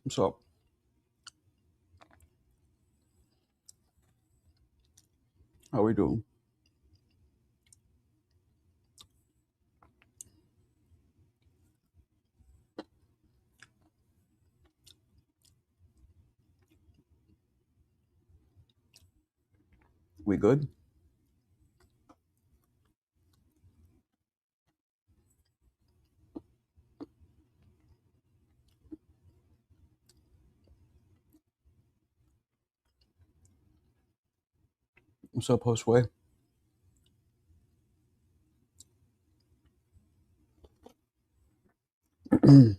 So, how we doing? We good? What's up, Postway?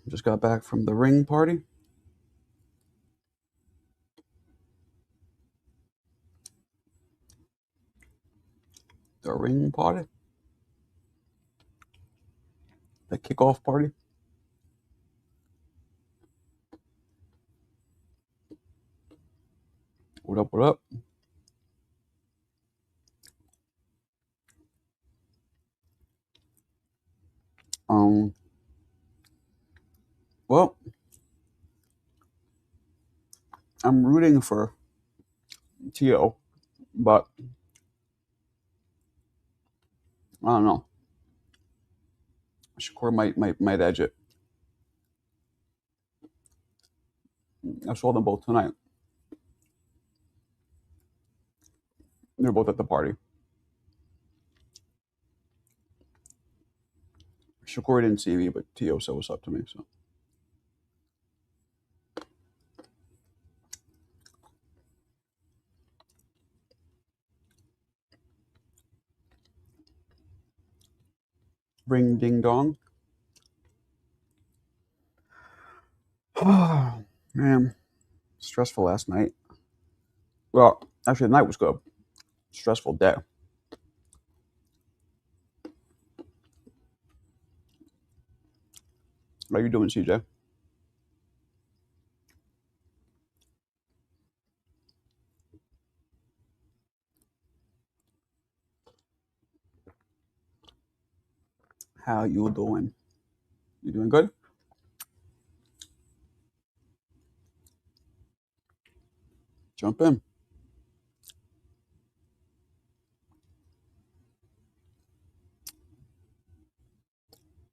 Just got back from the ring party. The ring party? The kickoff party? What up, what up? Um, well, I'm rooting for Tio, but I don't know. Shakur might edge it. I saw them both tonight. They're both at the party. Shakur didn't see me, but Tio said what's up to me. So ring ding dong. Oh, man, stressful last night. Well, actually, the night was good. Stressful day. How you doing, CJ? How you doing? You doing good? Jump in.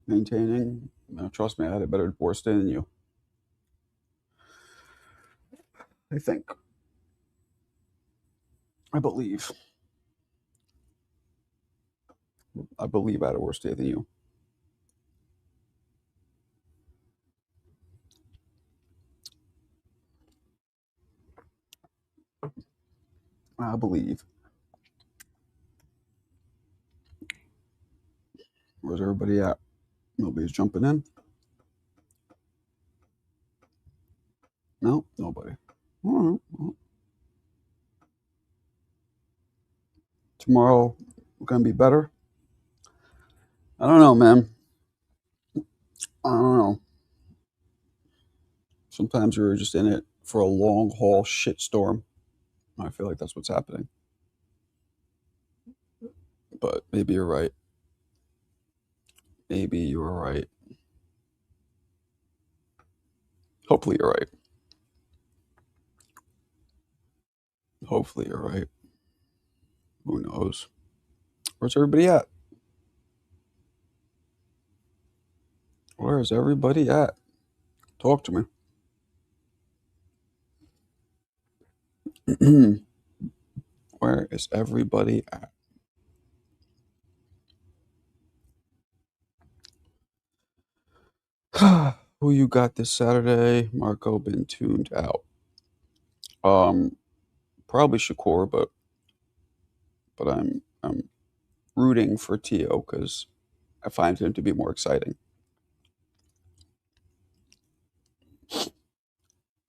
Maintaining. Trust me, I had a better divorce day than you. I think. I believe. I believe I had a worse day than you. I believe. Where's everybody at? Nobody's jumping in? No? Nobody. All right. Well, tomorrow, going to be better? I don't know, man. I don't know. Sometimes you're just in it for a long haul shitstorm. I feel like that's what's happening. But maybe you're right. Maybe you're right. Hopefully you're right. Hopefully you're right. Who knows? Where's everybody at? Where is everybody at? Talk to me. Where is everybody at? Who you got this Saturday? Marco been tuned out. Um, Probably Shakur, but I'm rooting for Tio because I find him to be more exciting.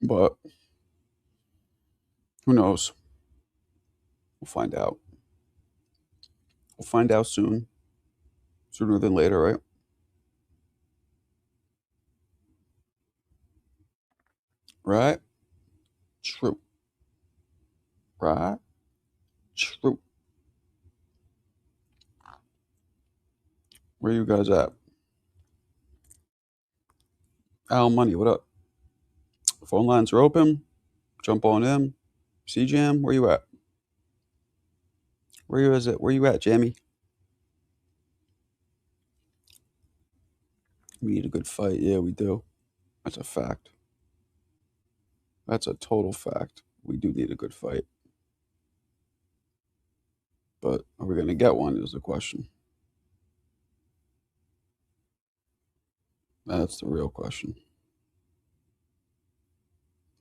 But who knows? We'll find out. We'll find out soon, sooner than later, right? Right? True. Right? True. Where you guys at? Al Money, what up? Phone lines are open. Jump on in. C-Jam, where you at? Where you at, Jamie? We need a good fight. Yeah, we do. That's a fact. That's a total fact. We do need a good fight. But are we going to get one is the question. That's the real question.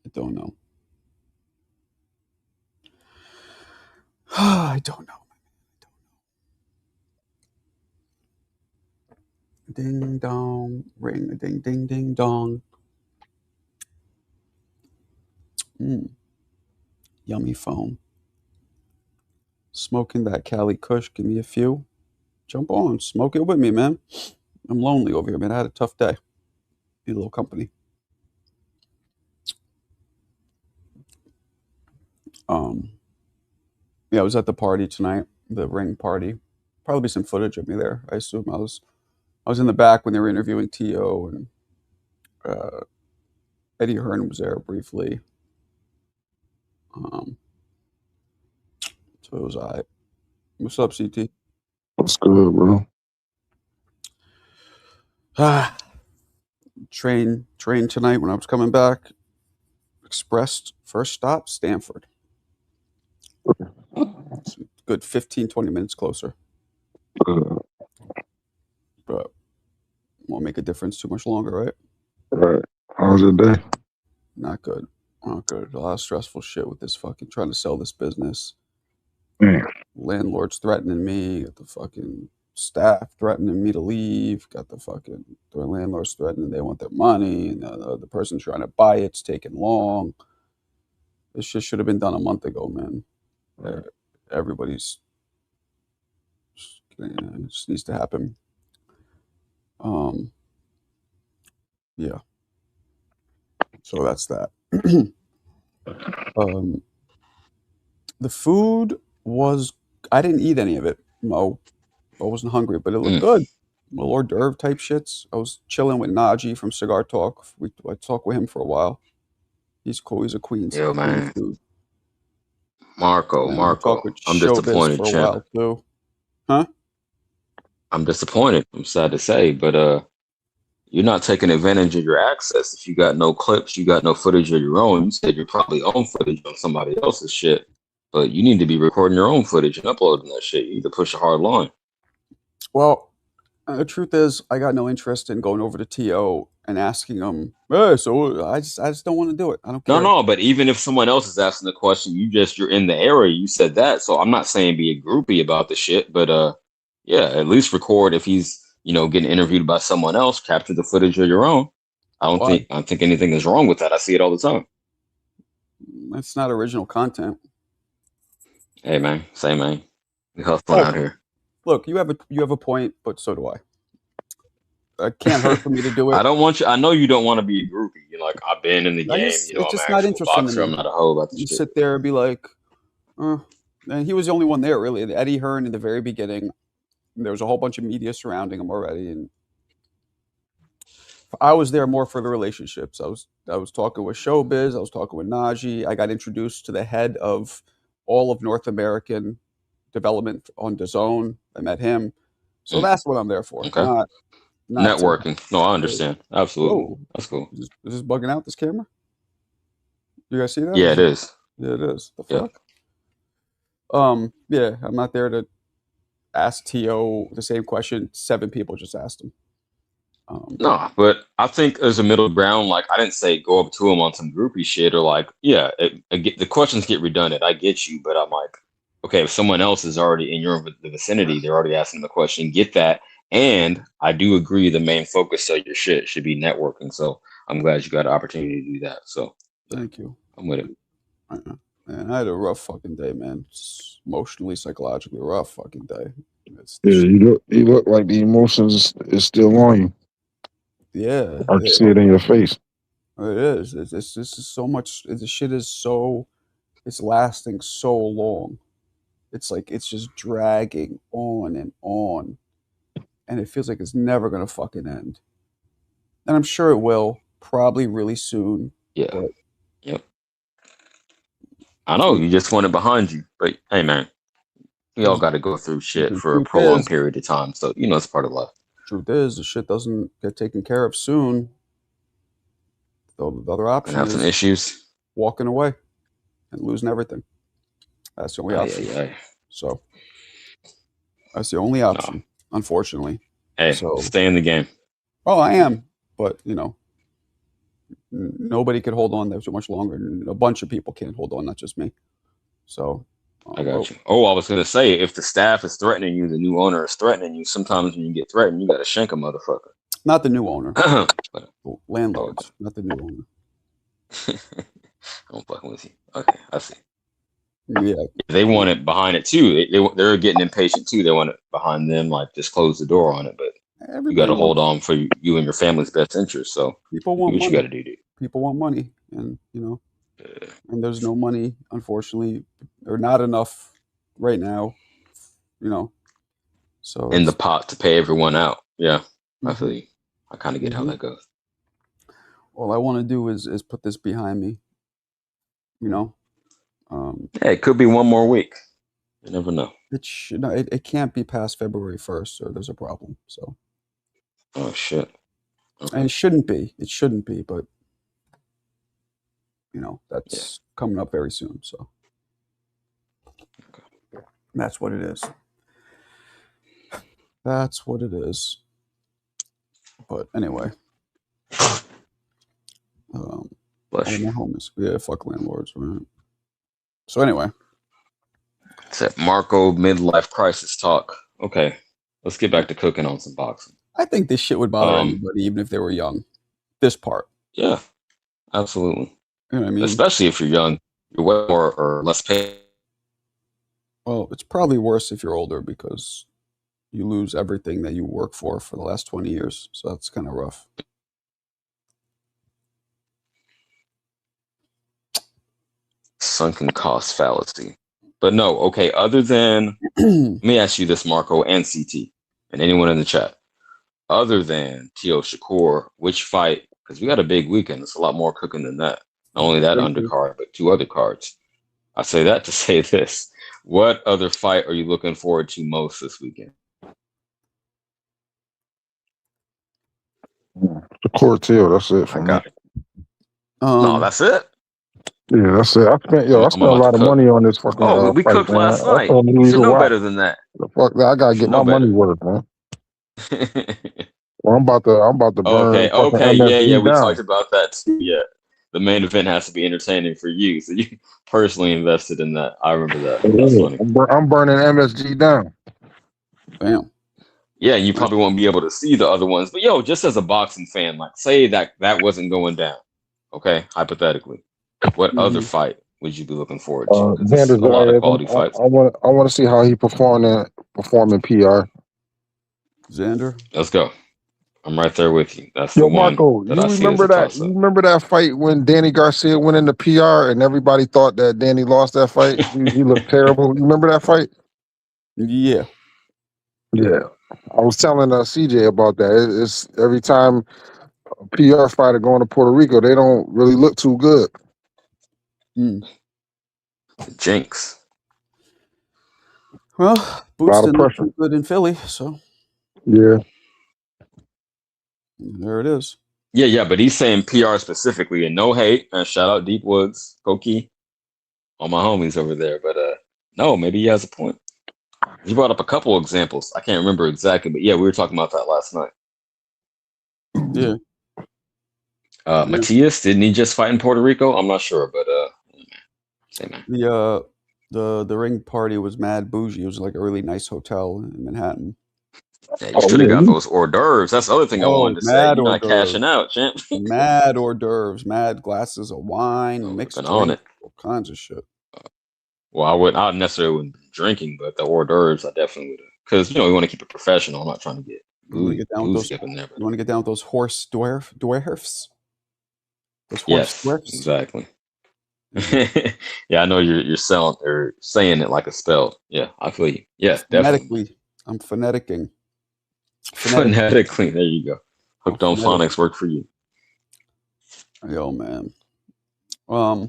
I don't know. I don't know. Ding dong, ring a ding ding ding dong. Yummy foam. Smoking that Cali Kush. Give me a few. Jump on. Smoke it with me, man. I'm lonely over here, man. I had a tough day. Need a little company. Yeah, I was at the party tonight, the ring party. Probably some footage of me there. I assume I was in the back when they were interviewing T.O. and Eddie Hearn was there briefly. So it was I. What's up, CT? What's good, bro? Train tonight when I was coming back. Expressed first stop, Stanford. It's a good 15, 20 minutes closer. But won't make a difference too much longer, right? Right. How was your day? Not good. Not good. A lot of stressful shit with this fucking trying to sell this business. Landlords threatening me. Got the fucking staff threatening me to leave. Got the landlords threatening they want their money. And the person trying to buy it's taking long. This shit should have been done a month ago, man. Everybody's it just needs to happen. Yeah. So that's that. The food was, I didn't eat any of it. No, I wasn't hungry, but it looked good. Little hors d'oeuvre type shits. I was chilling with Najee from Cigar Talk. I talked with him for a while. He's cool. He's a Queens man. dude. Marco, And I talked with I'm Showbiz disappointed, for a champ. while too. Huh? I'm disappointed. I'm sad to say, but you're not taking advantage of your access. If you got no clips, you got no footage of your own. You said you're probably own footage on somebody else's shit, but you need to be recording your own footage and uploading that shit. You need to push a hard line. Well, the truth is, I got no interest in going over to TO and asking him. Hey, so I just don't want to do it. I don't care. No, but even if someone else is asking the question, you're in the area. You said that, so I'm not saying be a groupie about the shit, but yeah, at least record if he's getting interviewed by someone else. Capture the footage of your own. I don't think anything is wrong with that. I see it all the time. It's not original content. Hey man, same man. We hustling out here. Look, you have a point, but so do I. It can't hurt for me to do it. I don't want you. I know you don't want to be a groupie. You're like, I've been in the game. It's I'm just an not actual interesting boxer. to me. I'm not a hoe about this You shit. sit there and be like, and he was the only one there, really. Eddie Hearn in the very beginning. There was a whole bunch of media surrounding him already, and I was there more for the relationships. I was talking with Showbiz. I was talking with Najee. I got introduced to the head of all of North American development on DAZN. I met him, so that's what I'm there for. Okay. Not networking. No, I understand. Absolutely. Whoa. That's cool. Is this bugging out, this camera? You guys see that? Yeah, it is. Yeah, it is. The Yeah. fuck? Yeah, I'm not there to ask T.O. the same question 7 people just asked him. No, but I think there's a middle ground. Like, I didn't say go up to him on some groupie shit or like, yeah, the questions get redundant. I get you, but I'm like, okay, if someone else is already in your vicinity, they're already asking the question, get that. And I do agree the main focus of your shit should be networking. So I'm glad you got an opportunity to do that. So thank you. I'm with it. Man, I had a rough fucking day, man. It's emotionally, psychologically rough fucking day. You look like the emotions is still on you. Yeah. I can see it in your face. It is. This is so much. The shit is so. It's lasting so long. It's like it's just dragging on, and it feels like it's never gonna fucking end. And I'm sure it will, probably really soon. Yeah. But, Yep. I know you just want it behind you, but hey, man, we all got to go through shit the for a truth prolonged is, period of time. So it's part of life. the shit doesn't get taken care of soon. The other Gonna option have some is issues. walking away and losing everything. That's the only option. Yeah. So that's the only option, unfortunately. Hey, So stay in the game. oh, I am, but nobody could hold on there too much longer. A bunch of people can't hold on, not just me. So I got you. Oh, I was gonna say, if the staff is threatening you, the new owner is threatening you. Sometimes when you get threatened, you gotta shank a motherfucker. Not the new owner, But, landlords, not the new owner. I'm fucking with you. Okay, I see. Yeah, They want it behind it too. They're getting impatient too. They want it behind them, like just close the door on it. But you got to hold on for you and your family's best interest. So people want what money. You got to do, dude. People want money, and and there's no money, unfortunately, or not enough right now. So in the pot to pay everyone out. Yeah, I feel Mhm. you. I kind of get how that goes. All I want to do is put this behind me. Yeah, it could be one more week. You never know. It can't be past February 1st, or there's a problem. So Oh shit. Okay. and it shouldn't be. It shouldn't be, but that's coming up very soon. So that's what it is. That's what it is. But anyway, Bless you. My homies. Yeah, fuck landlords, right? So anyway, it's that Marco midlife crisis talk. Okay, let's get back to cooking on some boxing. I think this shit would bother anybody, even if they were young. This part. Yeah, absolutely. You know what I mean? Especially if you're young, you're way more or less paid. Well, it's probably worse if you're older because you lose everything that you work for the last 20 years. So that's kind of rough. Sunken cost fallacy. But no, okay, other than, let me ask you this, Marco and CT, and anyone in the chat. Other than T.O. Shakur, which fight, because we got a big weekend, it's a lot more cooking than that. Not only that undercard, but 2 other cards. I say that to say this. What other fight are you looking forward to most this weekend? Shakur Till, that's it for me. No, that's it. Yeah, that's it. I spent a lot of money on this fucking. Oh, we fight, cooked man. last night. You You should know better than that. The fuck that! I gotta get my money worth, man. Well, I'm about to burn. Okay, yeah. We talked about that too. Yeah, the main event has to be entertaining for you, so you personally invested in that. I remember that. That's funny. I'm burning MSG down. Bam. Yeah, you probably won't be able to see the other ones, but just as a boxing fan, like say that wasn't going down. Okay, hypothetically, what other fight would you be looking forward to? There's a lot of quality fights. I want to see how he perform in PR. Xander, let's go. I'm right there with you. That's the Marco, one that I see as a toss-up. You remember that fight when Danny Garcia went into PR and everybody thought that Danny lost that fight? He looked terrible. You remember that fight? Yeah. Yeah. I was telling CJ about that. It's every time a PR fighter going to Puerto Rico, they don't really look too good. Jinx. Well, Boots didn't look too good in Philly, so yeah. There it is. Yeah, but he's saying PR specifically, and no hate. Shout out Deep Woods, Koki, all my homies over there. But no, maybe he has a point. He brought up a couple examples. I can't remember exactly, but yeah, we were talking about that last night. Yeah. Matias, didn't he just fight in Puerto Rico? I'm not sure, but say man. The ring party was mad bougie. It was like a really nice hotel in Manhattan. Yeah, you should have got those hors d'oeuvres. That's the other thing I wanted to say. You're not cashing out, champ. Mad hors d'oeuvres, mad glasses of wine, mixed drinks, all kinds of shit. Well, I necessarily wouldn't be drinking, but the hors d'oeuvres I definitely would have. Because we want to keep it professional. I'm not trying to get boozy up in there. You want to get down with those horse dwarfs? Those horse yes, dwarfs? Exactly. Yeah, I know you're selling or saying it like a spell. Yeah, I feel you. Yeah, definitely. I'm phoneticking. Phonetically, there you go. Hooked on phonics work for you. Yo, man. My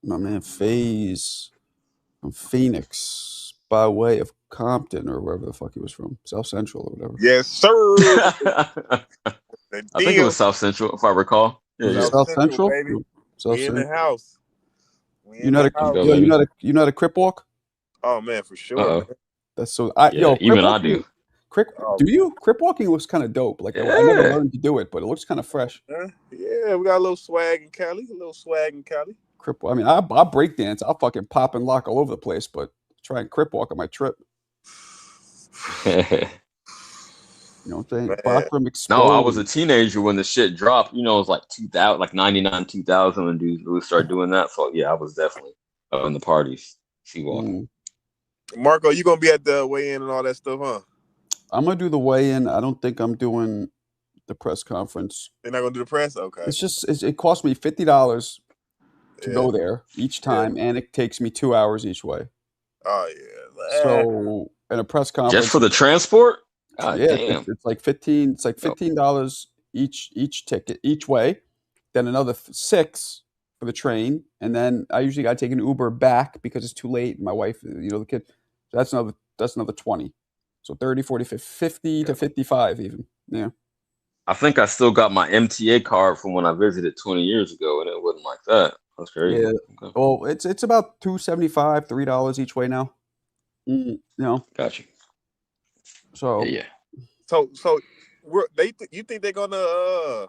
man FaZe from Phoenix by way of Compton or wherever the fuck he was from, South Central or whatever. Yes, sir. I think it was South Central, if I recall. Was it Yeah, South Central? baby. South We in the Central. house. You know how to crip walk? Oh man, for sure. Man. That's so. Even I do. Do you? Crip walking looks kind of dope. Like I never learned to do it, but it looks kind of fresh. Yeah, we got a little swag in Cali. Crip. I mean, I break dance. I'll fucking pop and lock all over the place, but try and crip walk on my trip. You know what I'm saying? Bottom exposed. No, I was a teenager when the shit dropped. You know, it was like 2000, like 99, 2000 when dudes really started doing that. So yeah, I was definitely up in the parties. See walking. Marco, you gonna be at the weigh-in and all that stuff, huh? I'm gonna do the weigh-in. I don't think I'm doing the press conference. You're not gonna do the press? Okay. It's just it cost me $50 to go there each time, and it takes me 2 hours each way. Oh yeah. So in a press conference, just for the transport? Damn. It's like $15 each ticket each way, then another $6 for the train, and then I usually got to take an Uber back because it's too late. My wife, the kid, so that's another 20. So 30, 40, 50 to 55 even. Yeah. I think I still got my MTA card from when I visited 20 years ago, and it wasn't like that. That's crazy. Yeah. Okay. Well, it's about $2.75, $3 each way now. You know. Gotcha. So yeah. So you think they're gonna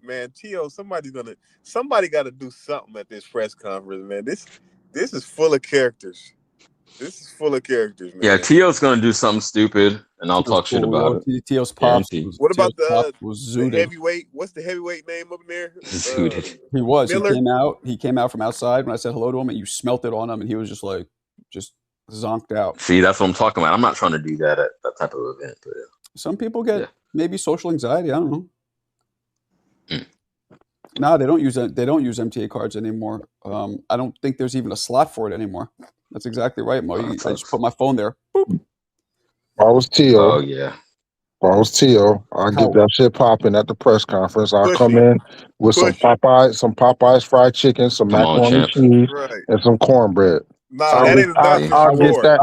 man, T.O., somebody got to do something at this press conference, man. This is full of characters. Man. Yeah, T.O.'s gonna do something stupid, and I'll talk shit about it. T.O.'s pops. What about the heavyweight? What's the heavyweight name up in there? Zooted. He was. Miller? He came out from outside when I said hello to him, and you smelt it on him, and he was just zonked out. See, that's what I'm talking about. I'm not trying to do that at that type of event. But some people get maybe social anxiety. I don't know. No, they don't use MTA cards anymore. I don't think there's even a slot for it anymore. That's exactly right, Mo. I just put my phone there. Boop. I was T.O. Oh yeah. I'll get that shit popping at the press conference. I'll come in with some Popeyes fried chicken, some macaroni and cheese, and some cornbread. Nah, that ain't enough. I'll get that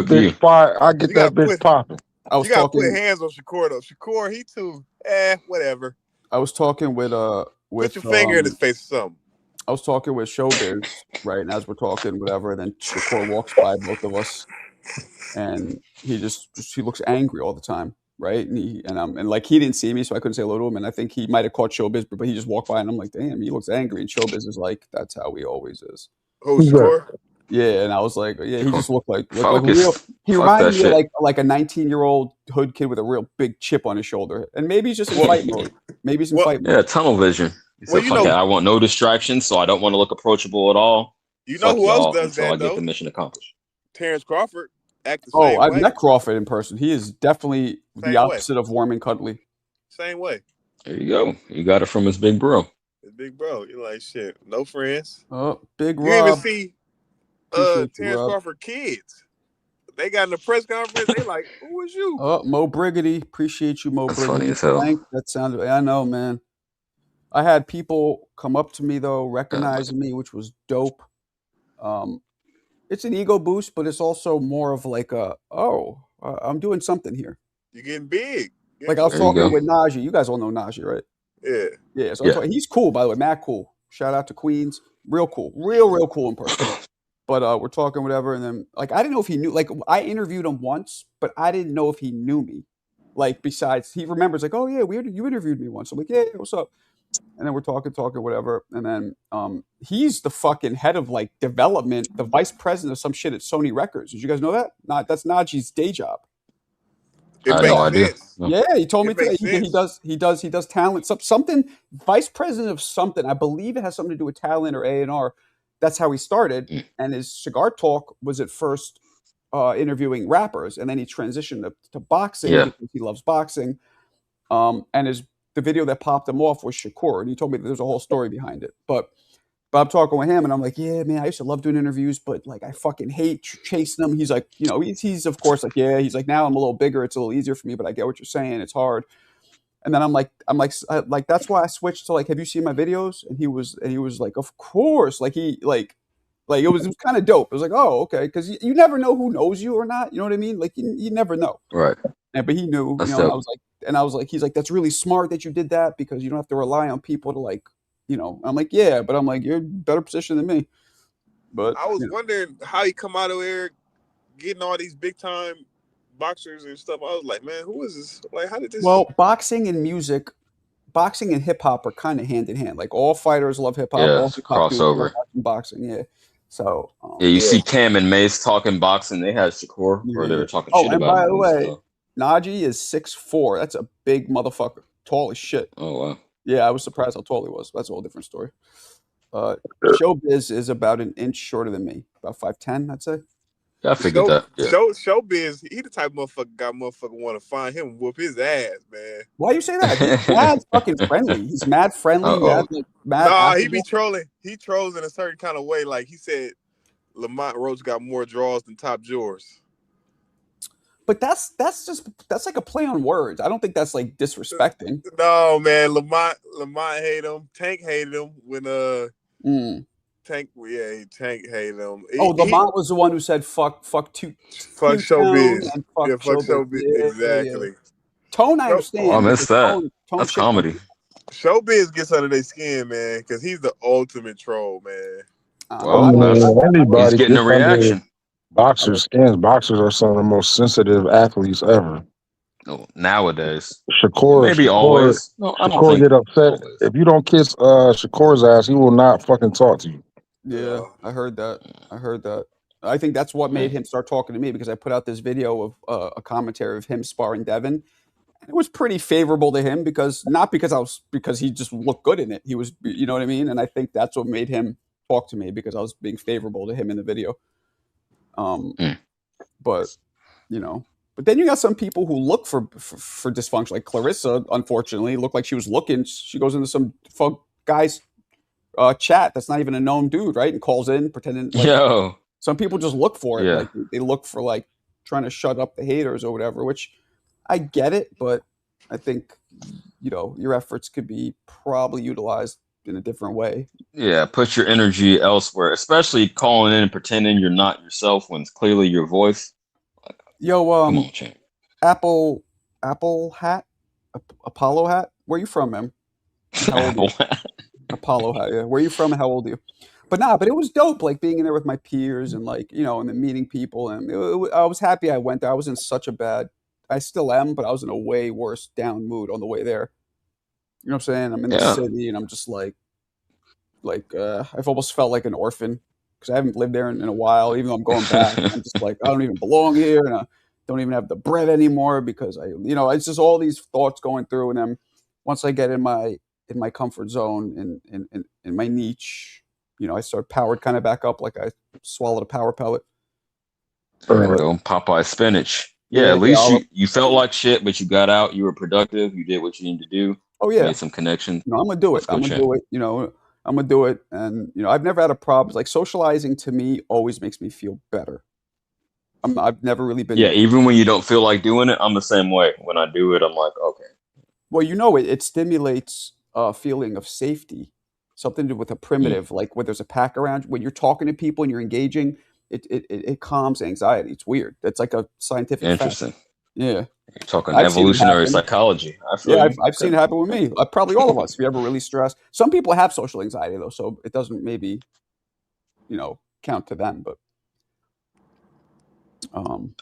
bitch fire. I'll get that bitch popping. You gotta put hands on Shakur though. Shakur, he too. Whatever. I was talking with put your finger in his face or something. I was talking with Showbiz, right? And as we're talking, whatever, and then Shakur walks by both of us, and he looks angry all the time, right? And he didn't see me, so I couldn't say hello to him. And I think he might have caught Showbiz, but he just walked by, and I'm like, damn, he looks angry. And Showbiz is like, that's how he always is. Oh, Shakur? Yeah, and I was like, yeah, he just looked like real. He reminded me of like a 19-year-old hood kid with a real big chip on his shoulder, and maybe he's just in fight mode. Maybe he's in fight mode. Yeah, tunnel vision. I want no distractions, so I don't want to look approachable at all. You know who else does that, I get the mission accomplished. Terrence Crawford. Act the same way. I've met Crawford in person. He is definitely the opposite of warm and cuddly. Same way. There you go. You got it from his big bro. You're like, shit, no friends. Big Rob. You even see Terrence Crawford kids. They got in the press conference. They like, who is you? Mo Briggity. Appreciate you, Mo That's Briggity. Funny as hell. That sounded. I know, man. I had people come up to me though, recognizing me, which was dope. It's an ego boost, but it's also more of like I'm doing something here. You're getting big. Like I was talking with Najee. You guys all know Najee, right? Yeah. Yeah. So he's cool, by the way. Matt cool. Shout out to Queens. Real cool. Real cool in person. But we're talking whatever, and then like I didn't know if he knew. Like I interviewed him once, but I didn't know if he knew me. Like besides, he remembers like, oh yeah, you interviewed me once. I'm like, yeah, what's up? And then we're talking, whatever. And then he's the fucking head of like development, the vice president of some shit at Sony Records. Did you guys know that? That's Najee's day job. I had no idea. Yeah, he told me today. He does talent something. Vice president of something. I believe it has something to do with talent or A&R. That's how he started. And his cigar talk was at first interviewing rappers, and then he transitioned to boxing because he loves boxing. And the video that popped him off was Shakur, and he told me that there's a whole story behind it. But I'm talking with him, and I'm like, yeah, man, I used to love doing interviews, but like I fucking hate chasing them. He's like, he's of course like, yeah. He's like, now I'm a little bigger, it's a little easier for me, but I get what you're saying. It's hard. And then I'm like, that's why I switched to like, have you seen my videos? And he was like, of course. Like it was kind of dope. It was like, oh, okay, because you never know who knows you or not. You know what I mean? Like you never know. Right. But he knew, you know. And I was like, he's like, that's really smart that you did that because you don't have to rely on people to like, you know. I'm like, yeah, but I'm like, you're in a better position than me. But I was wondering how he come out of there getting all these big time boxers and stuff. I was like, man, who is this? Like, how did this? Well, boxing and hip hop are kind of hand in hand. Like all fighters love hip hop. Yeah, all it's a crossover. Boxing, yeah. So you see Cam and Mace talking boxing. They had Shakur where they were talking shit about. Oh, and by the way, Najee is 6'4". That's a big motherfucker, tall as shit. Oh wow. Yeah, I was surprised how tall he was. That's a whole different story. Showbiz is about an inch shorter than me, about 5'10", I'd say. Yeah, I figured that. Yeah. Showbiz, he the type of motherfucker want to find him and whoop his ass, man. Why you say that? He's mad fucking friendly. He's mad friendly. Mad nah, he be trolling. He trolls in a certain kind of way. Like he said, Lamont Roach got more draws than Top Drawers. But that's like a play on words. I don't think that's like disrespecting. No, man. Lamont hated him. Tank hated him when Tank hated him. Lamont was the one who said fuck showbiz. And fuck showbiz. Yeah, exactly. Yeah. Tone, I understand. Oh, I missed that. That's comedy. Showbiz gets under their skin, man, because he's the ultimate troll, man. Anybody he's getting a reaction. Boxers' skins. Boxers are some of the most sensitive athletes ever. No, nowadays. Shakur always. No, I don't Shakur get upset always. If you don't kiss Shakur's ass, he will not fucking talk to you. Yeah, I heard that. I think that's what made him start talking to me because I put out this video of a commentary of him sparring Devin. And it was pretty favorable to him because he just looked good in it. He was, you know what I mean? And I think that's what made him talk to me because I was being favorable to him in the video. But you know, but then you got some people who look for dysfunction, like Clarissa. Unfortunately, looked like she was looking. She goes into some guy's chat that's not even a known dude, right? And calls in pretending. Like, some people just look for it. Yeah. Like they look for like trying to shut up the haters or whatever. Which I get it, but I think your efforts could be probably utilized in a different way. Yeah, put your energy elsewhere, especially calling in and pretending you're not yourself when it's clearly your voice. Yo, come on, champ. Apple hat, Apollo hat. Where you from, man? Apple hat. Apollo hat. Yeah. Where you from? And how old are you? But it was dope. Like being in there with my peers and like and then meeting people. And I was happy I went there. I was in such a bad. I still am, but I was in a way worse down mood on the way there. You know what I'm saying? I'm in the city, and I'm just like I've almost felt like an orphan because I haven't lived there in a while. Even though I'm going back, I'm just like I don't even belong here, and I don't even have the bread anymore because it's just all these thoughts going through. And then once I get in my comfort zone in my niche, I start powered kind of back up, like I swallowed a power pellet. Popeye spinach. Yeah, at least you felt like shit, but you got out. You were productive. You did what you needed to do. Oh yeah, made some connections. I'm gonna do it. I'm gonna do it. And I've never had a problem. Like socializing to me always makes me feel better. I've never really been. Yeah, even when you don't feel like doing it, I'm the same way. When I do it, I'm like, okay. Well, it stimulates a feeling of safety. Something to do with a primitive, like when there's a pack around. When you're talking to people and you're engaging, it calms anxiety. It's weird. It's like a scientific. Interesting. Fact. Yeah. You're talking evolutionary psychology. I've seen it happen with me. Probably all of us. If you're ever really stressed. Some people have social anxiety though, so it doesn't maybe, count to them. But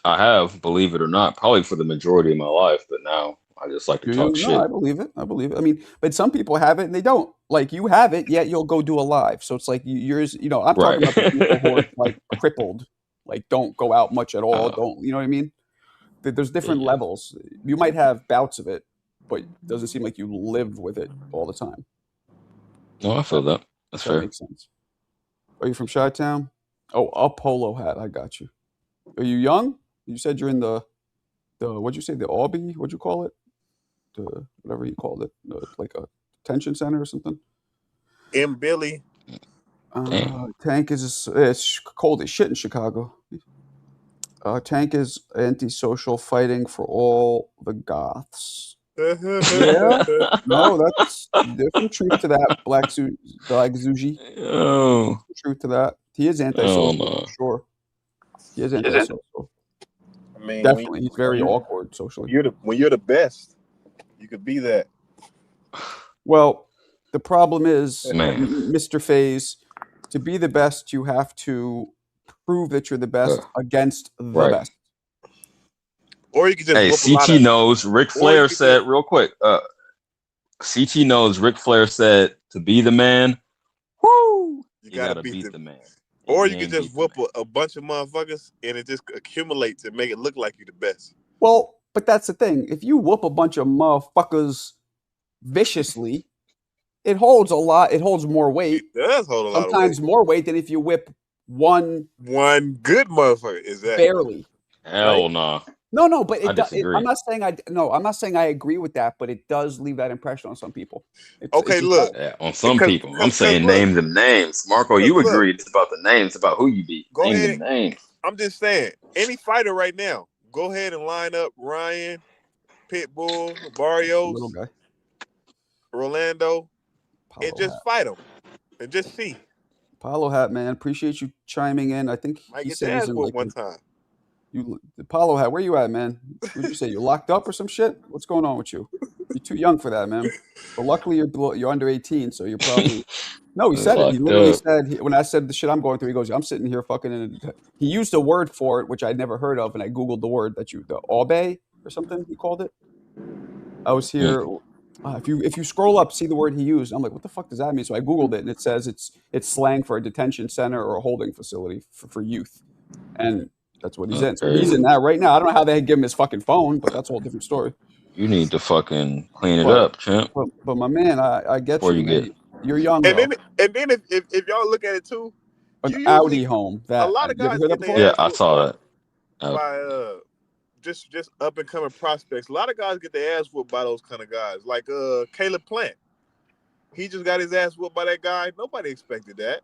I have, believe it or not, probably for the majority of my life, but now I just like to talk shit. I believe it. I mean, but some people have it and they don't. Like you have it, yet you'll go do a live. So it's like yours. I'm talking about the people who are like crippled, like don't go out much at all. Don't you know what I mean? There's different levels. You might have bouts of it, but it doesn't seem like you live with it all the time. No, I feel that. That's fair. Makes sense. Are you from Chi-Town? Oh, a polo hat. I got you. Are you young? You said you're in the what'd you say? The Aubie? What'd you call it? The whatever you called it, like a detention center or something. M. Billy. Tank is it's cold as shit in Chicago. Tank is antisocial, fighting for all the goths. Yeah, no, that's different truth to that. Black Zuji. Oh, Truth to that. He is antisocial no. for sure. He is antisocial. I mean, Definitely, he's very awkward socially. When you're the best, you could be that. Well, the problem is, Mr. FaZe, to be the best, you have to prove that you're the best against the best. Or you could just CT knows. Ric Flair said real quick. CT knows. Ric Flair said to be the man. Woo! You gotta beat the man. Or you could just whoop a bunch of motherfuckers and it just accumulates and make it look like you're the best. Well, but that's the thing. If you whoop a bunch of motherfuckers viciously, it holds a lot. It holds more weight. It does hold a lot. Sometimes more weight than if you whip one good motherfucker. Exactly. Barely. Hell no. No, but I'm not saying I'm not saying I agree with that, but it does leave that impression on some people. Look. Yeah, on some people. I'm saying name them names. Marco, you agreed it's about the names, about who you beat. Go name ahead. The names. I'm just saying, any fighter right now, go ahead and line up Ryan, Pitbull, Barrios, little guy, Rolando, and just fight them and just see. Apollo Hat, man, appreciate you chiming in. I think he said he's in like one time. Apollo Hat, where you at, man? What did you say? You locked up or some shit? What's going on with you? You're too young for that, man. But luckily you're under 18, so you're probably. No, he said it. He literally said when I said the shit I'm going through, he goes, "I'm sitting here fucking." And he used a word for it which I'd never heard of, and I googled the word the Aube or something. He called it. I was here. If you scroll up, see the word he used. I'm like, what the fuck does that mean? So I googled it, and it says it's slang for a detention center or a holding facility for youth, and that's what he's in. So he's in that right now. I don't know how they give him his fucking phone, but that's a whole different story. You need to fucking clean it up, champ. But my man, I get you. You're young. And then if y'all look at it too, an Audi home. A lot of guys I saw that. By just up and coming prospects. A lot of guys get their ass whooped by those kind of guys. Like Caleb Plant. He just got his ass whooped by that guy. Nobody expected that.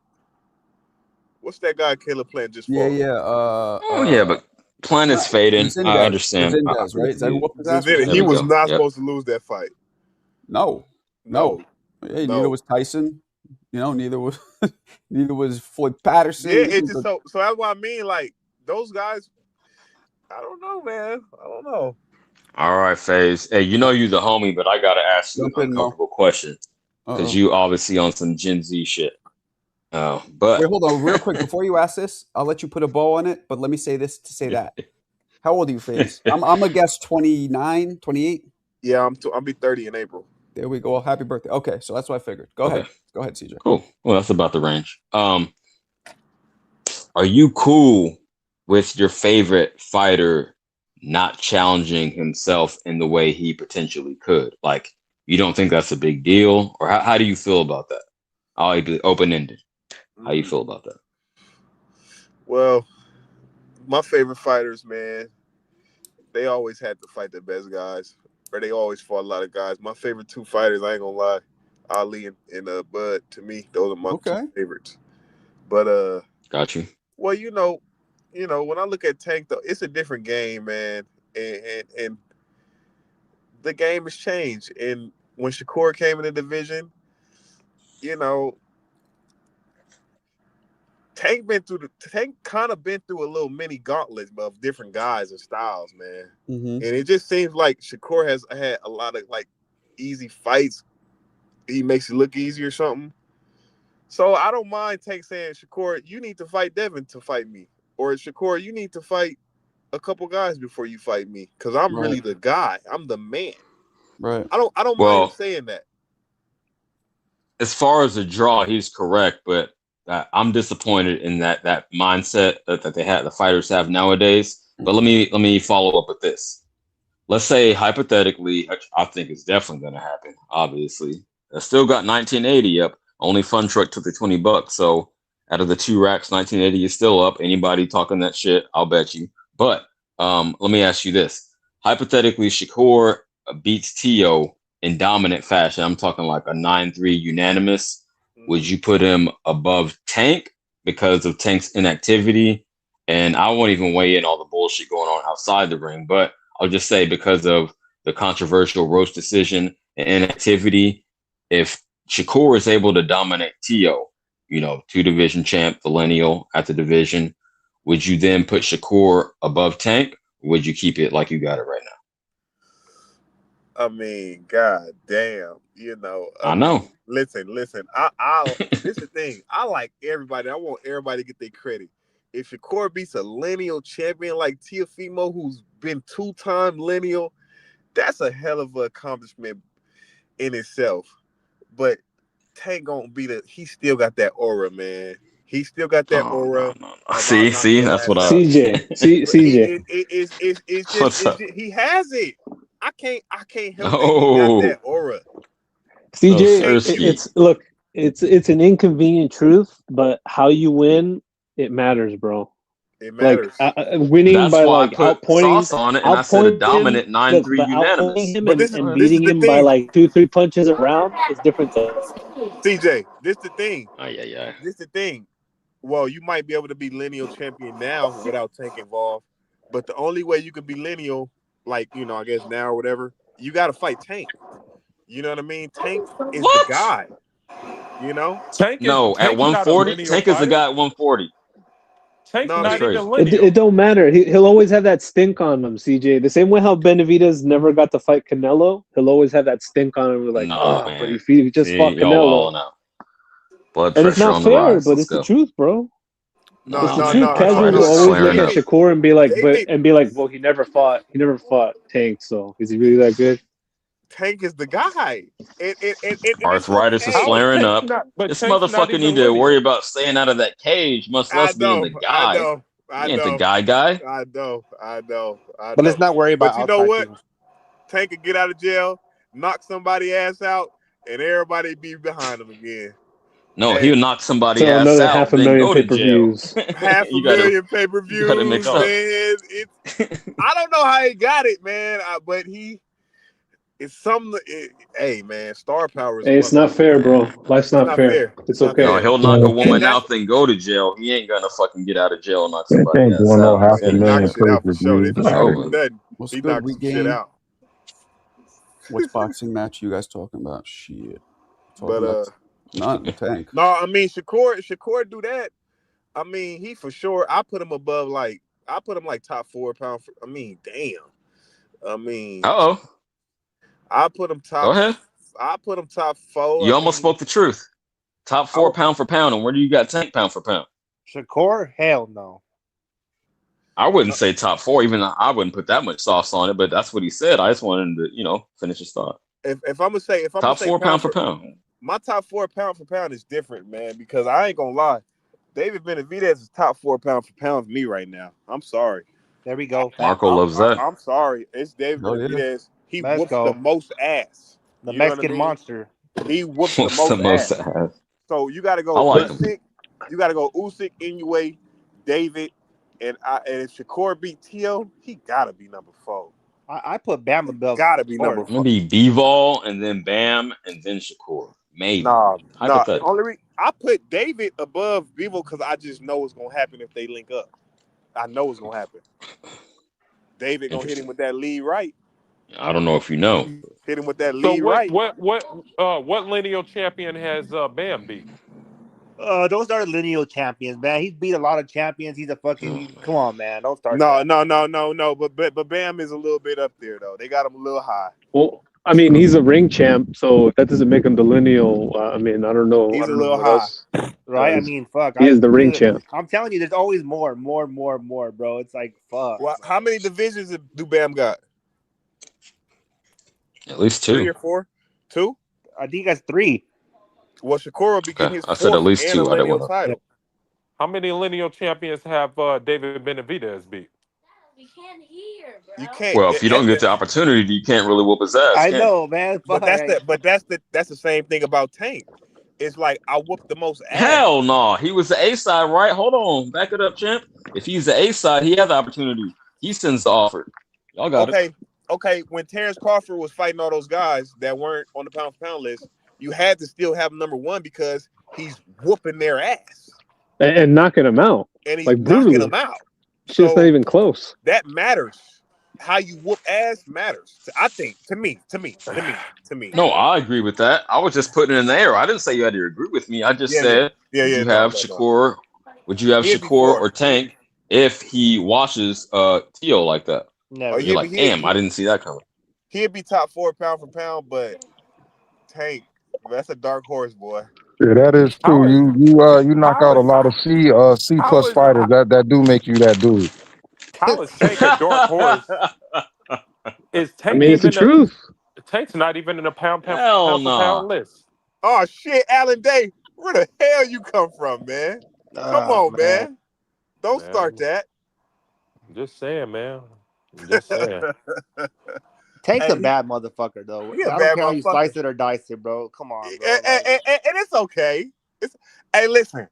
What's that guy Caleb Plant just fought? Yeah. But Plant is fading. I understand. Zindes, right? Is that he was not supposed to lose that fight. No. Hey, neither was Tyson. Neither was Floyd Patterson. Yeah, it's just so that's what I mean. Like those guys, I don't know, man. I don't know. All right, FaZe. Hey, you're the homie, but I gotta ask you an uncomfortable question because you obviously on some Gen Z shit. But wait, hold on, real quick before you ask this, I'll let you put a bow on it. But let me say this to say that. How old are you, FaZe? I'm gonna guess 29, 28. Yeah, I'll be 30 in April. There we go. Happy birthday. Okay, so that's what I figured. Go ahead, CJ. Cool. Well, that's about the range. Are you cool with your favorite fighter not challenging himself in the way he potentially could? Like, you don't think that's a big deal? Or how do you feel about that? I'll be open-ended. How you feel about that? Well, my favorite fighters, man, they always had to fight the best guys. Or they always fought a lot of guys. My favorite two fighters, I ain't gonna lie, Ali and Bud. To me, those are my two favorites. But got you. Well, when I look at Tank though, it's a different game, man. And the game has changed. And when Shakur came in the division, Tank kind of been through a little mini gauntlet of different guys and styles, man. Mm-hmm. And it just seems like Shakur has had a lot of like easy fights. He makes it look easy or something. So I don't mind Tank saying, Shakur, you need to fight Devin to fight me. Or Shakur, you need to fight a couple guys before you fight me. Because I'm really the guy. I'm the man. Right. I don't mind him saying that. As far as the draw, he's correct, but I'm disappointed in that mindset that the fighters have nowadays. But let me follow up with this. Let's say hypothetically, I think it's definitely going to happen. Obviously, I still got 1980 up. Only Fun Truck took the $20. So out of the 2 racks, 1980 is still up. Anybody talking that shit, I'll bet you. But let me ask you this: hypothetically, Shakur beats Tio in dominant fashion. I'm talking like a 9-3 unanimous. Would you put him above Tank because of Tank's inactivity? And I won't even weigh in all the bullshit going on outside the ring, but I'll just say because of the controversial roast decision and inactivity, if Shakur is able to dominate Tio, 2-division champ, the lineal at the division, would you then put Shakur above Tank? Or would you keep it like you got it right now? I mean, god damn, I know. Listen. This is the thing. I like everybody. I want everybody to get their credit. If Shakur beats a lineal champion like Teofimo, who's been 2-time lineal, that's a hell of an accomplishment in itself. But Tank gonna be he still got that aura, man. He still got that aura. No. See, that's what CJ. CJ. It's just he has it. I can't help it. He got that aura. CJ, it's an inconvenient truth, but how you win, it matters, bro. It matters. Like winning that's by why like outpointing sauce on it, and I said a dominant 9-3 unanimous. Him and beating him by like 2-3 punches around is different. CJ, this the thing. Yeah. This the thing. Well, you might be able to be lineal champion now without Tank involved, but the only way you can be lineal, like I guess now or whatever, you got to fight Tank. You know what I mean? Tank is the guy. Tank at 140. Tank is the guy at 140. Tank's not even lineal. It don't matter. He'll always have that stink on him, CJ. The same way how Benavidez never got to fight Canelo, he'll always have that stink on him. We're like, but if he just fought Canelo. And it's not fair, but it's the truth, bro. No. Casual will always look at Shakur and be like, well, he never fought Tank, so is he really that good? Tank is the guy. Arthritis is flaring up. This motherfucker need to worry about staying out of that cage, much less being the guy. He ain't the guy. I know. But let's not worry about. But you know what? Tank can get out of jail, knock somebody ass out, and everybody be behind him again. No, he'll knock somebody ass out. 500,000 pay-per-views. 500,000 pay-per-views, man. I don't know how he got it, man. But it's something. Hey, man, star power is. Hey, it's not fair, bro. Life's not fair. It's okay. No, he'll knock a woman out, then go to jail. He ain't gonna fucking get out of jail and knock somebody else out. He knocked shit out for sure. What's he good? knocked shit out. What's boxing match you guys talking about? Shit. Not Tank. No, I mean Shakur do that. I mean, he for sure. I put him above like top 4 pound. Damn. I put him top. Go ahead. I put him top 4. You almost spoke the truth. Top 4 pound for pound, and where do you got Tank pound for pound? Shakur, hell no. I wouldn't say top 4. Even I wouldn't put that much sauce on it, but that's what he said. I just wanted him to, finish his thought. If I'm gonna say top 4 pound for pound. My top 4 pound for pound is different, man, because I ain't gonna lie. David Benavidez is top 4 pound for pound for me right now. I'm sorry. There we go. Marco loves that. I'm sorry. It's David Benavidez. He whoops the most ass. The Mexican monster. He whoops the most ass. So you got to go Usyk. You got to go Usyk, Inoue, David, and if Shakur beat Tio, he got to be number 4. I put Bam above. Got to be number 4. Maybe Bivol and then Bam and then Shakur. Maybe. No. I put David above Bivol because I just know what's gonna happen if they link up. I know what's gonna happen. David gonna hit him with that lead right. I don't know if you know. Hit him with that lead right. What lineal champion has Bam beat? Those are lineal champions, man. He's beat a lot of champions. He's a fucking come on, man. Don't start. No. But Bam is a little bit up there though. They got him a little high. Well, I mean, he's a ring champ, so that doesn't make him the lineal. I mean, I don't know. He's a little high, right? I mean, fuck. He is the ring champ. I'm telling you, there's always more, bro. It's like fuck. Well, how many divisions do Bam got? At least 2. 3 or 4. 2? I think he got 3. Well, Shakur will be getting his 4th. I said at least 2. I don't want title. How many lineal champions have David Benavidez beat? We can't hear, bro. You can't. Well, if you don't get the opportunity, you can't really whoop his ass. I know, man. But that's the same thing about Tank. It's like I whooped the most ass. Hell no. He was the A side, right? Hold on. Back it up, champ. If he's the A side, he had the opportunity. He sends the offer. Y'all got it. Okay. When Terrence Crawford was fighting all those guys that weren't on the pound for pound list, you had to still have him number 1 because he's whooping their ass. And knocking them out. And he's like knocking them out. Shit's not even close. That matters. how you whoop ass matters. I think to me. No, I agree with that. I was just putting it in the air. I didn't say you had to agree with me. I just said, would you have Shakur? Would you have Shakur or Tank if he washes Tio like that? No, you're like, damn, I didn't see that coming. He'd be top 4 pound for pound, but Tank, that's a dark horse, boy. Yeah, that is true. You knock out a lot of C plus fighters that do make you that dude. How is Tank a dark horse? Is Tank it's the truth. Tank's not even in a pound for pound list. Oh shit, Alan Day, where the hell you come from, man? Come on, man. Don't start that. Just saying, man. Just saying. Tank's a bad motherfucker, though. I don't care how you slice it or dice it, bro. Come on, bro. And it's okay. Hey, listen.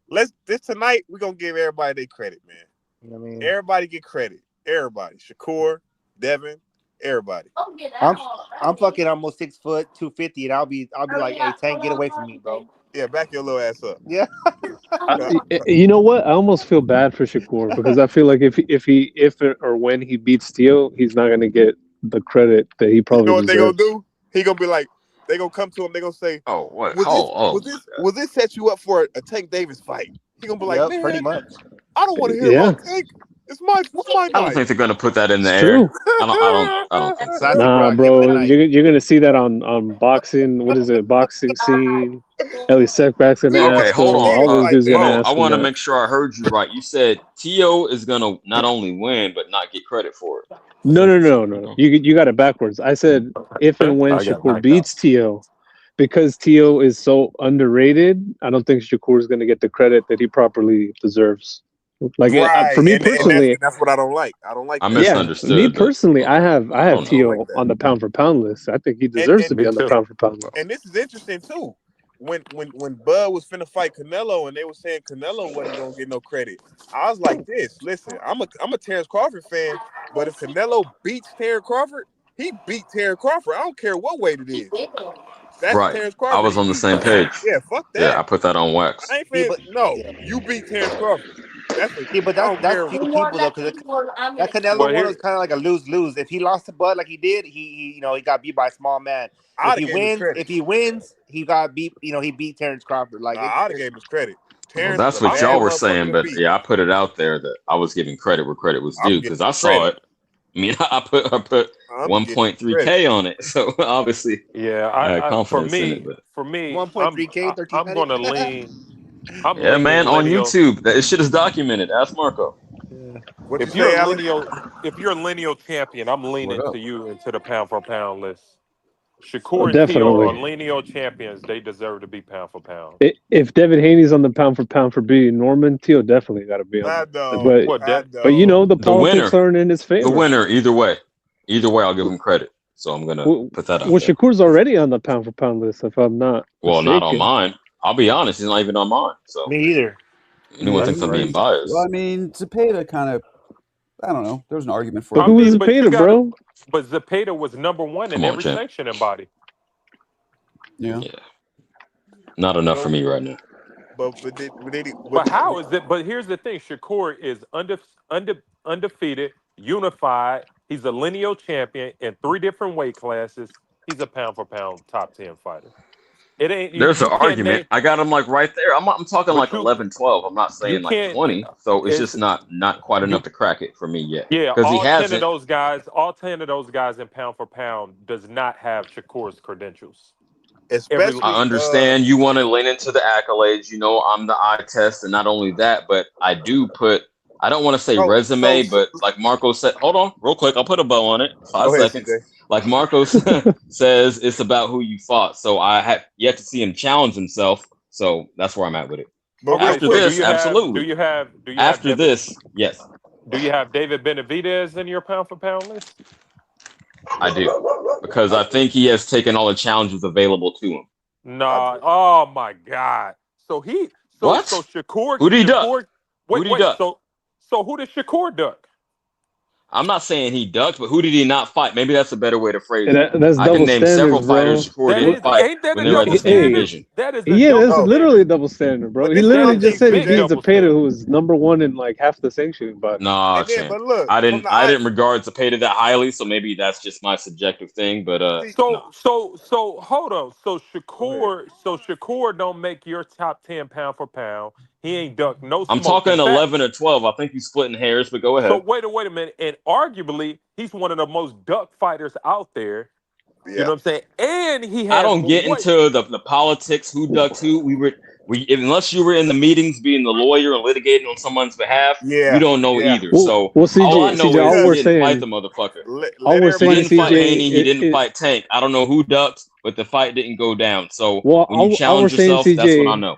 Tonight we're gonna give everybody their credit, man. You know what I mean? Everybody get credit. Everybody. Shakur, Devin, everybody. I'm fucking almost 6 foot, 250, and I'll be like, hey, Tank, get away from me, bro. Yeah, back your little ass up. Yeah. You know what? I almost feel bad for Shakur because I feel like if or when he beats Tio, he's not gonna get the credit that he probably deserves. You know what they gonna do? He gonna be like, they gonna come to him. They gonna say, "Oh, what? Was this set you up for a Tank Davis fight?" He gonna be like, "Man, pretty much. I don't want to hear about Tank. It's my night." I don't think they're gonna put that in the air. I don't think so. Nah, bro, you're gonna see that on boxing. What is it? Boxing scene. Ellie Setback's gonna ask. Hold on. All those dudes gonna ask. I want to make sure I heard you right. You said Tio is gonna not only win but not get credit for it. No. You got it backwards. I said if and when Shakur beats Tio, because Tio is so underrated, I don't think Shakur is gonna get the credit that he properly deserves. Like for me personally, that's what I don't like. I don't like. I misunderstood. Me personally, I have Tio on the pound for pound list. I think he deserves to be on the pound for pound list. And this is interesting too. When Bud was finna fight Canelo and they were saying Canelo wasn't gonna get no credit, I was like, listen, I'm a Terrence Crawford fan, but if Canelo beats Terrence Crawford, he beat Terrence Crawford. I don't care what weight it is. That's right. Terrence Crawford. I was on the same page. Yeah, fuck that. Yeah, I put that on wax. I ain't fan, you beat Terrence Crawford. That's few people though, because that Canelo one was kind of like a lose-lose. If he lost to Bud like he did, he got beat by a small man. If he wins, he got beat. He beat Terrence Crawford. Like I'd have gave him credit. Well, that's what y'all were saying, but I put it out there that I was giving credit where credit was due because I saw it. I mean, I put 1.3K on it, so obviously, I had confidence in it. But for me, 1.3K, 13. I'm going to lean. Man, on YouTube, that shit is documented. Ask Marco. Yeah. If you're a lineal champion, I'm leaning to you into the pound for pound list. Shakur and Tio are lineal champions. They deserve to be pound for pound. If Devin Haney's on the pound for beating Norman, Tio definitely got to be on. But the politics aren't in his favor. The winner, either way, I'll give him credit. So I'm gonna put that out. Well, Shakur's already on the pound for pound list. If I'm not mistaken. Not on mine. I'll be honest, he's not even on mine. So me either. Anyone thinks I'm being biased? Well, I mean, Zepeda kind of. I don't know. There's an argument for it. Who was Zepeda, bro? But Zepeda was number one in every sanctioning body. Yeah. Not enough for me right now. But how is it? But here's the thing: Shakur is undefeated, unified. He's a lineal champion in 3 different weight classes. He's a pound for pound top 10 fighter. It ain't. There's an argument. I got him like right there. I'm talking like 11, 12. I'm not saying like 20. So it's just not quite enough to crack it for me yet. Yeah, all 10 of those guys in pound for pound does not have Shakur's credentials. Especially, I understand you want to lean into the accolades. I'm the eye test, and not only that, but I do put. I don't want to say resume, but like Marco said, hold on, real quick. I'll put a bow on it. 5 seconds. Ahead, like Marco says, it's about who you fought. So I have yet to see him challenge himself. So that's where I'm at with it. But after this, absolutely. Do you have after this? Yes. Do you have David Benavidez in your pound for pound list? I do, because I think he has taken all the challenges available to him. No, oh my God! So what? So Shakur, who did he duck? Wait. So who did Shakur duck? I'm not saying he ducked, but who did he not fight? Maybe that's a better way to phrase it. That's I can name several fighters Shakur didn't fight when they were at the same division. That is that's literally a double standard, bro. He literally just said he beat Zepeda, who was number 1 in like half the sanctioning body. Nah, but look, I didn't regard Zepeda that highly, so maybe that's just my subjective thing. But so hold on. So Shakur don't make your top 10 pound for pound. He ain't ducked no. I'm talking 11 or 12. I think you're splitting hairs, but go ahead. So wait a minute, and arguably he's one of the most duck fighters out there. Yeah. You know what I'm saying? And he has. I don't get into the politics, who ducks who. We unless you were in the meetings, being the lawyer and litigating on someone's behalf, you don't know either. So CJ, all I know is he didn't fight the motherfucker. He didn't fight Haney. He didn't fight Tank. I don't know who ducked, but the fight didn't go down. So when you challenge yourself, that's what I know.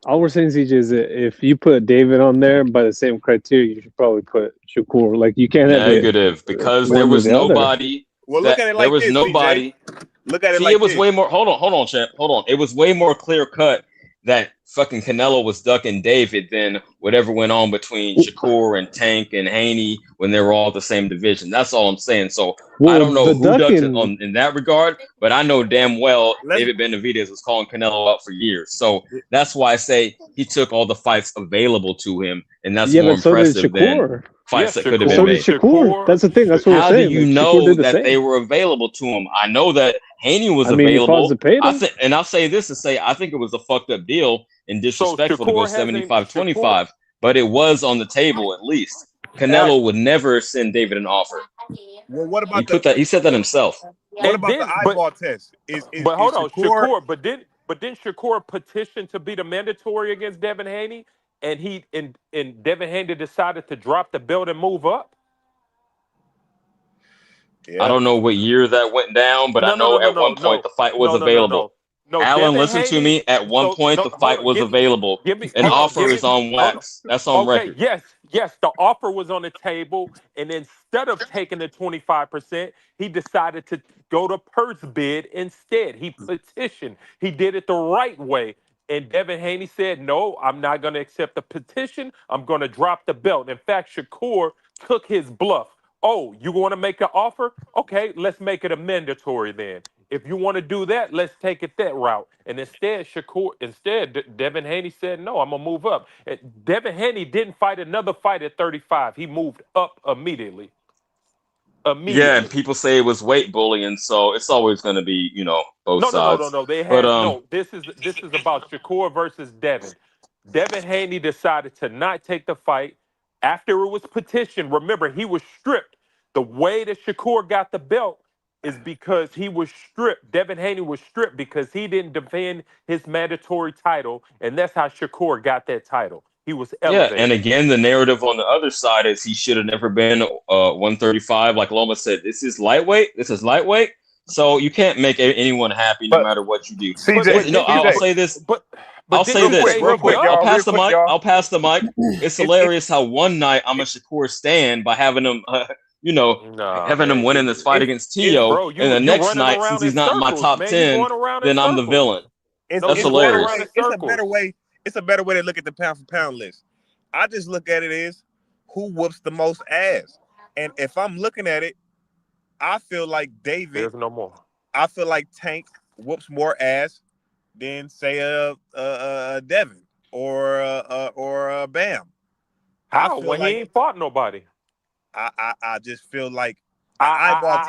All we're saying, CJ, is that if you put David on there by the same criteria, you should probably put Shakur. Like you can't have negative because there was nobody. Well, look at it like there was this, nobody. CJ. Look at it like it was this. way more. Hold on, champ. Hold on. It was way more clear cut that fucking Canelo was ducking David than whatever went on between Shakur and Tank and Haney when they were all the same division. That's all I'm saying. So I don't know who ducked it in that regard, but I know damn well David Benavidez was calling Canelo out for years. So that's why I say he took all the fights available to him, and that's more impressive than fights that could have been made. Shakur. That's the thing. That's what How we're saying. do you know that they were available to him? I know that Haney was available. And I'll say this to say I think it was a fucked up deal and disrespectful to go 75-25, but it was on the table at least. Canelo would never send David an offer. Well, what about he said that himself. What about the eyeball test? But hold on, Shakur. But didn't Shakur petition to be the mandatory against Devin Haney? And Devin Haney decided to drop the belt and move up. Yeah. I don't know what year that went down, but I know at one point the fight was available. No, Alan, listen to me. At one point, the fight was available. An offer is on wax. That's on record. Yes. The offer was on the table, and instead of taking the 25%, he decided to go to purse bid instead. He petitioned. He did it the right way. And Devin Haney said, no, I'm not going to accept the petition. I'm going to drop the belt. In fact, Shakur took his bluff. Oh, you want to make an offer? Okay, let's make it a mandatory then. If you want to do that, let's take it that route. And instead, Devin Haney said, no, I'm going to move up. And Devin Haney didn't fight another fight at 35. He moved up immediately. Yeah, and people say it was weight bullying, so it's always going to be, both sides. No. They had This is about Shakur versus Devin. Devin Haney decided to not take the fight after it was petitioned. Remember, he was stripped. The way that Shakur got the belt is because he was stripped. Devin Haney was stripped because he didn't defend his mandatory title, and that's how Shakur got that title. He was elevated. Yeah, and again, the narrative on the other side is he should have never been 135. Like Loma said, this is lightweight. So you can't make anyone happy no matter what you do. CJ, I'll say this. I'll say this real quick. I'll pass the mic. It's hilarious how one night I'm a Shakur stan by having him, having him winning this fight against Tio, and the next night, since he's not in my top 10, then I'm the villain. That's hilarious. It's a better way to look at the pound for pound list. I just look at it as who whoops the most ass. And if I'm looking at it, I feel like David. There's no more. I feel like Tank whoops more ass than say Devin or Bam. How? When he ain't fought nobody. I just feel like the eyeball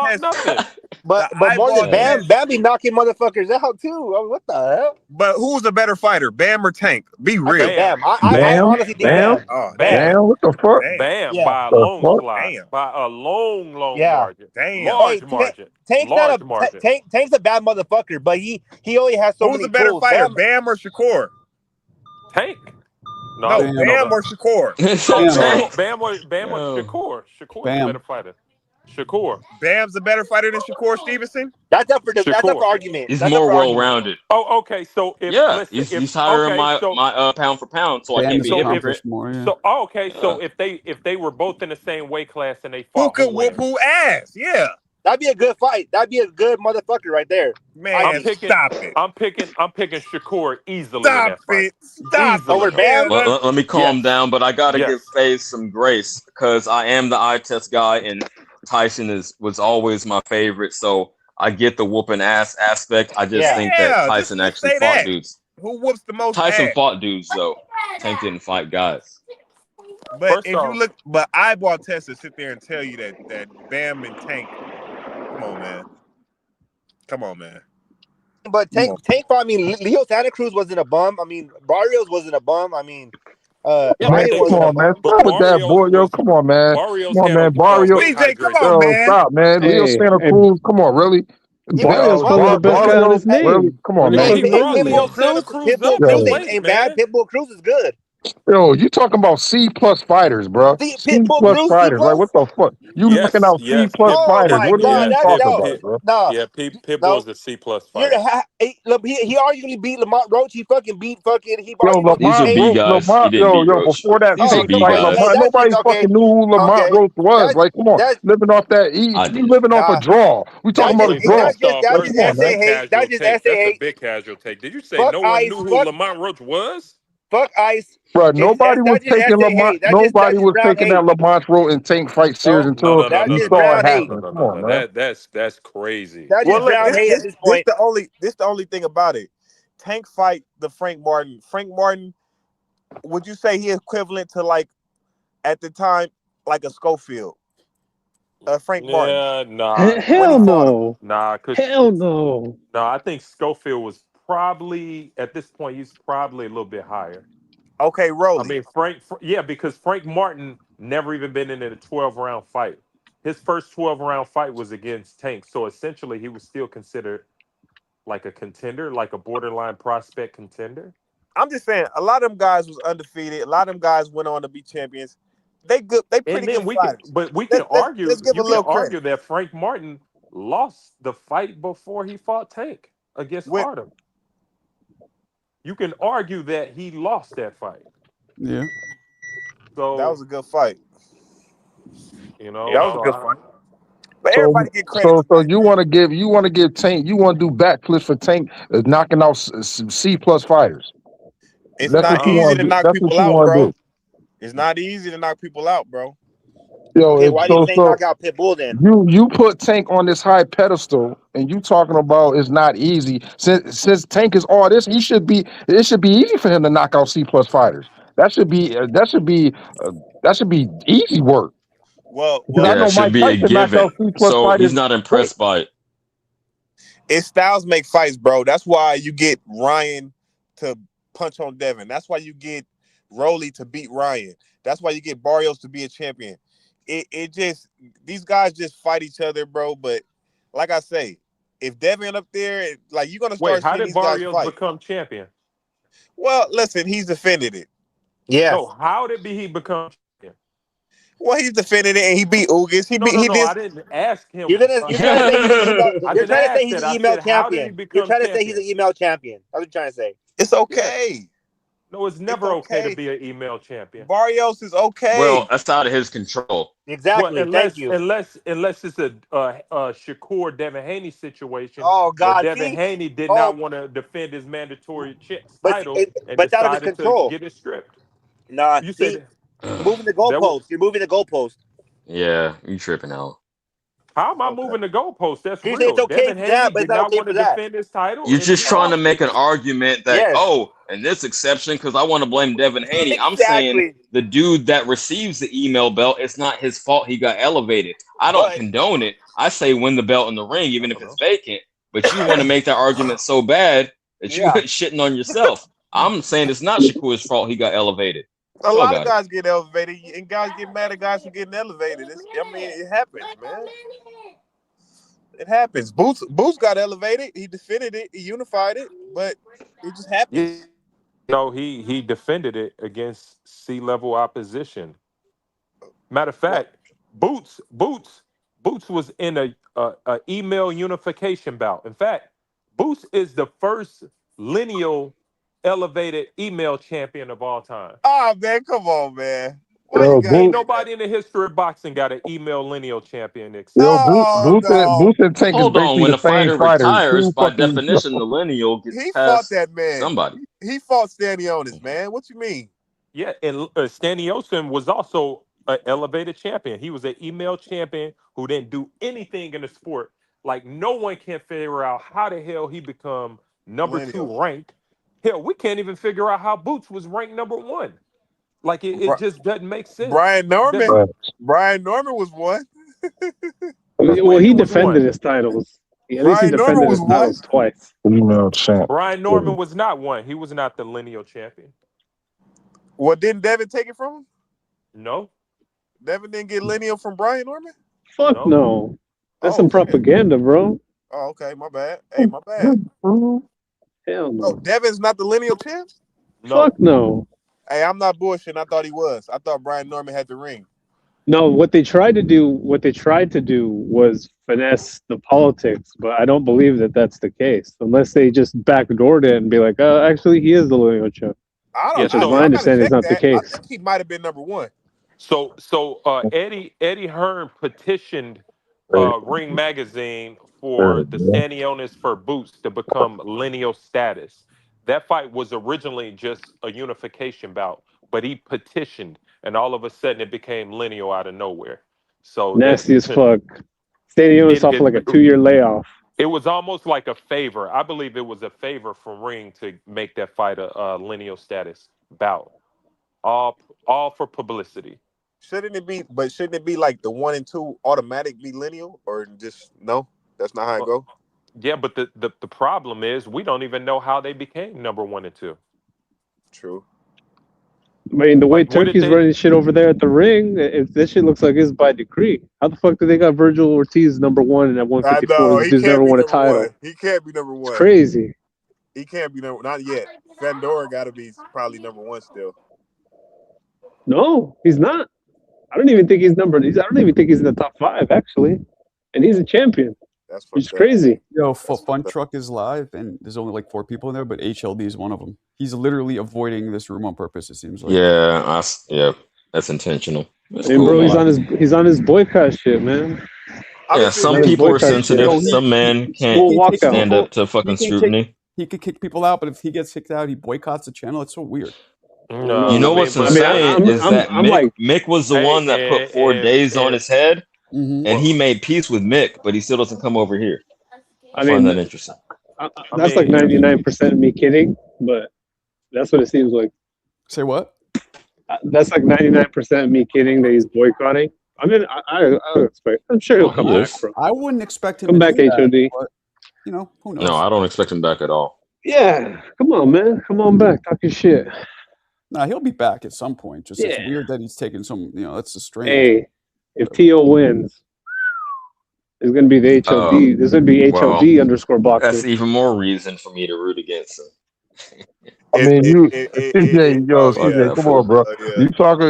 test. But more than Bam be knocking motherfuckers out too. I mean, what the hell? But who's a better fighter, Bam or Tank? Be real. Bam. I honestly think Bam. Bam. What the fuck? Bam. By a long slide. By a long margin. Damn. Large margin. Tank's a bad motherfucker, but he only has so many. Who's a better fighter, Bam or Shakur? Tank. No, Bam or Shakur. Bam or Shakur. Shakur's a better fighter. Shakur. Bam's a better fighter than Shakur Stevenson? That's up for argument. He's more well-rounded. Oh, okay. So he's higher in my pound for pound, so I can't be hypocrite. So if they were both in the same weight class and they fought, who could whoop who ass? Yeah. That'd be a good fight. That'd be a good motherfucker right there. Man, stop it. I'm picking Shakur easily in that fight. Stop over Bam. Let me calm down, but I gotta give FaZe some grace because I am the eye test guy, and Tyson was always my favorite. So I get the whooping ass aspect. I just think that Tyson actually fought dudes. Who whoops the most? Tyson fought dudes though. Tank didn't fight guys. But you look, but eyeball testers sit there and tell you that Bam and Tank. Come on, man. But Tank fought. I mean, Leo Santa Cruz wasn't a bum. I mean, Barrios wasn't a bum. I mean, come on, man. Stop with that, boy. Yo, come on, man. Come on, man. Barrios. CJ, come on, man. Stop, man. Leo Santa Cruz. Come on, really? Barrios probably the best guy on his name. Really? Come on, man. Pitbull Cruz ain't bad. Pitbull Cruz is good. Yo, you talking about C+ fighters, bro? C+ fighters. Like, what the fuck? You knocking out C+ fighters. What are you talking about, bro? No. Yeah, Pitbull's the C+ fighter. He arguably beat Lamont Roach. He fucking beat fucking. These are B guys. Before that fight, nobody fucking knew who Lamont Roach was. Like, come on, living off that. You living off a draw. We talking about a draw. That's just That's a big casual take. Did you say no one knew who Lamont Roach was? Fuck Ice. Bro, nobody was taking Lamont. Nobody was taking that Lamont Roach and Tank fight series until you saw it happen. Come on, man. That's crazy. That's just brown hate at this point. This the only thing about it. Tank fight the Frank Martin. Frank Martin, would you say he equivalent to, like, at the time, like a Schofield? Frank Martin. Nah. Hell no. Hell no. No, I think Schofield was probably, at this point, he's probably a little bit higher. Okay, Rolly. I mean, because Frank Martin never even been in a 12-round fight. His first 12-round fight was against Tank. So essentially, he was still considered like a contender, like a borderline prospect contender. I'm just saying, a lot of them guys was undefeated. A lot of them guys went on to be champions. They good. They pretty good fighters. But we can argue. You can argue that Frank Martin lost the fight before he fought Tank against Artem. You can argue that he lost that fight. Yeah. So that was a good fight. You know, that was a good fight. But everybody get credit. So you want to give Tank, you want to do backflips for Tank, knocking out C+ fighters. It's not easy to knock people out, bro. It's not easy to knock people out, bro. Yo, why did Tank knock out Pitbull then? You put Tank on this high pedestal, and you talking about it's not easy. Since Tank is all this, it should be easy for him to knock out C+ fighters. That should be easy work. Well, it should be a given. So he's not impressed by it. It's styles make fights, bro. That's why you get Ryan to punch on Devin. That's why you get Rolly to beat Ryan. That's why you get Barrios to be a champion. It just, these guys just fight each other, bro. But like I say, if Devin up there, like, you're gonna start. Wait, how did Barrios become champion? Well, listen, he's defended it. Yeah. So how did he become champion? Well, he's defended it and he beat Ugas. I didn't ask him. You're trying to say he's an email champion. You're trying to say he's an email champion. That's what you're trying to say. It's okay. No, it's never okay to be an email champion. Barrios is okay. Well, that's out of his control. Exactly. Thank you. Unless it's a Shakur Devin Haney situation. Oh God, Devin Haney did not want to defend his mandatory title, but out of his control. To get it stripped. Nah, you said moving the goalpost. You're moving the goalpost. Yeah, you tripping out. How am I moving the goalpost? That's real. It's okay Devin Haney did not want to defend his title. You're just trying to make an argument that, and this exception, because I want to blame Devin Haney. I'm saying the dude that receives the email belt, it's not his fault he got elevated. I don't condone it. I say win the belt in the ring, even if it's vacant. But you want to make that argument so bad that you shitting on yourself. I'm saying it's not Shakur's fault he got elevated. A lot of guys get elevated, and guys get mad at guys for getting elevated. It happens, man. It happens. Boots got elevated. He defended it. He unified it, but it just happens. No, he defended it against C-level opposition. Matter of fact, Boots was in a email unification bout. In fact, Boots is the first lineal elevated email champion of all time. Oh man, come on, man. Ain't nobody in the history of boxing got an email lineal champion except Booth and Tank is Hold on, basically when the a same fighter fighter. retires, by definition, the lineal gets he past fought that man. Somebody. He fought Stanionis, man. What you mean? Yeah, and Stanionis was also an elevated champion. He was an email champion who didn't do anything in the sport. Like, no one can figure out how the hell he become number 2 ranked. Hell, we can't even figure out how Boots was ranked number 1. Like, it just doesn't make sense. Brian Norman was 1. Well, he defended his titles. At least he defended his titles twice. Email champ. Brian Norman was not 1. He was not the lineal champion. Well, didn't Devin take it from him? No. Devin didn't get lineal from Brian Norman? Fuck no. That's some propaganda, bro. Oh, okay. My bad. Hey, my bad. Hell no. Oh, Devin's not the lineal champ? No. Fuck no. Hey, I'm not bullshitting. I thought he was. I thought Brian Norman had the ring. No, what they tried to do was finesse the politics, but I don't believe that that's the case. Unless they just backdoored it and be like, actually, he is the lineal champ. My understanding is not the case. I think he might have been number 1. So Eddie Hearn petitioned Ring Magazine for the Stanionis for Boots to become lineal status. That fight was originally just a unification bout, but he petitioned, and all of a sudden it became lineal out of nowhere. So nasty as fuck. Stanionis off like a 2-year layoff. It was almost like a favor. I believe it was a favor from Ring to make that fight a lineal status bout. All for publicity. Shouldn't it be like the 1 and 2 automatic be lineal, or just no? That's not how it go. Yeah, but the problem is we don't even know how they became number 1 and 2. True. I mean, the way Turkey's running shit over there at the ring, if this shit looks like it's by decree. How the fuck do they got Virgil Ortiz number 1 and at 154? He's never won a title. He can't be number 1. It's crazy. He can't be not yet. Fandora got to be probably number 1 still. No, he's not. I don't even think he's I don't even think he's in the top 5 actually, and he's a champion. It's crazy. Yo, Fun Truck is live, and there's only like 4 people in there, but HLD is one of them. He's literally avoiding this room on purpose. It seems like. Yeah, that's intentional. That's cool, bro, he's on his boycott shit, man. Yeah, some people are sensitive. Some men can't stand up to fucking scrutiny. He could kick people out, but if he gets kicked out, he boycotts the channel. It's so weird. No, you know what's insane is that Mick was the one that put 4 days on his head, and he made peace with Mick, but he still doesn't come over here. I find that interesting. That's like 99% of me kidding, but that's what it seems like. Say what? That's like 99% of me kidding that he's boycotting. I mean, I expect. I'm sure he'll come back. Bro. I wouldn't expect him to come back. HOD. But, who knows? No, I don't expect him back at all. Yeah, come on, man. Come on back. Talk your shit. Nah, he'll be back at some point. Just it's weird that he's taking some. That's a strange. Hey, if T.O. wins, it's gonna be the HOD. There's gonna be HOD underscore boxing. That's even more reason for me to root against him. I mean, CJ, come on, bro.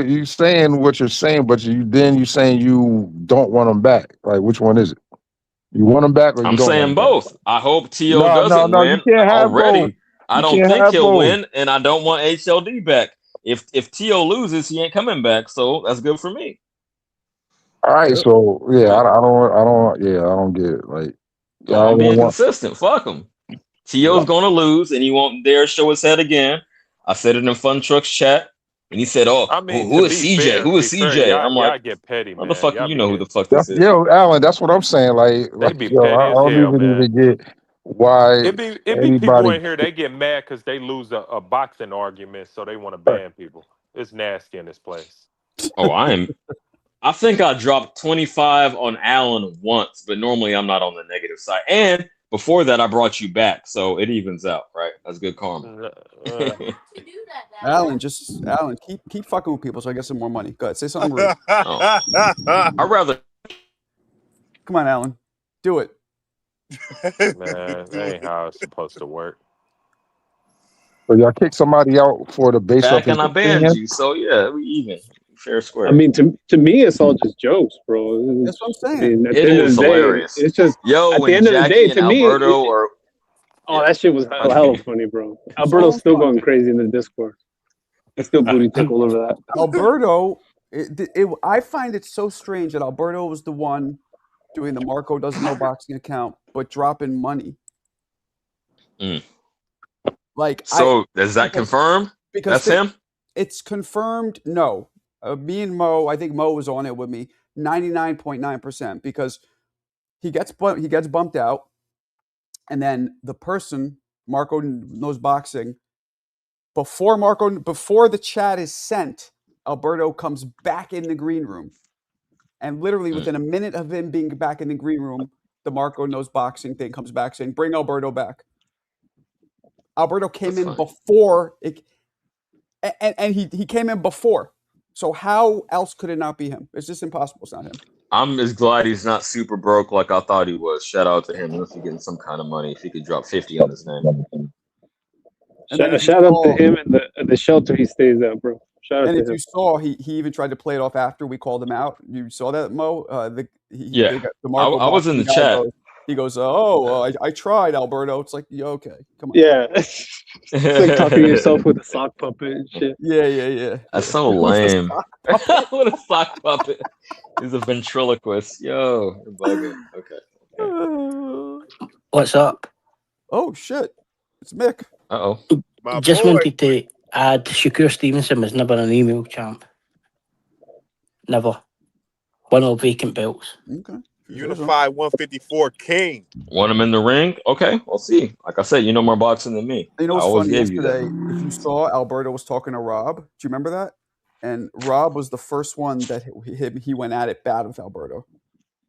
You saying what you're saying, but you saying you don't want him back. Like, which one is it? You want him back, or you I'm don't saying both. Back? I hope T.O. doesn't win. You can't have already. Both. I don't think he'll win, and I don't want HLD back. If T.O. loses, he ain't coming back. So that's good for me. All right, so I don't get it. Like, I'm being consistent. Fuck him. T.O.'s gonna lose, and he won't dare show his head again. I said it in Fun Trucks chat, and he said, "Oh, who is CJ? Who is CJ?" I'm like, get petty, man. Motherfucker, you know who the fuck this is. Yo, Alan, that's what I'm saying. Like I don't even get why it be people in here, they get mad because they lose a boxing argument, so they want to ban people. It's nasty in this place. Oh, I think I dropped 25 on Alan once, but normally I'm not on the negative side. And before that, I brought you back, so it evens out, right? That's good karma. Alan, keep fucking with people so I get some more money. Go ahead, say something rude. I'd rather. Come on, Alan, do it. Man, that ain't how it's supposed to work. But y'all kick somebody out for the base back and I banned you, so yeah, we even. Fair square. I mean, to me, it's all just jokes, bro. That's what I'm saying. I mean, it is hilarious. It's just at the end of the day, to me, that shit was hella funny, bro. Alberto's still going crazy in the Discord. It's still booty tickle over that. Alberto I find it so strange that Alberto was the one doing the Marco doesn't know boxing account, but dropping money. Like, does that confirm? Because that's him? It's confirmed. No, me and Mo. I think Mo was on it with me. 99.9% because he gets bumped out, and then the person Marco knows boxing before the chat is sent. Alberto comes back in the green room, and literally within a minute of him being back in the green room, the Marco knows boxing thing comes back saying, "Bring Alberto back." Alberto came in before it, and he came in before. So how else could it not be him? It's just impossible. It's not him. I'm just glad he's not super broke like I thought he was. Shout out to him. Unless he's getting some kind of money, if he could drop 50 on his name. Shout out to him and the shelter he stays at, bro. Shout out to him. And if you saw, he even tried to play it off after we called him out. You saw that, Mo? I was in the chat. He goes, I tried, Alberto. It's like, yeah, okay, come on. Yeah. It's like talking to yourself with a sock puppet and shit. Yeah. That's so lame. What a sock puppet. He's a ventriloquist. Yo, you're bugging. Okay. What's up? Oh, shit. It's Mick. Uh-oh. Just wanted to add, Shakur Stevenson was never an email champ. Never. Won all vacant belts. Okay. Unified 154 king. Want him in the ring? Okay, we'll see. Like I said, you know more boxing than me. You know what's funny? Yesterday, if you saw, Alberto was talking to Rob. Do you remember that? And Rob was the first one that he went at it bad with Alberto.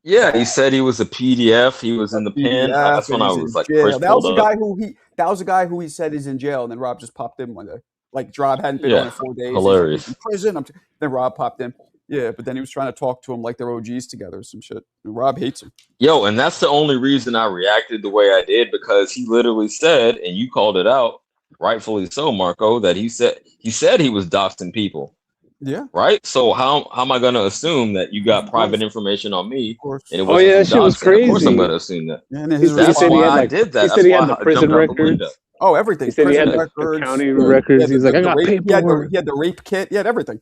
Yeah, he said he was a PDF. He was in the pen. That's when I was like, first that was the guy who he said is in jail, and then Rob just popped in one day. Like Rob hadn't been on in 4 days. Hilarious. In prison. Then Rob popped in. Yeah, but then he was trying to talk to him like they're OGs together or some shit. And Rob hates him. Yo, and that's the only reason I reacted the way I did, because he literally said, and you called it out, rightfully so, Marco, that he said he was doxing people. Yeah. Right? So how am I gonna assume that you got private information on me? Of course. And it wasn't that shit was crazy. Of course I'm gonna assume that. Yeah, that's why I did that. He said he had the prison records. Oh, everything. He said he had the county records. He's like, I got paperwork. He had the rape kit. He had everything.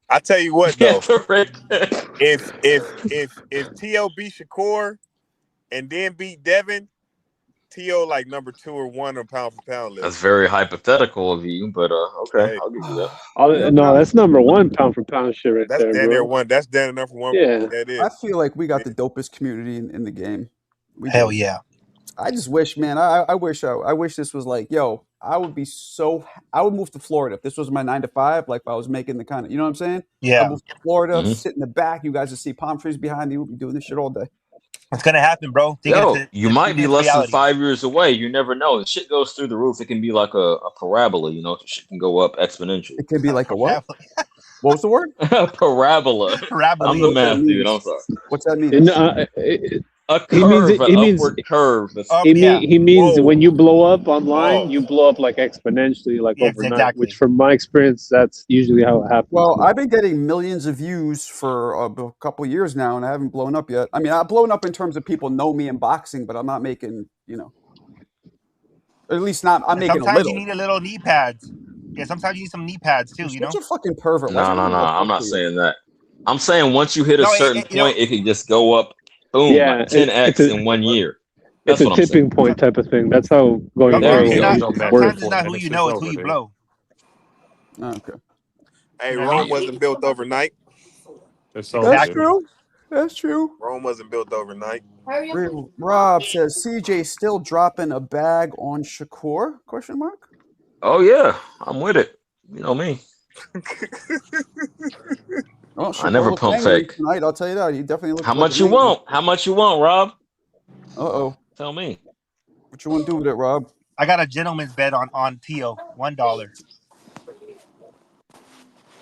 I tell you what, though, if T.O. beat Shakur and then beat Devin, T.O. like number 2 or 1 on pound for pound list. That's very hypothetical of you, but okay, I'll give you that. No, that's number 1 pound for pound shit right there. That's down there one. That's down enough for one. Yeah, that is. I feel like we got the dopest community in the game. Hell yeah. I just wish, man. I wish this was like, yo. I would move to Florida if this was my 9 to 5. Like if I was making the kind of, you know what I'm saying? Yeah. I'd move to Florida, sit in the back. You guys would see palm trees behind me. We'll be doing this shit all day. It's gonna happen, bro. You might be less than 5 years away. You never know. The shit goes through the roof. It can be like a parabola. You know, shit can go up exponentially. It can be like a what? What was the word? Parabola. I'm the math dude. I'm sorry. What's that mean? A curve, upward curve. He means when you blow up online, you blow up like exponentially, like overnight. Exactly. Which, from my experience, that's usually how it happens. Well, I've been getting millions of views for a couple of years now, and I haven't blown up yet. I mean, I've blown up in terms of people know me in boxing, but I'm not making, at least not. I'm making a little. Sometimes you need a little knee pads. Yeah, sometimes you need some knee pads too. You're such a fucking pervert. No. I'm not saying that. I'm saying once you hit a certain point, it can just go up. Boom, yeah, 10x in 1 year. That's a tipping point type of thing. That's how going viral sometimes it's not who you know, it's who you blow. Okay. Hey, Rome wasn't built overnight. That's true. Rome wasn't built overnight. Rob says, CJ still dropping a bag on Shakur? Question mark? Oh, yeah. I'm with it. You know me. Well, I never pump fake. Tonight, I'll tell you that. He definitely looks How much you want? How much you want, Rob? Uh-oh. Tell me. What you want to do with it, Rob? I got a gentleman's bet on Tio. $1.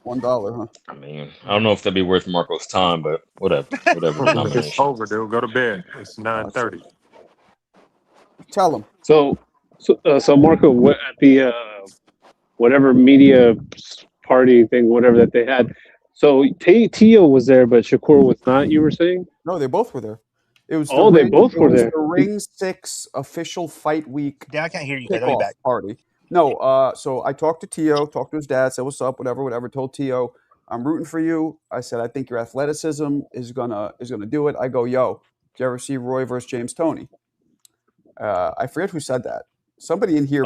$1, huh? I mean, I don't know if that'd be worth Marco's time, but whatever. It's over, dude. Go to bed. It's 9:30. Tell him. So Marco, at the whatever media party thing, whatever that they had. So Tio was there, but Shakur was not. You were saying? No, they both were there. It was. They both were there. The Ring 6 official fight week. Yeah, I can't hear you. I'll be back. Party. No. So I talked to Tio, talked to his dad, said what's up, whatever. Told Tio I'm rooting for you. I said, I think your athleticism is gonna do it. I go, yo, did you ever see Roy versus James Toney? I forget who said that. Somebody in here.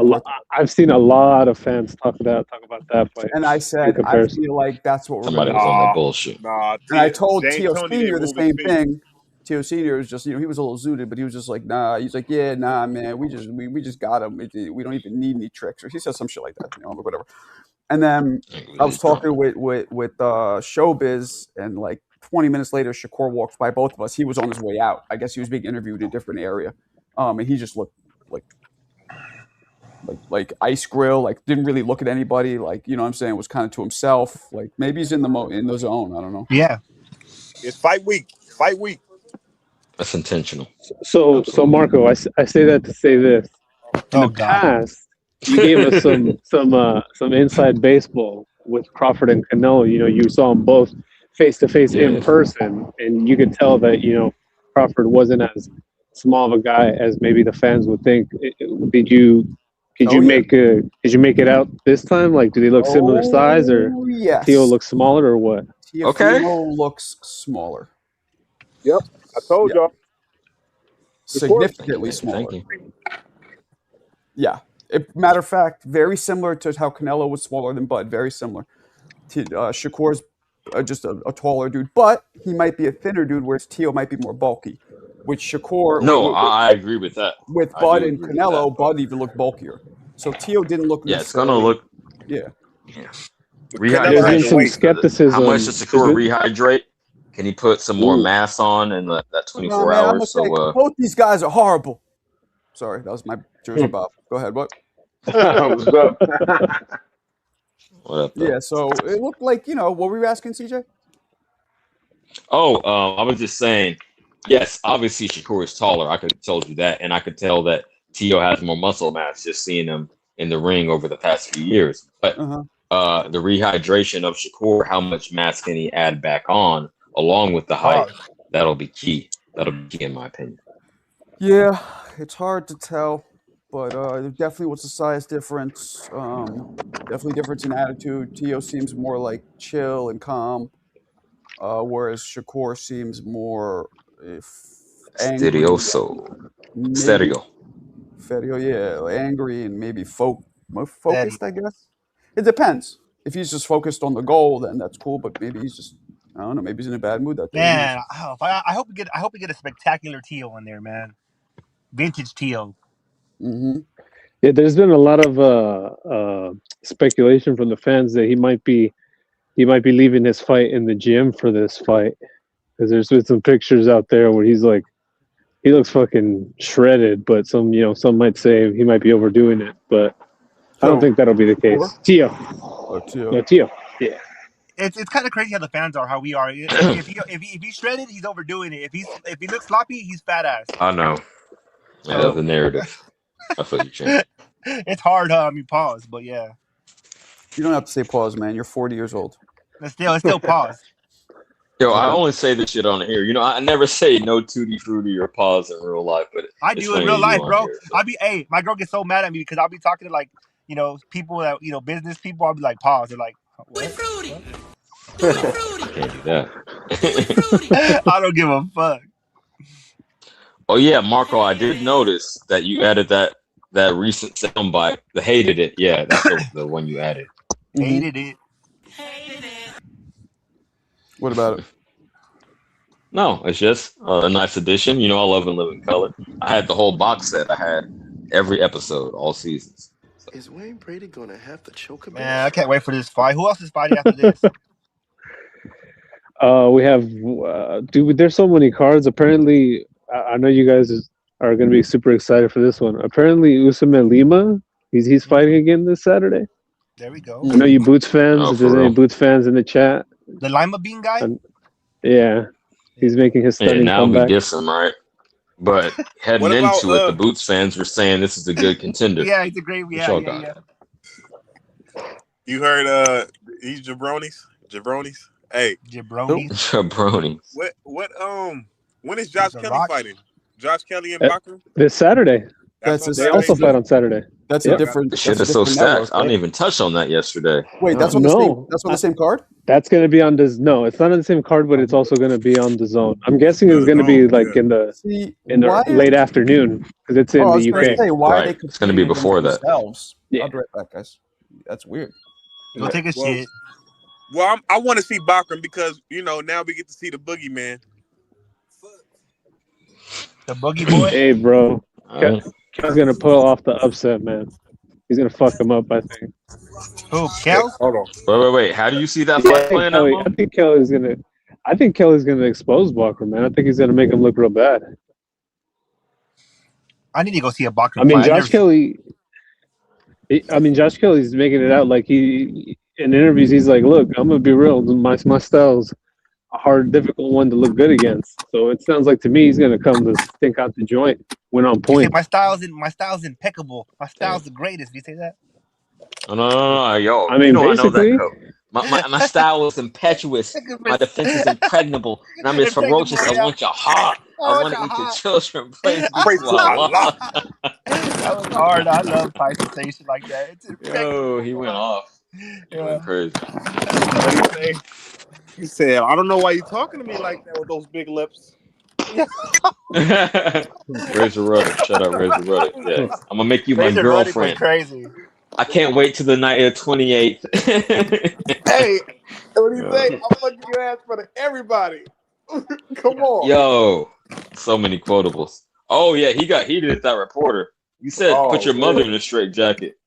I've seen a lot of fans talk about that fight. And I said, I feel like that's what we're going to do. Somebody was on that bullshit. And I told Tio Senior the same thing. Tio Senior was just, he was a little zooted, but he was just like, nah. He's like, yeah, nah, man. We just got him. We don't even need any tricks. Or he said some shit like that, whatever. And then I was talking with Showbiz, and like 20 minutes later, Shakur walks by both of us. He was on his way out. I guess he was being interviewed in a different area. And he just looked like ice grill, like didn't really look at anybody, like, you know what I'm saying, was kind of to himself, like maybe he's in the zone. I don't know. Yeah, it's fight week. That's intentional. So Marco, I say that to say this. In the past, you gave us some inside baseball with Crawford and Canelo. You saw them both face to face in person, and you could tell that Crawford wasn't as small of a guy as maybe the fans would think. Did you make it out this time? Like, do they look similar size, or yes. Tio looks smaller, or what? Tio looks smaller. Yep, I told y'all. Significantly smaller. Yeah. Matter of fact, very similar to how Canelo was smaller than Bud. Very similar. Shakur's just a taller dude, but he might be a thinner dude, whereas Tio might be more bulky. With Shakur, I agree with that. With Bud and Canelo, Bud even looked bulkier. So Tio didn't look. Yeah, it's gonna look. Yeah. There's been some skepticism. How much does Shakur rehydrate? Can he put some more mass on in that 24 hours? Both these guys are horrible. Sorry, that was my Jersey Bob. Go ahead. What? What's up? What up? Yeah. So it looked like what were you asking, CJ? I was just saying. Yes, obviously Shakur is taller. I could have told you that, and I could tell that Tio has more muscle mass just seeing him in the ring over the past few years. But the rehydration of Shakur, how much mass can he add back on, along with the height? That'll be key. That'll be key, in my opinion. Yeah, it's hard to tell, but there definitely was a size difference. Definitely difference in attitude. Tio seems more like chill and calm, whereas Shakur seems more angry. Stereo. Yeah, angry and maybe focused, I guess. It depends. If he's just focused on the goal, then that's cool. But maybe he's just, I don't know. Maybe he's in a bad mood that day. Man, I hope we get a spectacular Tio in there, man. Vintage Tio. Mm-hmm. Yeah, there's been a lot of speculation from the fans that he might be leaving his fight in the gym for this fight. Because there's been some pictures out there where he looks fucking shredded, but some might say he might be overdoing it, but I don't think that'll be the case. Tio. Tio. No, Tio. Yeah. It's kind of crazy how the fans are, how we are. If he's shredded, he's overdoing it. If he looks sloppy, he's fat ass. I know. Yeah, that's the narrative. I feel you, Jim. It's hard, pause, but yeah. You don't have to say pause, man. You're 40 years old. It's still pause. Yo, I only say this shit on here. I never say no tutti frutti or pause in real life, but I do in real life, bro. Here, my girl gets so mad at me because I'll be talking to people that business people. I'll be like, pause. They're like, what? Fruity. I can't do that. I don't give a fuck. Oh yeah, Marco, I did notice that you added that recent soundbite. The hated it. Yeah, that's the one you added. Hated it. What about it? No, it's just a nice addition. I love In Living Color. I had the whole box set. I had every episode, all seasons. So. Is Wayne Brady gonna have to choke a bit? Man, I can't wait for this fight. Who else is fighting after this? We have, dude. There's so many cards. Apparently, I know you guys are going to be super excited for this one. Apparently, Usman Lima, he's fighting again this Saturday. There we go. I know you Boots fans. If there's any Boots fans in the chat. The Lima Bean guy? Yeah. He's making his stunning comeback. We diss him, right? But heading into it, the Boots fans were saying this is a good contender. Yeah, he's a great. Yeah. You heard? He's jabronis. Hey, jabronis. What? When is Josh Kelly fighting? Josh Kelly and Bakker? This Saturday. They also fight on Saturday. That's a different. Shit is so stacked. I didn't even touch on that yesterday. Wait, that's on the same card. That's going to be on the no. It's not on the same card, but it's also going to be on the zone. I'm guessing it's going to be like in the late afternoon because it's in the UK. Right. It's going to be before that. Yeah. I'll be right back, guys. That's weird. Go take a shit. Well, I want to see Bachram because now we get to see the boogeyman. The boogie boy. Hey, bro. Kel's gonna pull off the upset, man. He's gonna fuck him up, I think. Who, Kel? Hold on. Wait. How do you see that fight playing out? I think Kelly's gonna expose Bachram, man. I think he's gonna make him look real bad. I need to go see a Bachram. I mean, Josh Kelly's making it out like he in interviews. He's like, "Look, I'm gonna be real. My style's a hard, difficult one to look good against." So it sounds like to me he's gonna come to stink out the joint, win on point. My style's impeccable. My style's the greatest. Do you say that? No, yo. I mean, basically, I know that, my style is impetuous. My defense is impregnable, and I'm as ferocious. I want your heart. I want to eat your children. Praise to Allah. That was hard. I love Tyson saying shit like that. Yo, he went off. He went crazy. What do you say? He said, "I don't know why you're talking to me like that with those big lips." Razor Ruddock. Shut up, Razor Ruddock. Yeah. I'm gonna make you my girlfriend. Crazy. I can't wait till the night of the 28th. Hey, what do you say? I'm fucking your ass for everybody. Come on. Yo, so many quotables. Oh yeah, he got heated at that reporter. You said put your mother in a straight jacket.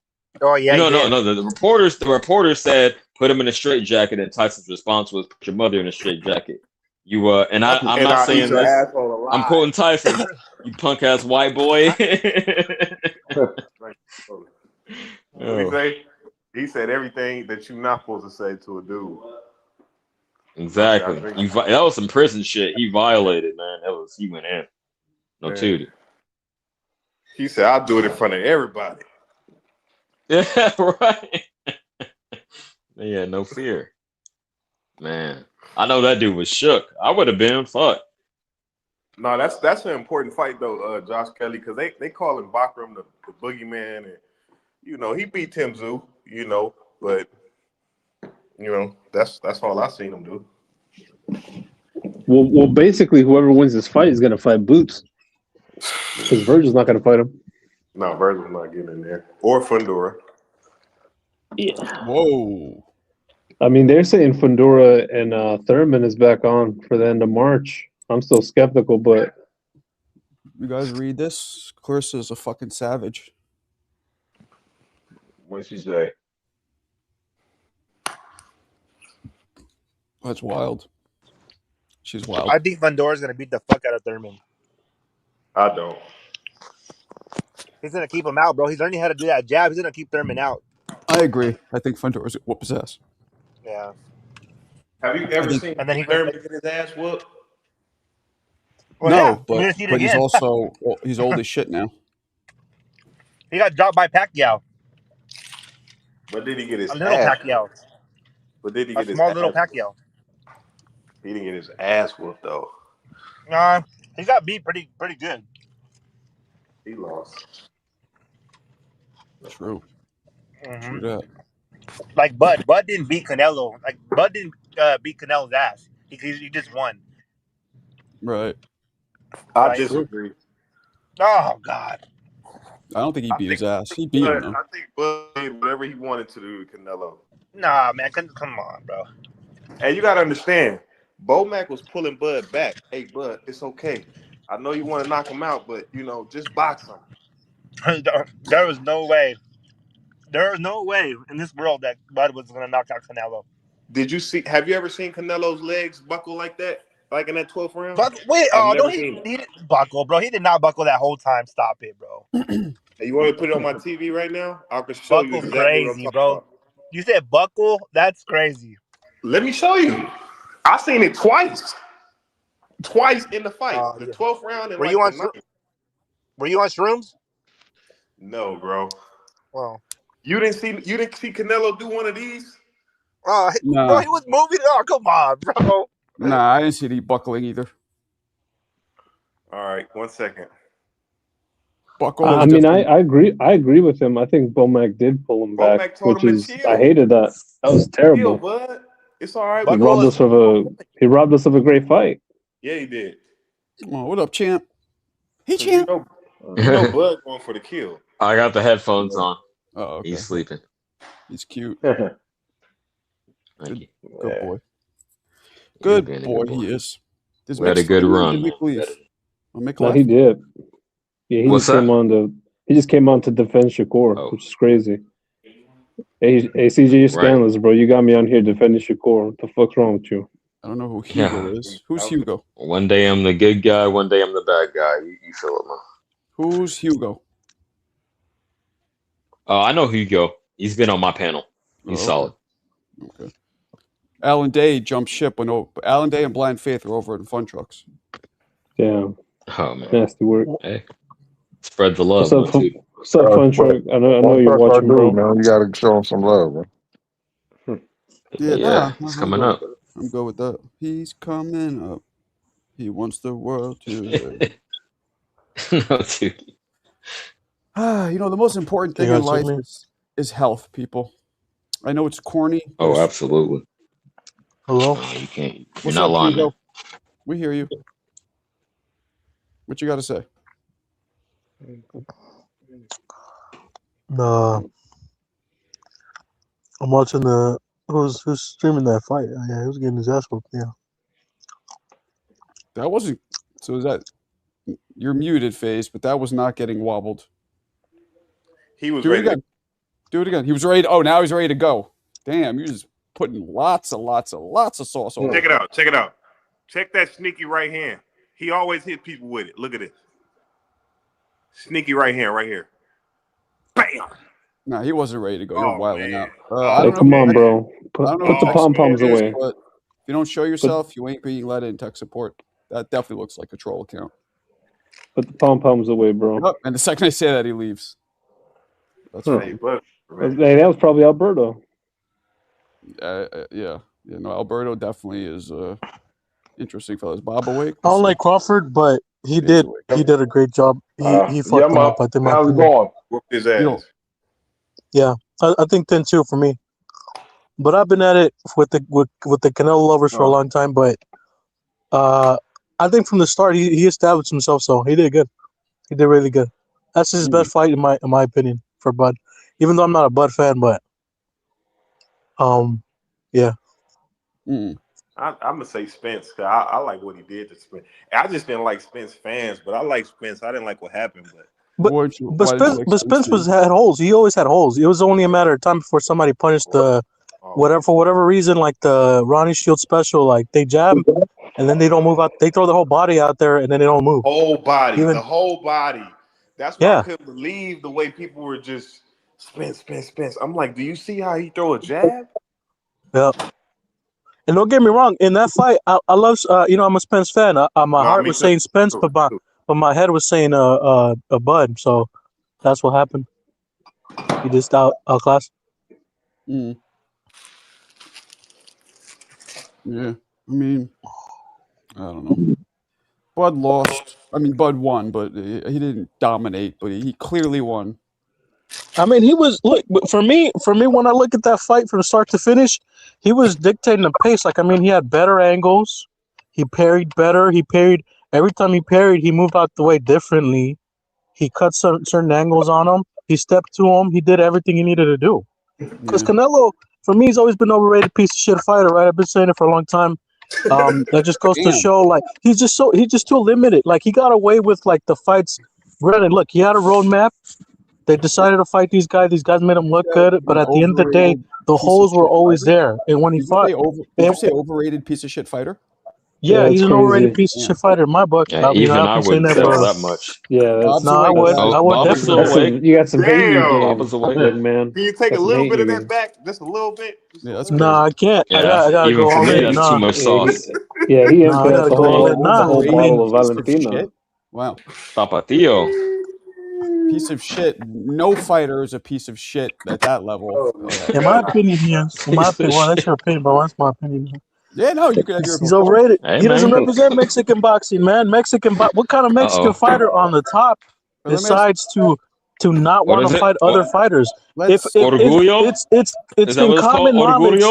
Oh yeah. No. The reporter said put him in a straight jacket, and Tyson's response was put your mother in a straight jacket. I'm not saying this. I'm quoting Tyson. You punk ass white boy. What did he say? He said everything that you're not supposed to say to a dude. Exactly. That was some prison shit. He violated, man. He went in. No tootie. He said, "I'll do it in front of everybody." Yeah, right. Yeah, no fear. Man, I know that dude was shook. I would have been. Fuck. No, that's an important fight though, Josh Kelly, because they call him Bachram the boogeyman, and he beat Tim Tszyu, but that's all I seen him do. Well, basically, whoever wins this fight is gonna fight Boots, because Virgil's not gonna fight him. No, Virgil's not getting in there, or Fundora. Yeah. Whoa. I mean, they're saying Fundora and Thurman is back on for the end of March. I'm still skeptical, but you guys read this? Clarissa's a fucking savage. What'd she say? That's wild. She's wild. I think Fundora's gonna beat the fuck out of Thurman. I don't. He's gonna keep him out, bro. He's learning how to do that jab. He's gonna keep Thurman out. I agree. I think Fundora's whoop his ass. Yeah. Have you ever seen Thurman get his ass whooped? Well, no, but he's also he's old as shit now. He got dropped by Pacquiao. But did he get his a little ass? Pacquiao? But did he get his small little Pacquiao? He didn't get his ass whooped though. He got beat pretty good. He lost. True. Mm-hmm. True that. Like Bud didn't beat Canelo. Like Bud didn't beat Canelo's ass. He just won. Right. I disagree. Oh God. I don't think he beat his ass. He beat him. I think Bud did whatever he wanted to do with Canelo. Nah, man, come on, bro. Hey, you gotta understand. Bomac was pulling Bud back. Hey, Bud, it's okay. I know you want to knock him out, but just box him. There was no way. There is no way in this world that Bud was gonna knock out Canelo. Have you ever seen Canelo's legs buckle like that? Like in that 12th round? He didn't buckle, bro. He did not buckle that whole time. Stop it, bro. Hey, you want me to put it on my TV right now? I can show you exactly crazy, bro. About. You said buckle? That's crazy. Let me show you. I seen it twice. Twice in the fight. The 12th round and Were you on shrooms? No, bro. Well, you didn't see Canelo do one of these? Bro, he was moving. Oh, come on, bro. Nah, I didn't see the buckling either. All right, 1 second. I mean, I agree. I agree with him. I think Bomac did pull him back, which is I hated that. That was terrible. Bud. It's all right. He robbed us of a great fight. Yeah, he did. Oh, what up, champ? Hey, champ. You know Bud going for the kill. I got the headphones on. Oh, okay. He's sleeping. He's cute. Thank you. Good boy. Good boy, he is. We had a good run. No, he did. Yeah, he just came on to defend Shakur, which is crazy. Hey, CJ, you're scandalous, bro. You got me on here defending Shakur. What the fuck's wrong with you? I don't know who Hugo is. Who's Hugo? One day I'm the good guy, one day I'm the bad guy. You feel it, man. Who's Hugo? I know Hugo. He's been on my panel. He's solid. Okay. Alan Day jumped ship when Alan Day and Blind Faith are over in Fun Trucks. Damn. Oh man. Nasty work. Hey. Spread the love. What's up, Fun Truck? I know you're watching, bro. Man. You gotta show him some love, man. Yeah, he's coming up. I'm good with that. He's coming up. He wants the world to. No, dude. The most important thing in life is health, people. I know it's corny. Oh, absolutely. Hello? You can't. You're What's not up, lying. Hugo? We hear you. What you got to say? I'm watching who's streaming that fight. Yeah, he was getting his ass whooped. Yeah. That wasn't. So is that you're muted, FaZe, but that was not getting wobbled. He was ready. Do it again. He was ready. Now he's ready to go. Damn, you're just putting lots of sauce on. Check it out. Check it out. Check that sneaky right hand. He always hit people with it. Look at this. Sneaky right hand right here. Bam. Nah, he wasn't ready to go. You're wilding out. Come on, bro. Put the pom-poms away. But if you don't show yourself, you ain't being let in tech support. That definitely looks like a troll account. Put the pom-poms away, bro. Oh, and the second I say that, he leaves. That's right. Hey, that was probably Alberto. Yeah. Alberto definitely is interesting fellas. Bob awake. I don't like Crawford, but he did a great job. He fucked him up. I think. How's it going? Whooped his ass. Yeah, I think 10-2 for me. But I've been at it with the Canelo lovers for a long time. But I think from the start he established himself, so he did good. He did really good. That's his best fight in my opinion for Bud. Even though I'm not a Bud fan, but yeah. I'm gonna say Spence. Cause I like what he did to Spence. I just didn't like Spence fans, but I like Spence. I didn't like what happened, but Spence had holes. He always had holes. It was only a matter of time before somebody punished for whatever reason, like the Ronnie Shield special. Like they jab, and then they don't move out. They throw the whole body out there, and then they don't move. The whole body. That's why I couldn't believe the way people were just Spence. I'm like, do you see how he throw a jab? Yeah. And don't get me wrong, in that fight, I love. I'm a Spence fan. My heart was saying Spence, but my head was saying a Bud. So that's what happened. He just outclassed. Yeah, I mean, I don't know. Bud lost. I mean, Bud won, but he didn't dominate. But he clearly won. I mean, he was for me when I look at that fight from start to finish, he was dictating the pace. Like, I mean, he had better angles. He parried better. He parried every time he parried. He moved out the way differently. He cut certain angles on him. He stepped to him. He did everything he needed to do. Because Canelo, for me, he's always been an overrated piece of shit fighter. Right? I've been saying it for a long time. That just goes to show, like, he's just too limited. Like, he got away with like the fights. Granted, look, he had a roadmap. They decided to fight these guys. These guys made him look good, but at the end of the day, the holes were always there. And when he fought, did you say overrated piece of shit fighter? Yeah, he's an overrated piece of shit fighter in my book. Yeah, even I wouldn't say that much. Yeah, I would definitely. You got some baby game, man. Can you take a little bit of that back? Just a little bit? Yeah, that's I can't. Yeah, I gotta even go for all me, in. that's too much sauce. Yeah, he I gotta go all in. the whole bottle of Valentino. Wow. Tapatio. Piece of shit. No fighter is a piece of shit at that level. In my opinion, yes. In my opinion, well, that's your opinion, but that's my opinion. Yeah, no, you could have your He's overrated. Hey, he doesn't man. represent Mexican boxing, man. What kind of Mexican fighter on the top decides to not want to fight other fighters. It's been common knowledge.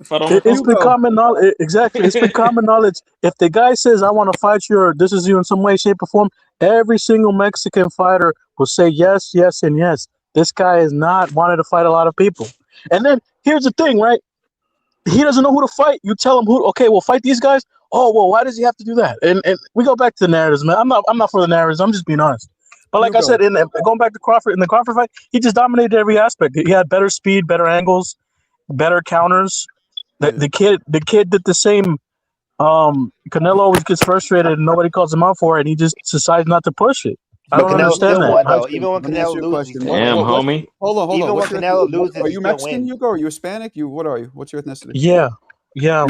It's been common knowledge. Exactly, it's been common knowledge. If the guy says, "I want to fight you," or "This is you in some way, shape, or form," every single Mexican fighter will say yes, yes, and yes. This guy is not wanting to fight a lot of people. And then here's the thing, right? He doesn't know who to fight. You tell him who. Okay, we'll fight these guys. Oh well, why does he have to do that? And we go back to the narratives, man. I'm not for the narratives. I'm just being honest. But like I said, going back to Crawford, in the Crawford fight, he just dominated every aspect. He had better speed, better angles, better counters. The kid did the same. Canelo always gets frustrated and nobody calls him out for it, and he just decides not to push it. I don't understand that. Even when Canelo loses, damn, homie. Hold on. Even when Canelo loses, are you Mexican, Hugo? Are you Hispanic? What are you? What's your ethnicity? Yeah.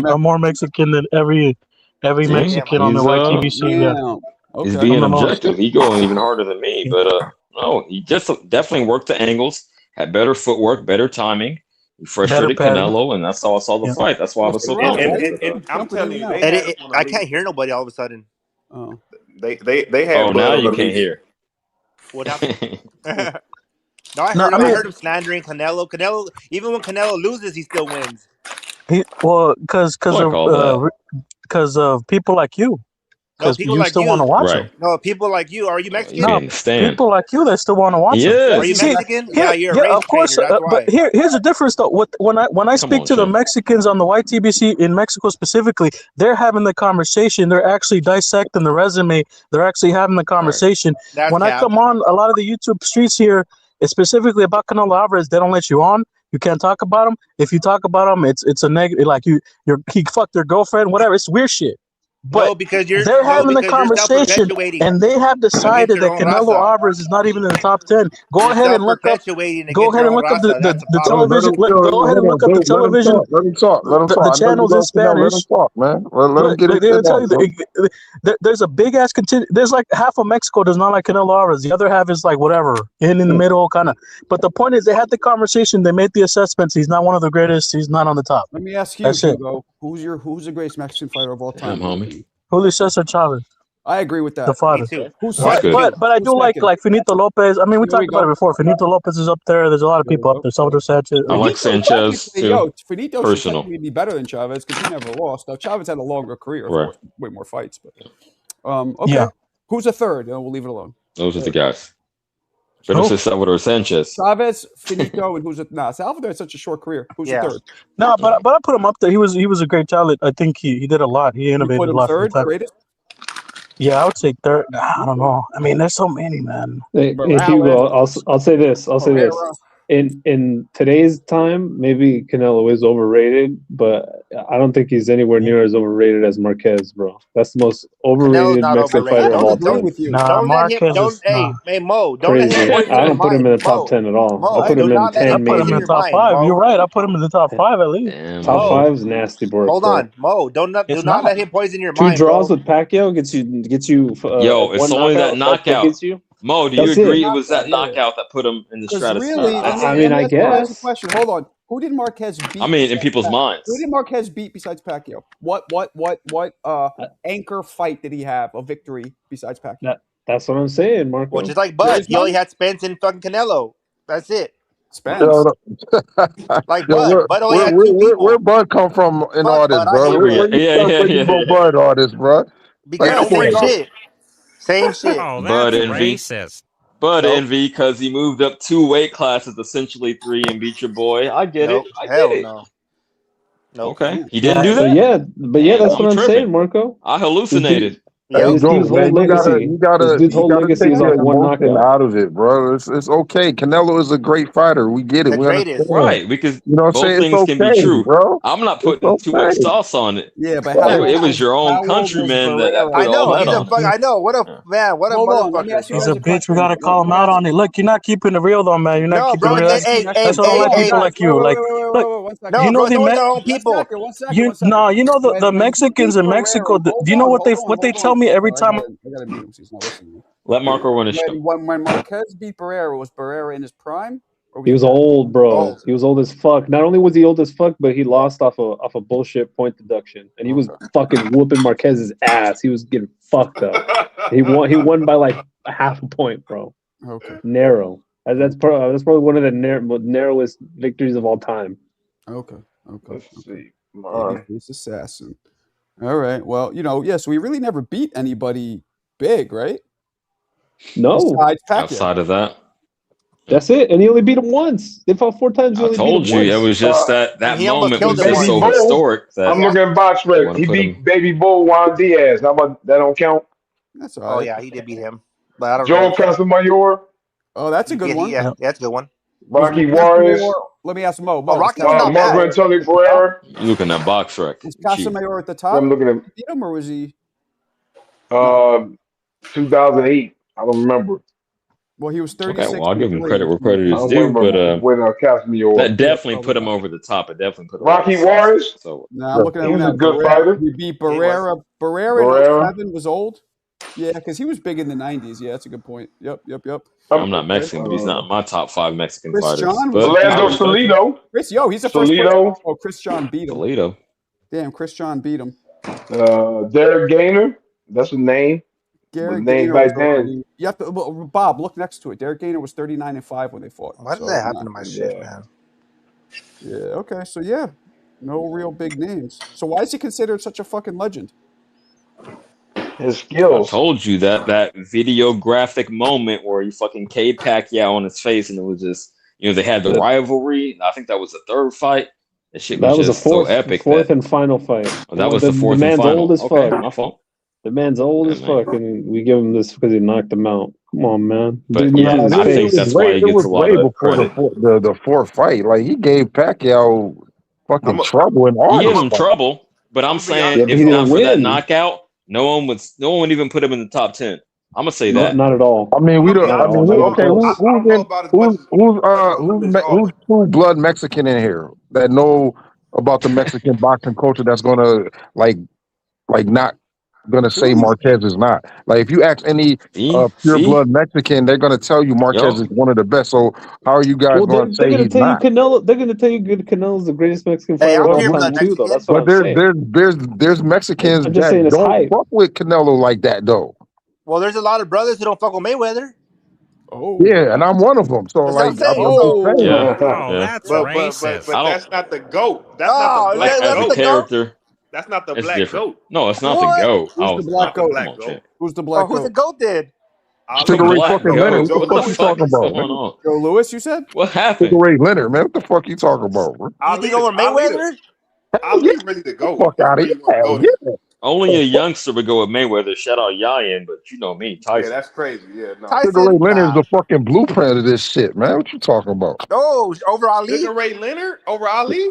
I'm more Mexican than every Mexican on the YTBC. Yeah. Okay. He's being objective. He going even harder than me, but no, he just definitely worked the angles, had better footwork, better timing. He frustrated Canelo, and that's how I saw the fight. That's why I was so confident. And I'm telling you, I can't hear nobody all of a sudden. Oh, they have. Oh, now you can't hear. What happened? I heard him slandering Canelo. Canelo, even when Canelo loses, he still wins. Because of people like you. Because you still want to watch him. No, people like you. Are you Mexican? People like you that still want to watch him. Are you Mexican? Yeah, you're a race of course. But here's the difference, though. When I speak to the Mexicans on the YTBC in Mexico specifically, they're having the conversation. They're actually dissecting the resume. They're actually having the conversation. When I come on a lot of the YouTube streets here, specifically about Canelo Alvarez, they don't let you on. You can't talk about him. If you talk about him, it's a negative. Like he fucked their girlfriend, whatever. It's weird shit. But because they're having the conversation, and they have decided that Canelo Alvarez is not even in the top 10. Go ahead and look up. Go ahead and look up the television. Go ahead and look up the television. Let him talk. The channels in Spanish. Let him talk, man. Let him get it. There's a big ass contingent. There's like half of Mexico does not like Canelo Alvarez. The other half is like whatever, in the middle, kind of. But the point is, they had the conversation. They made the assessments. He's not one of the greatest. He's not on the top. Let me ask you, Hugo, who's the greatest Mexican fighter of all time? Homie. Julio Cesar Chavez. I agree with that. The father. But I do like Finito Lopez. I mean, we talked about it before. Finito Lopez is up there. There's a lot of people up there. Salvador Sanchez. I like Sanchez too. Finito should be better than Chavez because he never lost. Now Chavez had a longer career, way more fights. But okay. Yeah. Who's a third? And we'll leave it alone. Those are the guys. Better say Salvador Sanchez. Chavez, Finito, and Salvador had such a short career. Who's the third? No, but I put him up there. He was a great talent. I think he did a lot. He innovated a lot. Third, greatest? Yeah, I would say third. I don't know. I mean, there's so many, man. Hey, Hugo, I'll say this. In today's time, maybe Canelo is overrated, but I don't think he's anywhere near as overrated as Marquez, bro. That's the most overrated Mexican fighter of all time. Marquez hey, Mo, don't let him I don't put him in the top 10 at all. I put him in 10, maybe. I put him in the top 5. You're right. I put him in the top 5 at least. Top 5 is nasty, bro. Hold on, Mo. Do not let him poison your mind. 2 draws with Pacquiao gets you. Yo, it's only that knockout. Mo, do you agree it was that knockout that put him in the stratosphere? Really, I mean, I guess. Question. Hold on. Who did Marquez beat? I mean, in people's minds. Who did Marquez beat besides Pacquiao? What anchor fight did he have of victory besides Pacquiao? That's what I'm saying, Marco. Well, just like Bud, he only had Spence and fucking Canelo. That's it. Spence. Like Bud. Bud only had 2 people. Where Bud come from in all this, bro? Yeah. Bud all this, bro. Because same shit. Oh, Bud that's envy. racist. Bud envy because he moved up 2 weight classes, essentially 3, and beat your boy. I get it. No. Okay. He didn't do that? But that's what I'm saying, Marco. I hallucinated. This dude's whole legacy. You gotta take your emotion out of it, bro. It's okay. Canelo is a great fighter. We get it. Right, because you know what both I'm saying? things can be true, bro. I'm not putting too much sauce on it. Yeah, but it was your own countryman that put all that on. I know. What a man. What a motherfucker. He's a bitch. We gotta call him out on it. Look, you're not keeping it real, though, man. You're not keeping it real. That's what I like people like you. Like, look, you know the people. You know the Mexicans in Mexico. Do you know what they tell me every time? I gotta mute him. He's not listening. Let Marco run his show. When Marquez beat Barrera, was Barrera in his prime, or He was old, bro. He was old as fuck. Not only was he old as fuck, but he lost off a bullshit point deduction, and he was fucking whooping Marquez's ass. He was getting fucked up. He won by like a half a point, bro. Okay. Narrow. That's probably one of the narrowest victories of all time. Okay. Let's see. Babyface assassin. All right. Well, so he really never beat anybody big, right? No. Besides Pacquiao. Outside of that. That's it, and he only beat him once. They fought 4 times. I told you it was just that moment was just so historic. I'm looking at box rec. He beat Baby Bull Juan Diaz. How about that? Don't count. That's all right. Oh yeah, he did beat him. But I don't Joel Casamayor. Oh, that's a good one. Yeah, that's a good one. Rocky Juarez. Let me ask Mo. Rocky's not bad. Marco Antonio Guerrero. You looking at box rec? Was Casamayor at the top? I'm looking at beat him, or was he? 2008. I don't remember. Well, he was 36. Okay, well, I'll give him credit where credit is due, but that definitely put him over the top. It definitely put him Rocky Juarez. So I'm looking at him now. He's a good fighter. He beat Barrera. Barrera in 07 was old. Yeah, because he was big in the 90s. Yeah, that's a good point. Yep. I'm not Mexican, but he's not in my top 5 Mexican Chris fighters. John But Orlando Salido. He's the first player. Oh, Chris John beat him. Salido. Damn, Chris John beat him. Derek Gainer. That's his name. Derek Gainer back then. You have to, Bob, look next to it. Derek Gainer was 39-5 when they fought. Why did that happen to my shit, man? Yeah. Okay. So no real big names. So why is he considered such a fucking legend? His skills. I told you that video graphic moment where he fucking K Pacquiao on his face, and it was just they had the rivalry. I think that was the 3rd fight. That shit was just so epic. Fourth and final fight. Oh, that was the 4th and final. The man's old as fuck. My fault. The man's old as fuck, and we give him this because he knocked him out. Come on, man. But I think that's why he gets a lot of credit. The 4th fight, like he gave Pacquiao fucking trouble and all. He gave him trouble, but I'm saying if not for that knockout, no one would even put him in the top 10. I'm gonna say that. Not at all. I mean, we don't. Who's true blood Mexican in here that know about the Mexican boxing culture? That's gonna like not gonna say Marquez is not. Like if you ask any pure blood Mexican, they're gonna tell you Marquez is one of the best. So how are you guys gonna say he's not? They're gonna tell you Canelo's the greatest Mexican fighter of all time too, though. That's what there's Mexicans that don't fuck with Canelo like that though. Well, there's a lot of brothers who don't fuck with Mayweather. Oh yeah, and I'm one of them. So that's that's racist. But that's not the GOAT. That's not the black character. That's not the black different. GOAT. No, it's not the GOAT. Who's the black GOAT? Who's the black GOAT? Who's the GOAT then? Sugar Ray fucking Leonard. What the fuck you talking about? Joe Louis, you said? What happened? Sugar Ray Leonard, man. What the fuck you talking about? You think over Mayweather? Ali really the GOAT. Fuck out of here. Only a youngster would go with Mayweather. Shout out Yayin, but you know me, Tyson. Yeah, that's crazy. Yeah, no. Sugar Ray Leonard's the fucking blueprint of this shit, man. What you talking about? Oh, over Ali? Sugar Ray Leonard over Ali?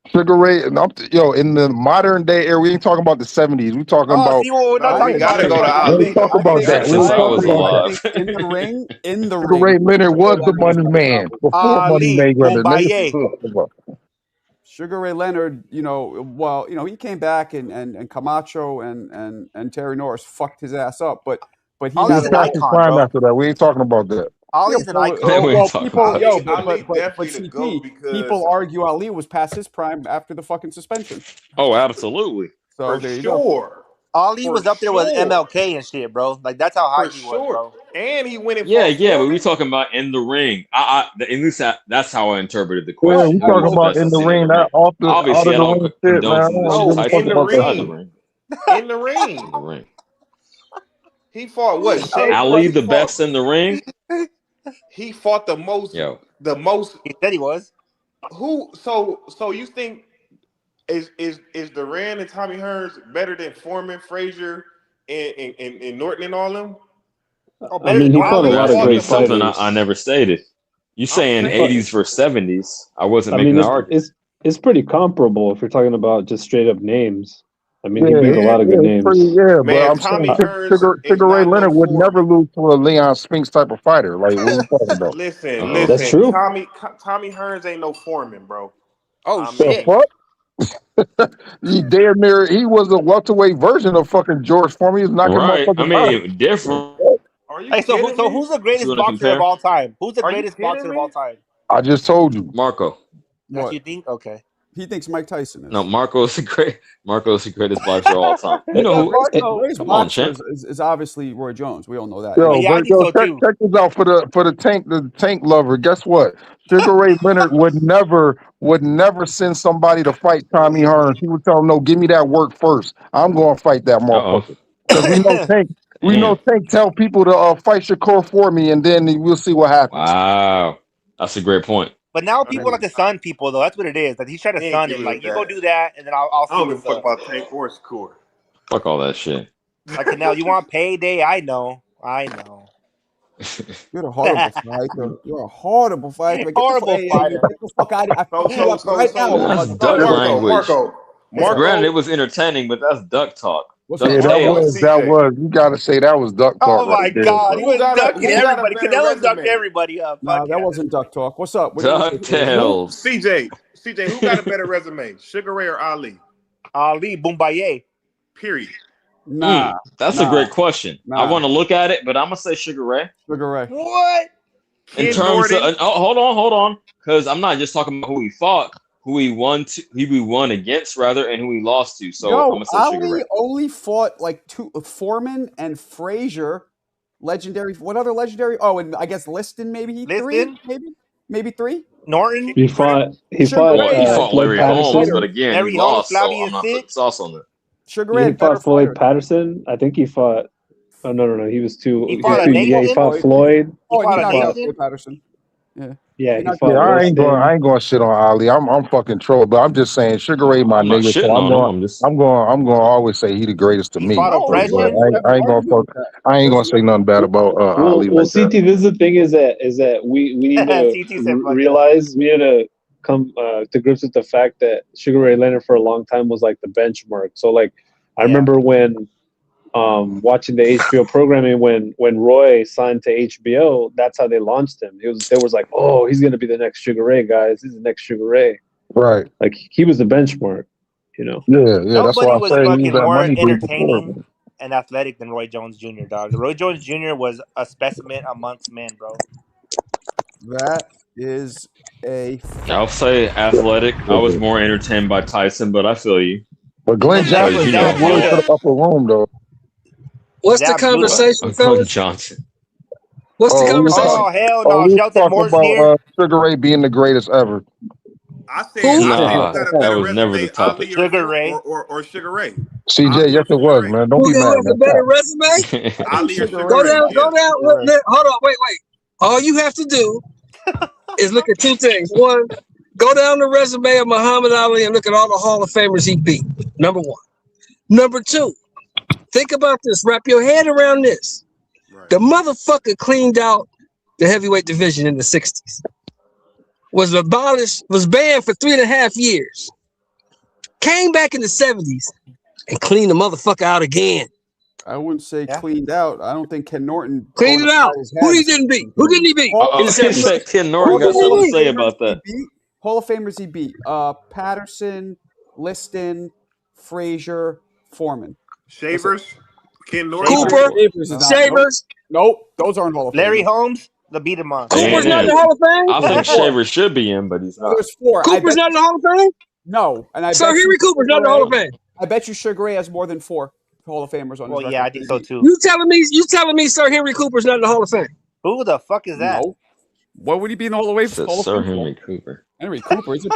Sugar Ray, in the modern day era, we ain't talking about the 70s. We talking about. We gotta go to Ali. We talk about that. In the ring. Sugar Ray Leonard was the money man before Money Mayweather. Sugar Ray Leonard, he came back and Camacho and Terry Norris fucked his ass up, but he had an icon, bro. After that. We ain't talking about that. Ali's an icon. People argue Ali was past his prime after the fucking suspension. Oh, absolutely. So there you go. Ali was up there with MLK and shit, bro. Like that's how high he was, bro. And he went in. Yeah, but we talking about in the ring. At least that's how I interpreted the question. Yeah, we talking about in the ring, not off the obviously. Out of the ring shit, man. In the ring. He fought what? Ali the best in the ring. He fought the most. The most. He said he was. Who? So you think is Duran and Tommy Hearns better than Foreman, Frazier, and Norton and all them? I mean, he fought a lot of great fighters. Something I never stated. You saying 80s versus 70s? I wasn't making the argument. It's pretty comparable if you're talking about just straight up names. I mean, he beat a lot of good names. But I'm saying Sugar Ray Leonard would never lose to a Leon Spinks type of fighter. Like, what are you talking about? Listen, that's true. Tommy Hearns ain't no Foreman, bro. Oh shit! He damn near. He was a welterweight version of fucking George Foreman. He was knocking out. Different. So who's the greatest boxer of all time? Who's the greatest boxer of all time? I just told you, Marco. What What? you think? Okay. He thinks Mike Tyson is. No, Marco's the greatest boxer of all time. You know who? The greatest Come on, boxer champ. is obviously Roy Jones. We all know that. yo, Yeah, I but think so check too. this out for the tank lover. Guess what? Sugar Ray Leonard would never send somebody to fight Tommy Hearns. He would tell him, no, give me that work first. I'm going to fight that motherfucker. Because we know Tank tell people to fight Shakur for me, and then we'll see what happens. Wow, that's a great point. But now people like to sun people though. That's what it is. Like he's trying to sun him. Like you go do that, and then I'll see I don't what's give a fuck up. about Tank or Shakur. Fuck all that shit. Like Canelo, you want payday? I know. You're a horrible fighter. You're a horrible fighter. Horrible fighter. Get the fuck out of here. Right now. That's duck language. Marco. Granted, it was entertaining, but that's duck talk. That was. You gotta say that was duck talk. Oh my God, he was ducking everybody. Canelo ducked everybody up. No, that wasn't duck talk. What's up? DuckTales. CJ, who got a better resume, Sugar Ray or Ali? Ali Boombaye. Period. Nah, that's a great question. I want to look at it, but I'm gonna say Sugar Ray. Sugar Ray. What? In terms of hold on, because I'm not just talking about who he fought, who he won against rather, and who he lost to. So I'm gonna say Sugar Ray. Ali only fought like Foreman and Frazier, legendary. What other legendary? Oh, and I guess Liston maybe maybe three. Norton. He fought Larry Holmes, but again, Larry he lost. Holmes, So I'm not putting sauce on it. Sugar Ray. He fought Floyd Patterson. I think he fought. Oh no! He was too. He fought he fought Floyd. He fought Floyd Patterson. Yeah. Yeah, I ain't going to shit on Ali. I'm fucking trolling, but I'm just saying Sugar Ray, my nigga. So I'm going to always say he the greatest to me. I ain't going to say nothing bad about Ali. Well, CT, this is the thing is that we need to realize we need to come to grips with the fact that Sugar Ray Leonard for a long time was like the benchmark. So like I remember when watching the HBO programming when Roy signed to HBO, that's how they launched him. There was like, oh, he's gonna be the next Sugar Ray, guys. He's the next Sugar Ray. Right. Like he was the benchmark, you know. Yeah. Nobody that's why was fucking more entertaining and athletic than Roy Jones Jr. Dog. Roy Jones Jr. was a specimen amongst men, bro. That is I'll say athletic. I was more entertained by Tyson, but I feel you. But Glenn Johnson was to the upper room though. What's the conversation, fellas? Johnson. What's the conversation? Oh, hell no. Shelton Moore's here. Sugar Ray being the greatest ever. I said that was never the topic. Sugar Ray. Or Sugar Ray. CJ, yes it was, man. Don't be mad. A better resume? Ali or Sugar Go Ray. down. Hold on, wait. All you have to do is look at two things. One, go down the resume of Muhammad Ali and look at all the Hall of Famers he beat. Number one. Number two, think about this. Wrap your head around this. Right. The motherfucker cleaned out the heavyweight division in the 60s. Was banned for 3.5 years. Came back in the 70s and cleaned the motherfucker out again. I wouldn't say cleaned out. I don't think Ken Norton cleaned it out. Who he didn't beat? Who didn't he beat? Ken Norton got something to say about that. Hall of Famers he beat. Patterson, Liston, Frazier, Foreman. Shavers, Ken Norton. Cooper, Shavers. Nope, those aren't Hall of Famers. Larry Holmes, the beat him on. Cooper's not in the Hall of Fame? I think Shavers should be in, but he's not. There's 4. Cooper's not in the Hall of Fame? No. And Sir Henry Cooper's not in the Hall of Fame. I bet you Sugar Ray has more than 4 Hall of Famers on his record. Yeah, I think so too. You telling me Sir Henry Cooper's not in the Hall of Fame? Who the fuck is that? No. What would he be in the Hall of Fame? Sir Henry Cooper. Henry Cooper. He's a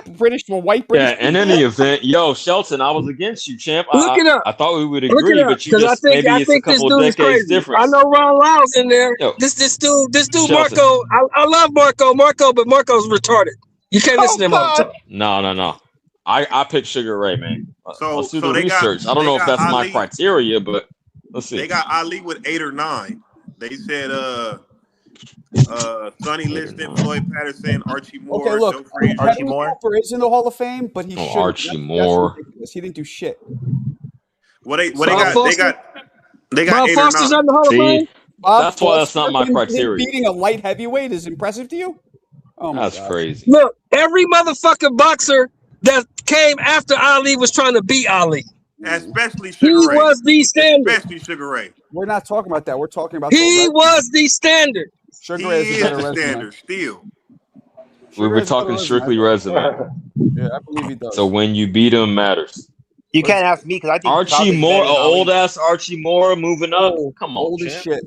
white British. Yeah, in any event, Shelton, I was against you, champ. Look it up. I thought we would agree, but you just maybe it's a couple of decades difference. I know Ron Lyle's in there. This dude, Shelton. Marco. I love Marco, but Marco's retarded. You can't listen to him all the time. No. I picked Sugar Ray, man. So let's do the research. I don't know if that's my criteria, but let's see. They got Ali with 8 or 9. They said Sonny Liston, Floyd Patterson, Archie Moore. Okay, look, Archie Moore Cooper is in the Hall of Fame, but he should. Archie Moore. He didn't do shit. Well, they got 8 or 9. Foster's in the Hall of Fame. That's why that's not my criteria. Beating a light heavyweight is impressive to you? Oh my that's God. Crazy. Look, every motherfucking boxer that came after Ali was trying to beat Ali. Especially Sugar Ray. He was the standard. Especially Sugar Ray. We're not talking about that. We're talking about he was the standard. Sugar Ray is the standard still. We were talking strictly resume. Yeah, I believe he does. So when you beat him matters. You can't ask me because I think Archie Moore, old ass Archie Moore moving up. Come on, old as shit.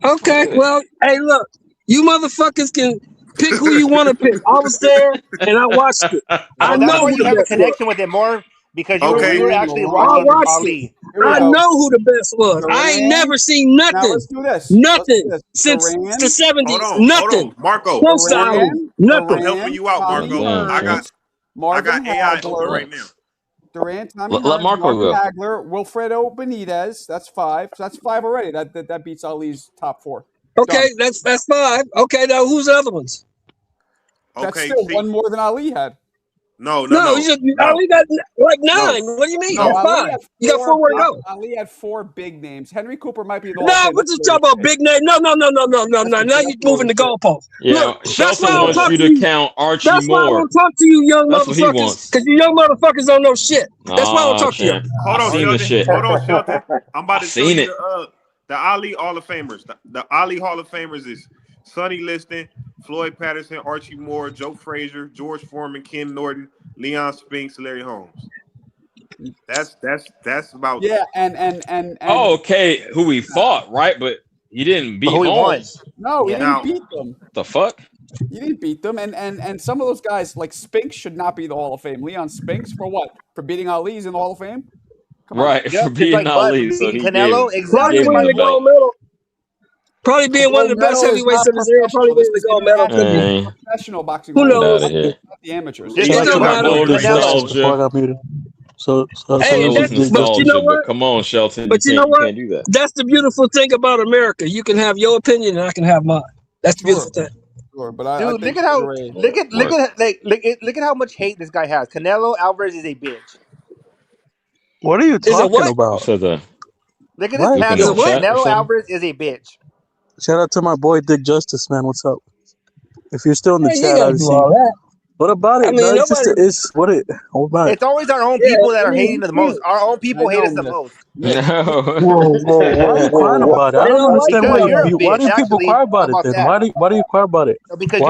Okay, well, hey, look, you motherfuckers can pick who you want to pick. I was there and I watched it. I know you have a connection with it more because you were actually watching Ali. I know who the best was. I ain't never seen nothing. Now let's do this. Nothing since the 70s. Nothing. Hold on, Marco. Nothing. I'm helping you out, Marco. I got AI open right now. Durant, Tommy let Marco go. Hagler, Wilfredo Benitez. That's 5. So that's 5 already. That beats Ali's top 4. Okay, that's 5. Okay, now who's the other ones? That's still one more than Ali had. No. Ali got like 9. What do you mean? No, 5. You got 4 more to go. Ali had 4 big names. Henry Cooper might be the. No, what you talking about? Big name? No. Now you're moving the goalpost. Yeah, look, Shelton wants you to count Archie That's Moore. why I don't talk to you young motherfuckers. Because you young motherfuckers don't know shit. That's why I don't talk to you. Hold on, Shelton. I'm about to show you the Ali Hall of Famers. The Ali Hall of Famers is Sonny Liston, Floyd Patterson, Archie Moore, Joe Frazier, George Foreman, Ken Norton, Leon Spinks, Larry Holmes. That's about and okay, who he fought, right? But he didn't beat Holmes. No, he didn't beat them. The fuck? You didn't beat them, and some of those guys like Spinks should not be the Hall of Fame. Leon Spinks for what? For beating Ali's in the Hall of Fame? Right, for beating Ali. So he Canelo, exactly. Probably being one of the best heavyweights in this era. Probably winning the gold medal. Professional boxing. Who knows? Not the amateurs. It don't matter. But you know what? Come on, Shelton. But you know what? Can't do that. That's the beautiful thing about America. You can have your opinion, and I can have mine. That's the beautiful thing. Sure, but dude, look at how much hate this guy has. Canelo Alvarez is a bitch. What are you talking about? Look at this man. Canelo Alvarez is a bitch. Shout out to my boy Dick Justice, man. What's up? If you're still in the chat, I see. What about it? I mean, it's what about it? It's always our own people that are hating the most. Our own people hate us the most. No. Why are you crying about it? I don't understand why do people cry about it then? Why do you cry about it? Because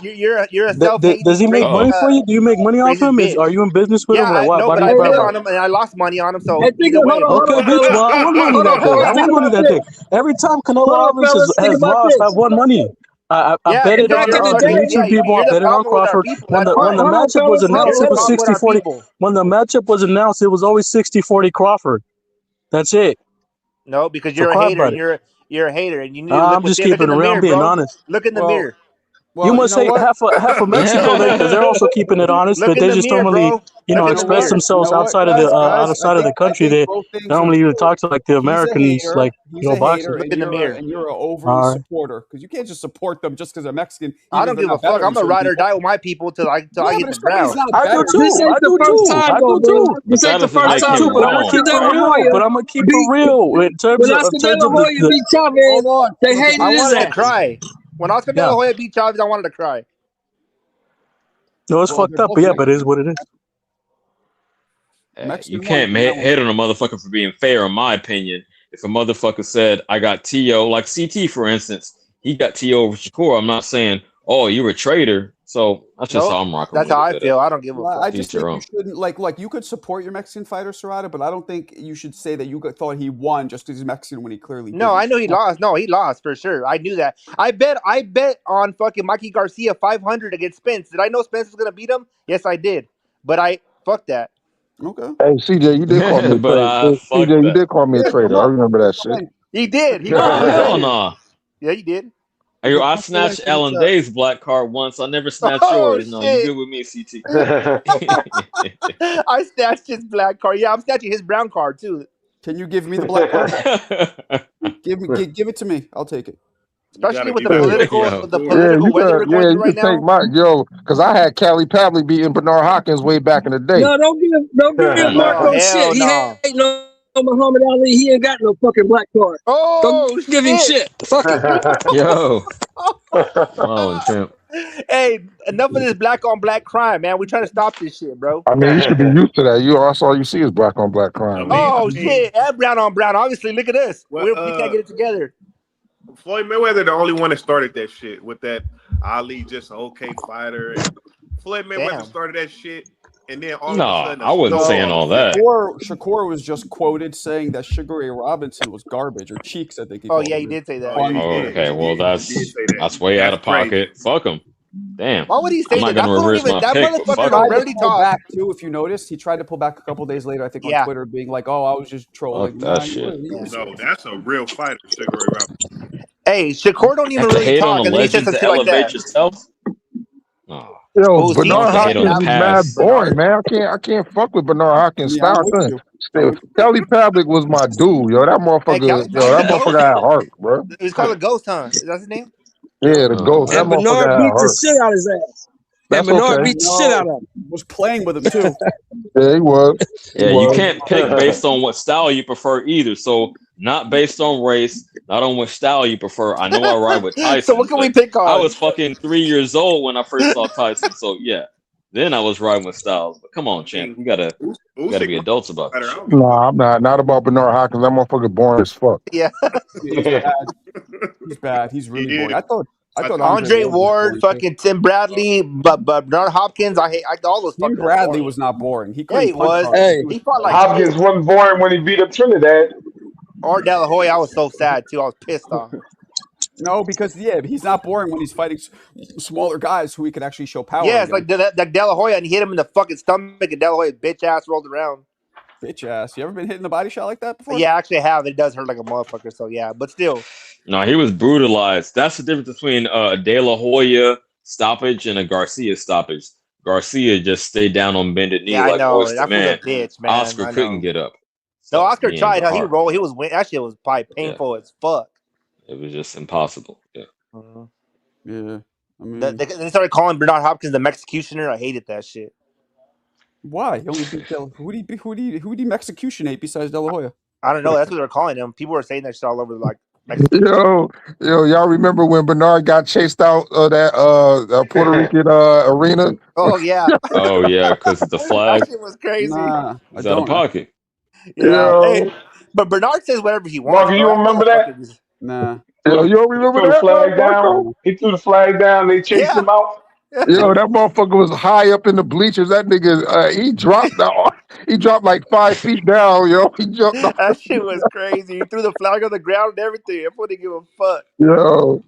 you're a self-hating. Does he make money for you? Do you make money off him? Are you in business with him? Like, why do you cry about him? And I lost money on him. So okay, bitch. Well, I won money that day. Every time Canelo Alvarez has lost, I've won money. I bet it on YouTube people. I bet it on Crawford. When the matchup was announced, it was 60-40. When the matchup was announced, it was always 60-40 Crawford. That's it. No, because you're a hater. You're a hater, and you need to I'm just keeping it real. I'm being honest. Look in the mirror. You must say half of Mexico there because they're also keeping it honest, but they just normally, express themselves outside of the country. They normally even talk to like the Americans, like boxers. Look in the mirror, and you're an overly supporter because you can't just support them just because they're Mexican. I don't give a fuck. I'm a ride or die with my people till I get the crown. I do too. This ain't the first time, but I'm gonna keep it real in terms of the. They hated I wanted to cry. When Oscar De La Hoya beat Chavez, I wanted to cry. No, it's fucked up, but it is what it is. You can't hate on a motherfucker for being fair, in my opinion. If a motherfucker said, I got T.O., like CT, for instance, he got T.O. over Shakur, I'm not saying, oh, you're a traitor. So that's just how I'm rocking. That's how I feel. I don't give a fuck. I just think you shouldn't like you could support your Mexican fighter, Serrata, but I don't think you should say that you thought he won just because he's Mexican when he clearly didn't. No, I know he lost. No, he lost for sure. I knew that. I bet on fucking Mikey Garcia 500 against Spence. Did I know Spence was gonna beat him? Yes, I did. But fuck that. Okay. Hey, CJ, you did call me a traitor. CJ, you did call me a traitor. I remember that shit. He did. Hell no. Yeah, he did. I snatched Alan Day's black card once. I never snatched yours. No, you good with me, CT. I snatched his black card. Yeah, I'm snatching his brown card too. Can you give me the black card? give it to me. I'll take it. Especially with the political weather we're going through right now. Because I had Cali Pavley beating Bernard Hopkins way back in the day. No, don't give Marco shit. He ain't no Muhammad Ali. He ain't got no fucking black card. Don't give him shit. Fuck it. Yo. Oh, champ. Hey, enough of this black on black crime, man. We're trying to stop this shit, bro. I mean, you should be used to that. All you see is black on black crime. Shit. And brown on brown. Obviously, look at us. We can't get it together. Floyd Mayweather the only one that started that shit with that Ali just an okay fighter. And Floyd Mayweather started that shit, and then all of a sudden, I wasn't saying all that. Shakur was just quoted saying that Sugar Ray Robinson was garbage, or Cheeks, I think. He did say that. Okay, well that's way out of pocket. Fuck him. Damn. Why would he say that? I'm not gonna reverse my pick. He tried to pull back too. If you noticed, he tried to pull back a couple days later. I think on Twitter, being like, "Oh, I was just trolling." That shit. No, that's a real fighter, Sugar Ray Robinson. Hey, Shakur don't even really talk, and then he says some shit like that. Yourself? Yo, Bernard Hopkins is mad boring, man. I can't fuck with Bernard Hopkins style. Kelly Pavlik was my dude, yo. That motherfucker had heart, bro. He's called a ghost, huh? Is that his name? Yeah, the ghost. And Bernard beat the shit out of his ass. Bernard beat the shit out of him. Was playing with him too. Yeah, he was. You can't pick based on what style you prefer either. So not based on race, not on what style you prefer. I know I ride with Tyson. So what can we pick on? I was fucking 3 years old when I first saw Tyson. So yeah. Then I was riding with Styles. But come on, champ. We gotta be adults about this. No, I'm not about Bernard Hopkins. That motherfucker boring as fuck. Yeah. He's bad. He's really boring. I thought Andre Ward, fucking Tim Bradley, but Bernard Hopkins. I hate all those. Tim Bradley was not boring. He was. He fought like Hopkins wasn't boring when he beat up Trinidad. Or De La Hoya. I was so sad too. I was pissed off. No, because he's not boring when he's fighting smaller guys who he could actually show power. Yeah, it's like De La Hoya, and he hit him in the fucking stomach, and De La Hoya's bitch ass rolled around. Bitch ass. You ever been hit in the body shot like that before? Yeah, I actually have. It does hurt like a motherfucker. So yeah, but still. No, he was brutalized. That's the difference between a De La Hoya stoppage and a Garcia stoppage. Garcia just stayed down on bended knee like Oyster Man. Bitch, man. Oscar couldn't get up. So Oscar tried. He rolled. He was. That shit was probably painful as fuck. It was just impossible. Yeah. Yeah. I mean, they started calling Bernard Hopkins the Mexicutioner. I hated that shit. Why? He only beat who did he Mexicutionate besides De La Hoya? I don't know. That's what they're calling him. People were saying that shit all over like. Yo, y'all remember when Bernard got chased out of that Puerto Rican arena? Oh yeah. Oh yeah, because the flag. That shit was crazy. It's out of pocket. Yeah. Hey, but Bernard says whatever he wants. Mark, you remember that? Nah. Yo, you don't remember that? Flag down. He threw the flag down. They chased him out. Yo, that motherfucker was high up in the bleachers. That nigga, he dropped like 5 feet down. Yo, he jumped. That shit was crazy. He threw the flag on the ground and everything. Everyone didn't give a fuck. Yo,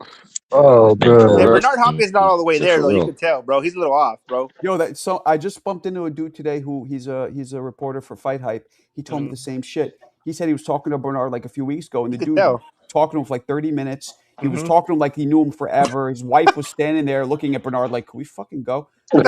oh man. Bernard Hopkins not all the way there though. You can tell, bro. He's a little off, bro. Yo, so I just bumped into a dude today who he's a reporter for Fight Hype. He told me the same shit. He said he was talking to Bernard like a few weeks ago, and the dude was talking to him for like 30 minutes. He was talking to him like he knew him forever. His wife was standing there looking at Bernard like, "Can we fucking go?" He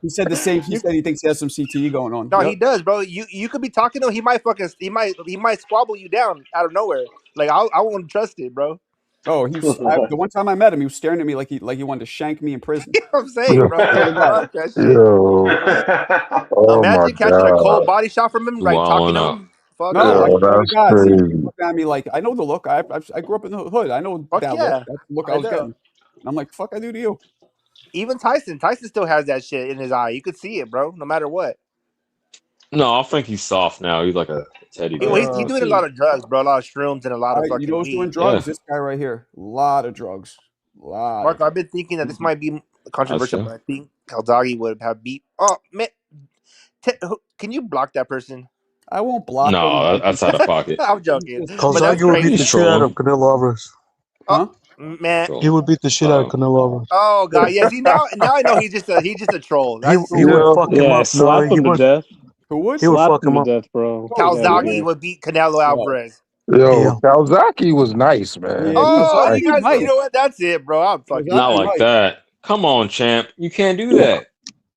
said the same. He said he thinks he has some CTE going on. No, he does, bro. You could be talking to him. He might squabble you down out of nowhere. Like I won't trust it, bro. Oh, the one time I met him, he was staring at me like he wanted to shank me in prison. You know what I'm saying, bro. Imagine catching a cold body shot from him, like talking to him. Fuck no, that's crazy. He looked at me like, I know the look. I grew up in the hood. I know that look. That's the look I was getting. And I'm like, fuck, I do to you. Even Tyson still has that shit in his eye. You could see it, bro. No matter what. No, I think he's soft now. He's like a teddy bear. He's doing a lot of drugs, bro. A lot of shrooms and a lot of fucking. You know who's doing drugs? This guy right here. A lot of drugs. Mark, I've been thinking that this might be controversial, but I think Calzaghe would have beat. Oh man, can you block that person? I won't block him. No, that's out of pocket. I'm joking. Calzaghe would beat the shit out of Canelo Alvarez. Huh? Man, he would beat the shit out of Canelo Alvarez. Oh god, yeah. See now I know he's just a troll. He would fuck him up. Slap him to death. Who would? He would fuck him to up. death, bro. Calzaghe would beat Canelo Alvarez. Yo, Calzaghe was nice, man. Oh, you guys, you know what? That's it, bro. I'm fucking not like that. Come on, champ. You can't do that.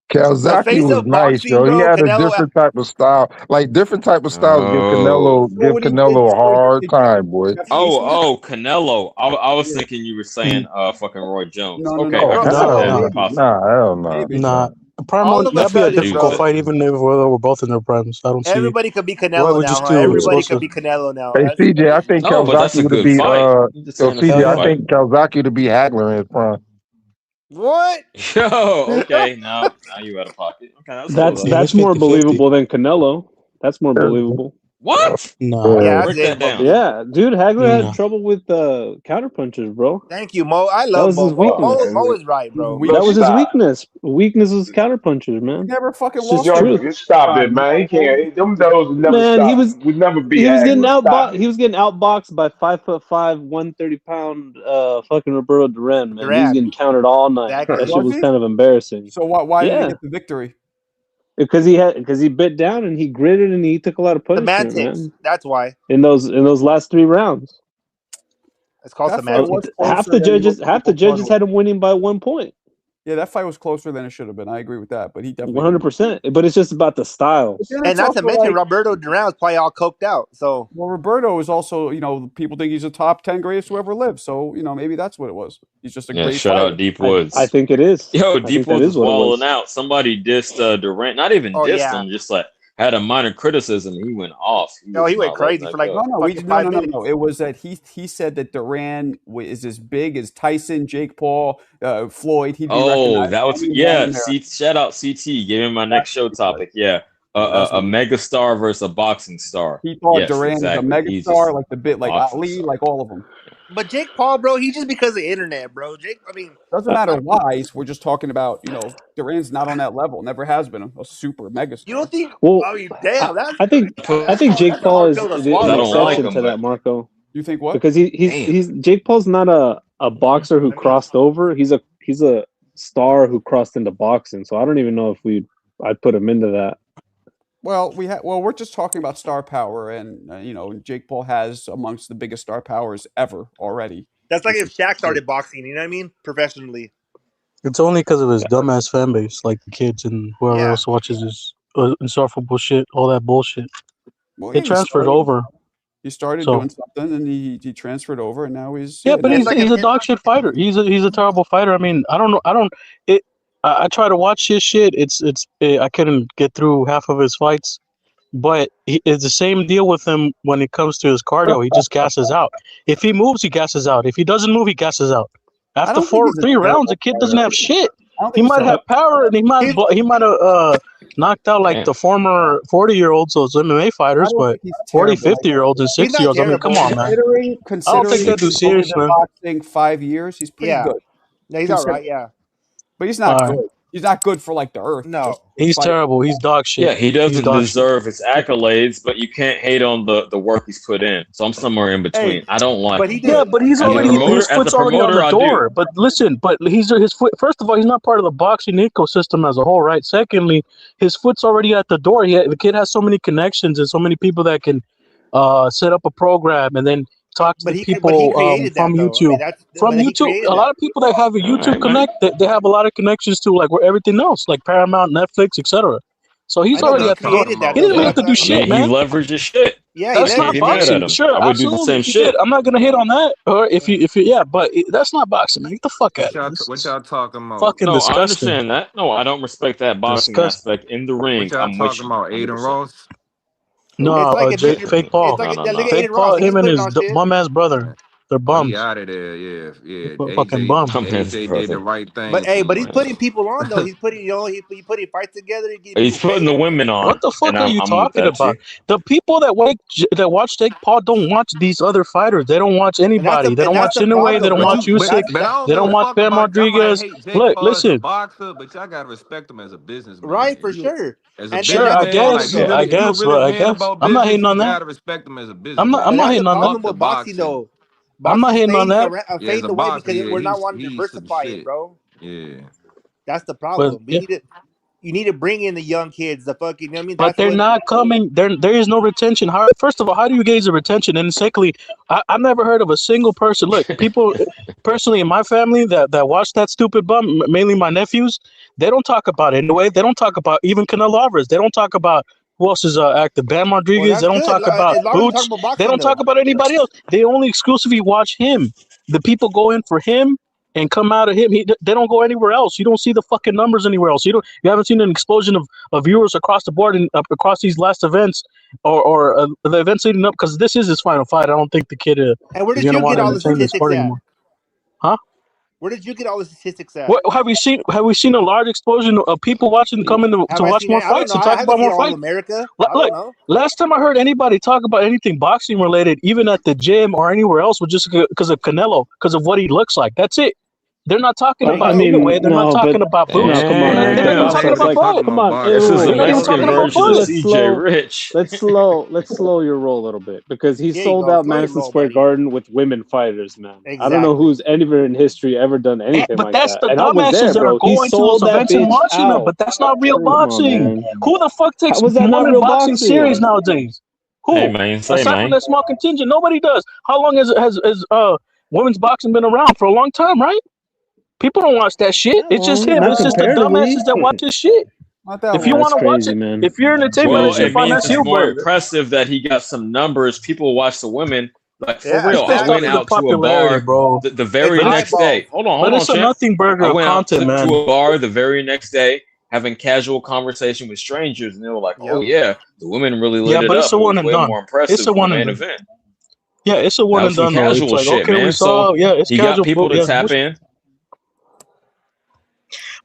Calzaghe was nice, yo. He had a different type of style. Like different type of styles give Canelo a hard time, boy. Oh, Canelo. I was thinking you were saying fucking Roy Jones. Nah, hell no. Nah. Probably that'd be a difficult fight, even if we're both in their primes. I don't see. Everybody could be Canelo now. Everybody could be Canelo now. Hey, CJ, I think Calzaghe would be. CJ, I think Calzaghe would be Hagler in his prime. What? Yo, okay, now you out of pocket. Okay, that's more believable than Canelo. That's more believable. What? No. Yeah, Break that down. Yeah, dude, Hagler had trouble with counter punches, bro. Thank you, Mo. I That love was Mo. his weakness. Mo is right, bro. That was his weakness. Weakness was counter punches, man. He never fucking It's just lost. true. Stop it, man. He can't. Them those would never Man, stop. he was Would never be. he was getting Stop it. He was getting outboxed by 5'5", 130-pound fucking Roberto Duran, man. He was getting countered all night. Exactly. That shit was kind of embarrassing. So why did he get the victory? Because he bit down and he gritted and he took a lot of punishment, Semantics. man. That's why. In those last 3 rounds. It's called That fight was semantics. Half closer the than judges most had him winning by 1 point. Yeah, that fight was closer than it should have been. I agree with that, but he definitely 100%. But it's just about the style. And not to mention, Roberto Duran was probably all coked out. So well, Roberto is also, people think he's a top 10 greatest who ever lived. So, maybe that's what it was. He's just a great shout fighter. out Deep Woods. I think it is. Yo, Deep Woods is walling out. Somebody dissed Durant. Not even dissed him, just like had a minor criticism. He went off. He went crazy for like no. It was that he said that Duran is as big as Tyson, Jake Paul, Floyd. He'd be that was shout out CT. Give him my next show topic. Yeah, a mega star versus a boxing star. He thought Duran was a mega star, like Ali, like all of them. But Jake Paul, bro, he's just because of the internet, bro. Doesn't matter why. We're just talking about, Duran's not on that level. Never has been a super mega star. You don't think? Well, I mean, damn. I think Jake Paul is an exception to that, Marco. You think what? Because he's Jake Paul's not a boxer who crossed over. He's a star who crossed into boxing. So I don't even know if I'd put him into that. Well, we're just talking about star power, and Jake Paul has amongst the biggest star powers ever already. That's like if Shaq started boxing, you know what I mean, professionally. It's only because of his dumbass fan base, like the kids and whoever else watches his insufferable shit, all that bullshit. Well, he transferred over. He started doing something, and he transferred over, and now he's but he's a dog shit fighter. He's a terrible fighter. I mean, I don't know. I try to watch his shit. I couldn't get through half of his fights, but it's the same deal with him when it comes to his cardio. He just gasses out. If he moves, he gasses out. If he doesn't move, he gasses out. After 3 rounds, the kid doesn't have shit. He might have power, and he might have knocked out like the former 40-year-olds, those MMA fighters, but 40, 50-year-olds and 60-year-olds. I mean, come on, man. I don't think they do serious, man. Boxing 5 years, he's pretty good. Yeah, he's all right. Yeah. But he's not good. He's not good for like the earth. No, he's terrible. He's dog shit. Yeah, he doesn't deserve his accolades, but you can't hate on the work he's put in. So I'm somewhere in between. I don't like. But he's already his foot's already on the door. But listen, his foot. First of all, he's not part of the boxing ecosystem as a whole, right? Secondly, his foot's already at the door. The kid has so many connections and so many people that can set up a program and then talk to people from YouTube. YouTube, a lot of people that have a YouTube connect, they have a lot of connections to like where everything else, like Paramount, Netflix, etc. So he's already at the door. He didn't even have to do shit, man. He leveraged his shit. Yeah, that's not boxing. Sure, I would do the same shit. I'm not gonna hit on that. Or but that's not boxing, man. Get the fuck out of here. What y'all talking about? Fucking disgusting. I understand that. No, I don't respect that boxing aspect in the ring. What y'all talking about? Aiden Ross? No, Fake Paul. Fake Paul, him and his bum ass brother. They're bums. He out of there, yeah. Fucking bum. AJ did the right thing. But he's putting people on though. He's putting, he putting fights together. He's putting the women on. What the fuck are you talking about? The people that watch Jake Paul don't watch these other fighters. They don't watch anybody. They don't watch Inoue. They don't watch Usyk. They don't watch Ben Rodriguez. Look, listen. Boxer, but y'all gotta respect him as a businessman. Right, for sure. Sure, I guess. I'm not hating on that. You gotta respect him as a businessman. I'm not hating on that. Boxing though. I'm not hating on that. Fading away because we're not wanting to diversify it, bro. Yeah, that's the problem. You need to bring in the young kids, the fucking. You know what I mean? But they're not coming. There is no retention. First of all, how do you gauge the retention? And secondly, I've never heard of a single person. Look, people personally in my family that watch that stupid bum, mainly my nephews, they don't talk about it in a way. They don't talk about even Canelo Alvarez. They don't talk about. Who else is active? Bam Rodriguez. They don't talk about Boots. They don't talk about anybody else. They only exclusively watch him. The people go in for him and come out of him. They don't go anywhere else. You don't see the fucking numbers anywhere else. You haven't seen an explosion of viewers across the board and across these last events or the events leading up because this is his final fight. I don't think the kid is going to want to entertain the sport anymore. Huh? Where did you get all the statistics at? What have we seen? Have we seen a large explosion of people coming to watch more fights and talk about more fights? America. Look, last time I heard anybody talk about anything boxing related, even at the gym or anywhere else, was just because of Canelo, because of what he looks like. That's it. They're not talking about heavyweight. They're not talking about boots. Come on, they're not even talking about blood. Come on. This is the Mexican version of CJ Rich. Let's slow your roll a little bit because he sold out Madison Square Garden with women fighters, man. Exactly. I don't know who's anywhere in history ever done anything like that. But that's the dumbasses that are going to those events and watching them. But that's not real boxing. Who the fuck takes women boxing serious nowadays? Who? Hey, man, aside from that small contingent, nobody does. How long has women's boxing been around? For a long time, right? People don't watch that shit. It's just him. It's just the dumbasses that watch this shit. If you want to watch it, man. If you're entertainment, it means it's more impressive that he got some numbers. People watch the women. Like for real, I went out to a bar bro. The very next day. Hold on, it's a nothing burger of content, man. I went to a bar the very next day, having casual conversation with strangers, and they were like, "Oh yeah, the women really lit it up. It's a one and done. More impressive it's a one and event." Yeah, it's a one and done. Casual like, shit, okay, man. we saw. So it's he casual. got people to tap in.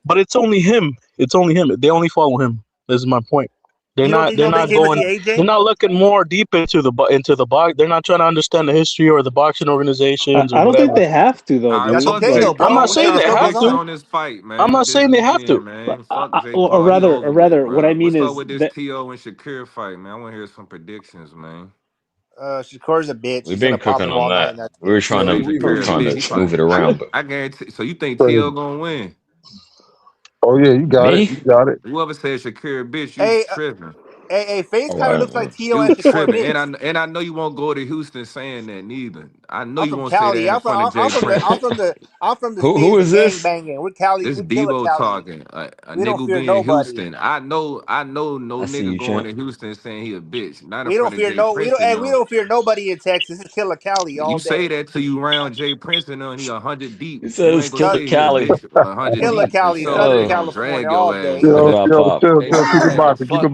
But it's only him. It's only him. They only follow him. This is my point. They're not going. They're not looking more deep into the box. They're not trying to understand the history or the boxing organizations. I don't think they have to though. I'm not saying they have to. On this fight, man. I'm not saying they have to. Man. Or rather, what I mean What's is up with this T.O. and Shakir fight, man? I want to hear some predictions, man. Shakur's a bitch. We've been cooking on that. We were trying to move it around, but I guarantee. So you think T.O. gonna win? Oh yeah, you got it. You got it. Whoever said Shakir bitch, you tripping. Hey, Face kind of looks like T.O. and Shakur bitch. And I know you won't go to Houston saying that neither. I know you won't Cali. say that in front of Jay Prince. I'm from the who is this? Banging. We're Cali. This Debo talking. A nigga being in Houston. I know no nigga going to Houston saying he a bitch. Not in front of Jay Prince. We don't fear nobody in Texas. It's Killer Cali all day. You say that till you round Jay Prince and he 100 deep. He says Killer Cali. Killer Cali, Southern California all day. Keep it boxing. Keep it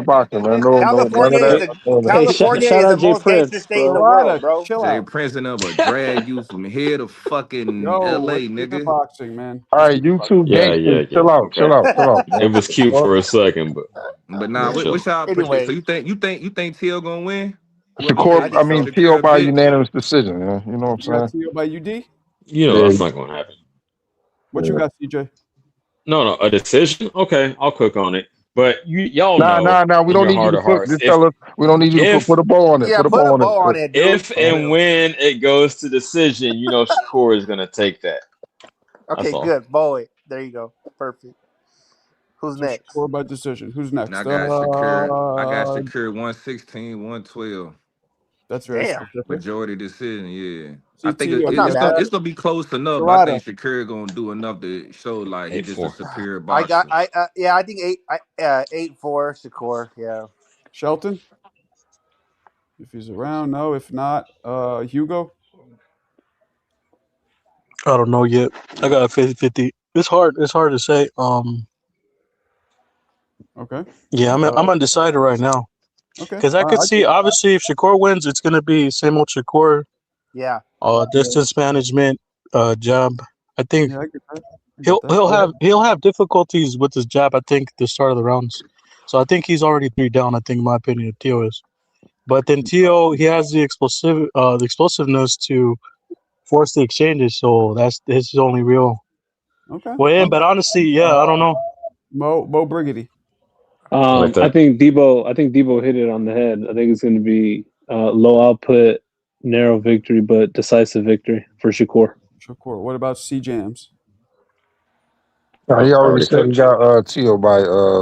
boxing, man. California is the most gangster state in the world, bro. Jay Prince and them will drag you from here to fucking LA, nigga. Boxing, man. All right, YouTube gangsters, chill out. It was cute for a second, but nah, what's y'all prediction? So you think T.O. gonna win? Shakur, T.O. by unanimous decision. You know what I'm saying? T.O. by UD? You know that's not gonna happen. What you got, CJ? No, a decision? Okay, I'll cook on it. But y'all know. Nah. We don't need you to put. Just tell us. We don't need you to put a bow on it. Yeah, put a bow on it. If and when it goes to decision, you know Shakur is gonna take that. Okay, good. Boy, there you go. Perfect. Who's next? Shakur by decision. Who's next? I got Shakur 116, 112. That's very specific. Majority decision, yeah. I think it's gonna be close enough. But I think Shakur gonna do enough to show like he's just a superior boxer. I think 8-4 Shakur. Yeah. Shelton, if he's around, no. If not, Hugo. I don't know yet. I got a 50-50. It's hard to say. Okay. Yeah, I'm undecided right now. Okay. Because I could see, obviously, if Shakur wins, it's gonna be same old Shakur. Yeah. Distance management, jab. I think he'll have difficulties with his jab. I think the start of the rounds. So I think he's already 3 down. I think, in my opinion, T.O. is. But then T.O. he has the explosiveness to force the exchanges. So that's his only real. Okay. Well, but honestly, I don't know. Mo Briggity. I think Debo hit it on the head. I think it's going to be low output, narrow victory, but decisive victory for Shakur. What about C-Jams? He already said he got T.O. by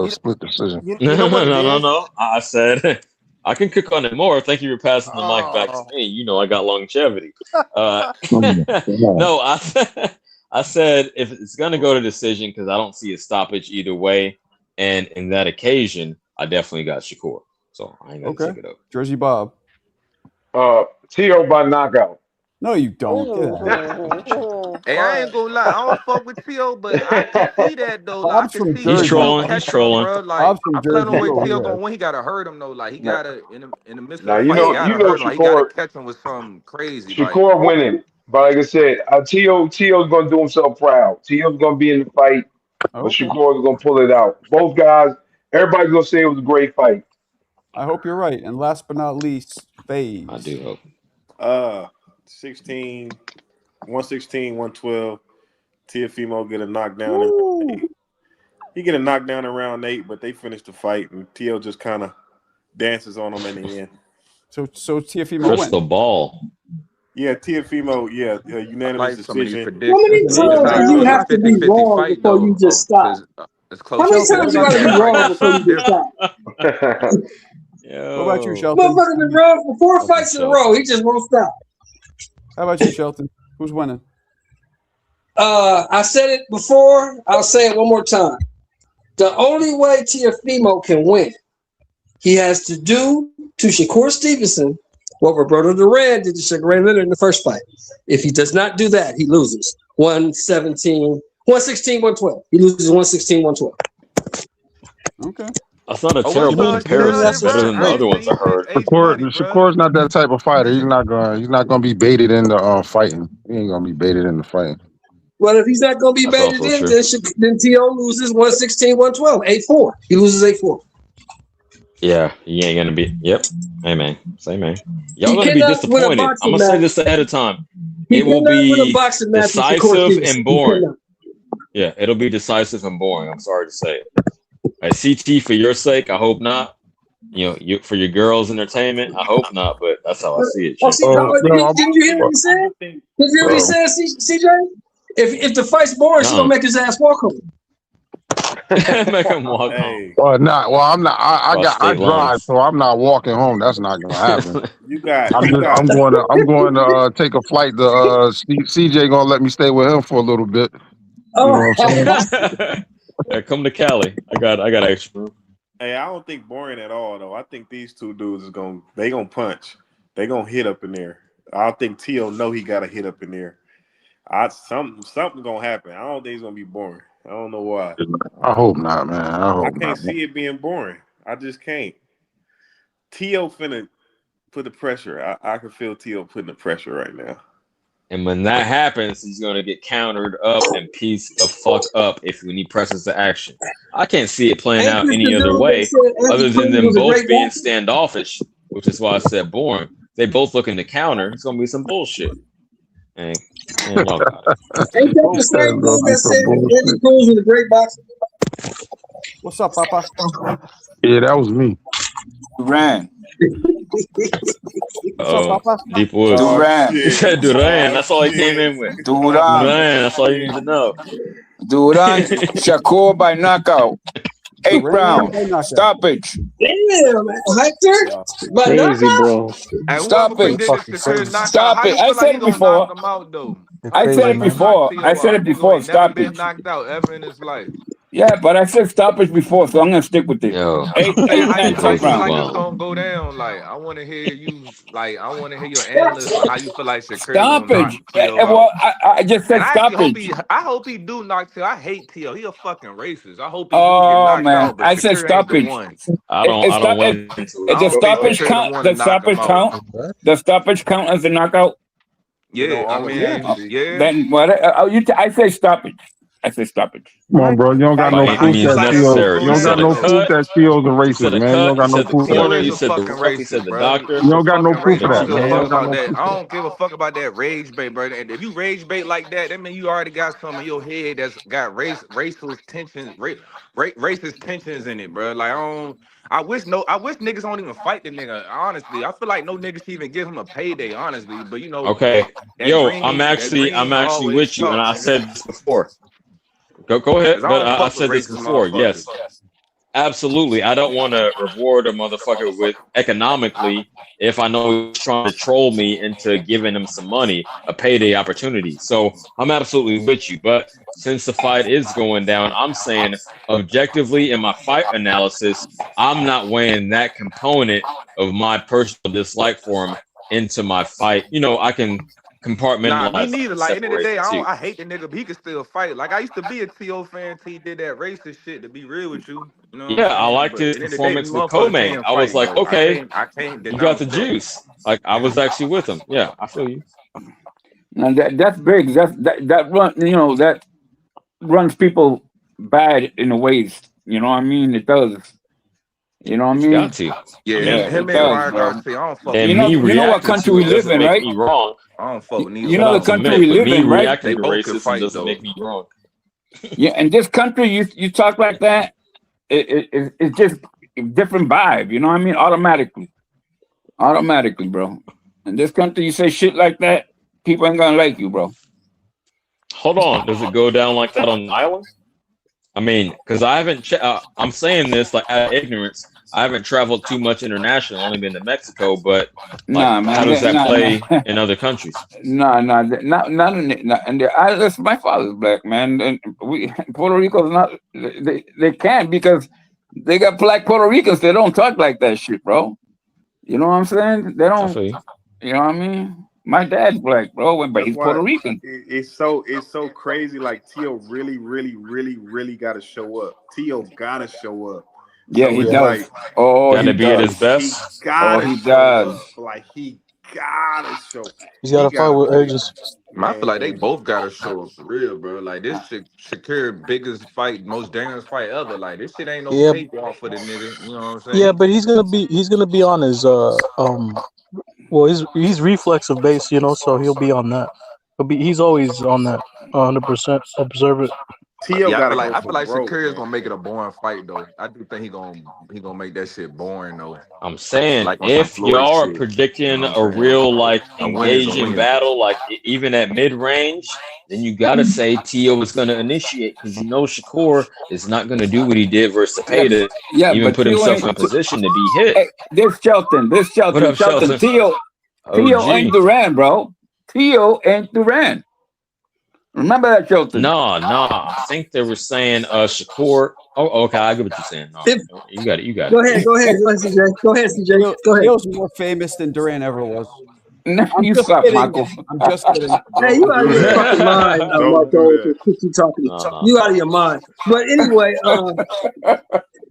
split decision. No. I said I can cook on it more. Thank you for passing the mic back to me. You know I got longevity. No, I said if it's going to go to decision because I don't see a stoppage either way. And in that occasion, I definitely got Shakur. So I ain't going to take it up. Jersey Bob. T.O. by knockout. No, you don't. Hey, I ain't gonna lie. I don't fuck with Tio, but I can see that though. Like, I can see He's trolling. He's catching trolling. him, bro. Like, I plan on where Tio gonna win. He gotta hurt him though. Like, he gotta in the midst of Now the you fight, he know gotta hurt him. Like, he gotta Shakur catch him with something crazy. Like, winning. But like I said, Tio's gonna do himself proud. Tio's gonna be in the fight, but Shakur's gonna pull it out. Both guys, everybody's gonna say it was a great fight. I hope you're right. And last but not least, FaZe. I do hope. 116, 112. Teofimo get a knockdown in round 8. He get a knockdown in round 8, but they finish the fight, and Tio just kind of dances on him in the end. So Teofimo Crystal ball. Yeah, Teofimo, unanimous decision. How many times do you have to be wrong before you just stop? How many times you got to be wrong before you just stop? What about you, Shelton? Motherfucker been wrong for 4 fights in a row. He just won't stop. How about you, Shelton? Who's winning? I said it before. I'll say it one more time. The only way Teofimo can win, he has to do to Shakur Stevenson what Roberto Duran did to Sugar Ray Leonard in the first fight. If he does not do that, he loses 116, 112. He loses 116, 112. Okay. That's not a terrible comparison. That's better than the other ones I heard. Shakur's not that type of fighter. He's not gonna be baited into fighting. He ain't gonna be baited into fighting. Well, if he's not gonna be baited in, then T.O. loses 116, 112, 8-4. He loses 8-4. Yeah, he ain't gonna be. Yep. Hey man, say man. Y'all gonna be disappointed. I'm gonna say this ahead of time. It will be decisive and boring. Yeah, it'll be decisive and boring. I'm sorry to say it. CT, for your sake, I hope not. You for your girls' entertainment, I hope not. But that's how I see it. Didn't you hear what he said? Did you hear what he said, CJ? If the fight's boring, she's gonna make his ass walk home. Make him walk home. Well, not. Well, I'm not. I drive, so I'm not walking home. That's not gonna happen. I'm going to take a flight. CJ gonna let me stay with him for a little bit. You know what I'm saying? Yeah, come to Cali. I got extra room. Hey, I don't think boring at all though. I think these two dudes gonna punch. They gonna hit up in there. I think Tio know he got to hit up in there. Something gonna happen. I don't think it's gonna be boring. I don't know why. I hope not, man. I can't see it being boring. I just can't. Tio finna put the pressure. I can feel Tio putting the pressure right now. And when that happens, he's gonna get countered up and pieced the fuck up when he presses the action. I can't see it playing out any other way other than them both being standoffish, which is why I said boring. They both looking to counter. It's gonna be some bullshit. And y'all got it. Ain't that the same dude that said Andy Cruz was a great boxer? What's up, Papa? Yeah, that was me. Duran. Deep Woods. Duran. He said Duran. That's all he came in with. Duran. That's all you need to know. Duran. Shakur by knockout. 8 rounds. Stoppage. Damn, Hector. Crazy, bro. Stop it. Stop it. I said it before. I said it before. Stop it. Knocked out ever in his life. Yeah, but I said stoppage before, so I'm gonna stick with it. Yo. 8 Like rounds. it's gonna go down. Like I want to hear you. Like I want to hear your analysis on how you feel like Shakur. Stoppage. Well, I just said stoppage. I hope he do knock Tio. I hate Tio. He a fucking racist. I hope he do get knocked out. But I said stoppage. I don't win. The stoppage count. The stoppage count. The stoppage count as a knockout. Yeah, I mean, yeah. Then what? I say stoppage. I say stoppage. Come on, bro. You don't got no proof that Tio's a racist, man. You don't got no proof. You said the racist. You said the doctor. You don't got no proof of that, man. I don't give a fuck about that rage bait, bro. And if you rage bait like that means you already got something in your head that's got racial tensions, racist tensions in it, bro. Like I wish niggas don't even fight the nigga. Honestly, I feel like no niggas should even give him a payday. Honestly, but you know. Okay, yo, I'm actually with you, and I said this before. Go ahead, but I said this before. Yes, absolutely. I don't want to reward a motherfucker with economically if I know he's trying to troll me into giving him some money, a payday opportunity. So I'm absolutely with you. But since the fight is going down, I'm saying objectively in my fight analysis, I'm not weighing that component of my personal dislike for him into my fight. You know, I can compartmentalize. Nah, me neither. Like, end of the day, I hate the nigga, but he can still fight. Like, I used to be a T.O. fan till he did that racist shit, to be real with you. You know what I'm saying? I liked his performance with Comain. I was like, okay, you got the juice. Like, I was actually with him. Yeah, I feel you. And that's big. That run, that runs people bad in a ways. You know what I mean? It does. You know what I mean? Got to. Yeah, him and Ryan Garcia, I don't fuck with. You know what country we live in, right? Me wrong. I don't fuck with neither. You know the country we live in, right? They both can fight, doesn't make me wrong. Yeah, in this country, you talk like that, it's just a different vibe. You know what I mean? Automatically, bro. In this country, you say shit like that, people ain't gonna like you, bro. Hold on, does it go down like that on the island? I mean, because I haven't. I'm saying this like out of ignorance. I haven't traveled too much international. I've only been to Mexico, but like, how does that play in other countries? Not listen, my father's black, man, and Puerto Rico's not. They can't because they got black Puerto Ricans. They don't talk like that shit, bro. You know what I'm saying? They don't. You know what I mean? My dad's black, bro, but he's Puerto Rican. It's so crazy. Like T.O. really got to show up. T.O. got to show up. Yeah, he does. Like, gotta be at his best. He does. Like he gotta show. He's gotta fight with urgency. I feel like they both gotta show up for real, bro. Like this Shakir biggest fight, most dangerous fight ever. Like this shit ain't no cakewalk for the nigga. You know what I'm saying? Yeah, but he's gonna be on his well, he's reflexive base, so he'll be on that. He's always on that 100% observant. I feel like Shakir is gonna make it a boring fight though. I do think he gonna make that shit boring though. I'm saying like if y'all are predicting a real like engaging battle, like even at mid range, then you gotta say T.O. is gonna initiate because Shakur is not gonna do what he did versus Cepeda. Even put himself in a position to be hit. Hey, this Shelton. T.O. ain't Duran, bro. T.O. ain't Duran. Remember that, Shelton? No. I think they were saying Shakur. Oh, okay. I get what you're saying. No, you got it. Go ahead, CJ. Go ahead. He more famous than Duran ever was. No, you suck, Michael. I'm just kidding. Hey, you out of your fucking mind, Marco. You out of your mind. But anyway,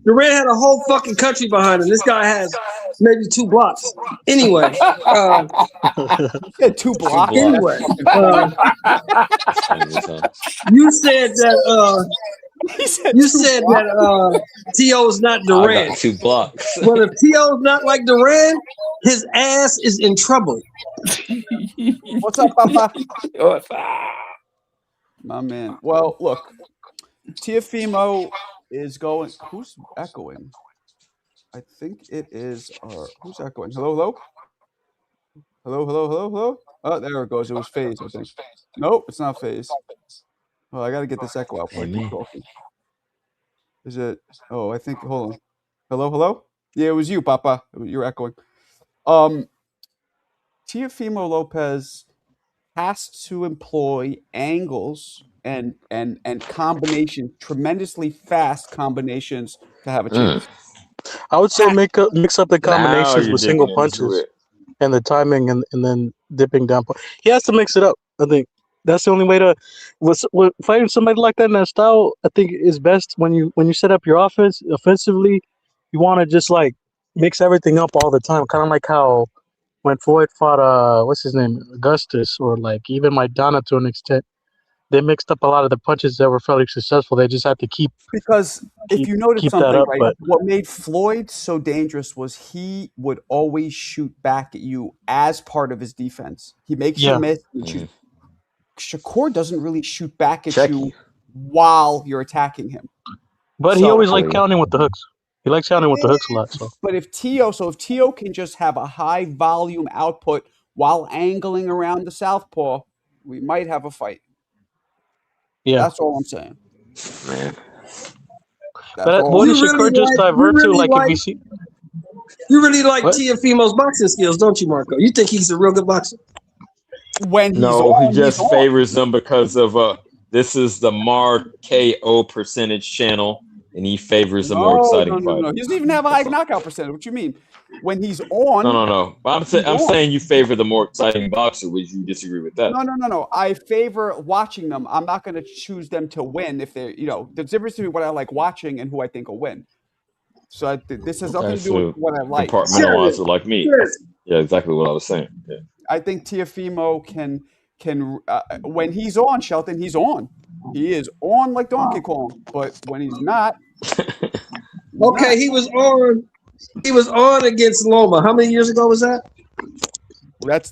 Duran had a whole fucking country behind him. This guy has maybe 2 blocks. Anyway, said 2 blocks. Anyway, you said that. You said that T.O. is not Duran. I got 2 blocks. Well, if T.O. is not like Duran, his ass is in trouble. What's up, Papa? My man. Well, look, Teofimo is going. Who's echoing? I think it is. Who's echoing? Hello. Oh, there it goes. It was FaZe, I think. Nope, it's not FaZe. Well, I got to get this echo out before I keep talking. Is it? Oh, I think. Hold on. Hello. Yeah, it was you, Papa. You're echoing. Teofimo Lopez has to employ angles and combinations, tremendously fast combinations to have a chance. I would say mix up the combinations with single punches and the timing and then dipping down. He has to mix it up. I think that's the only way to with fighting somebody like that in that style. I think is best when you set up your offense offensively. You want to just like mix everything up all the time, kind of like how when Floyd fought what's his name, Augustus, or like even Maidana to an extent. They mixed up a lot of the punches that were fairly successful. They just had to keep because if you notice something, right, what made Floyd so dangerous was he would always shoot back at you as part of his defense. He makes you miss. Shakur doesn't really shoot back at you while you're attacking him. But he always liked counting with the hooks. He likes counting with the hooks a lot. So. But if T.O. can just have a high volume output while angling around the southpaw, we might have a fight. Yeah, that's all I'm saying. Man, but what does Shakur just divert to? Like if you see, you really like Teofimo's boxing skills, don't you, Marco? You think he's a real good boxer? When he just favors them because of this is the Mar KO percentage channel, and he favors a more exciting fight. No. He doesn't even have a high knockout percentage. What you mean? When he's on. No. I'm saying you favor the more exciting boxer. Would you disagree with that? No. I favor watching them. I'm not going to choose them to win if they're, there's difference between what I like watching and who I think will win. So this has nothing to do with what I like. Compartmentalize it like me. Yeah, exactly what I was saying. Yeah. I think Teofimo can when he's on, Shelton, he's on. He is on like Donkey Kong, but when he's not. Okay, he was on. He was on against Loma. How many years ago was that?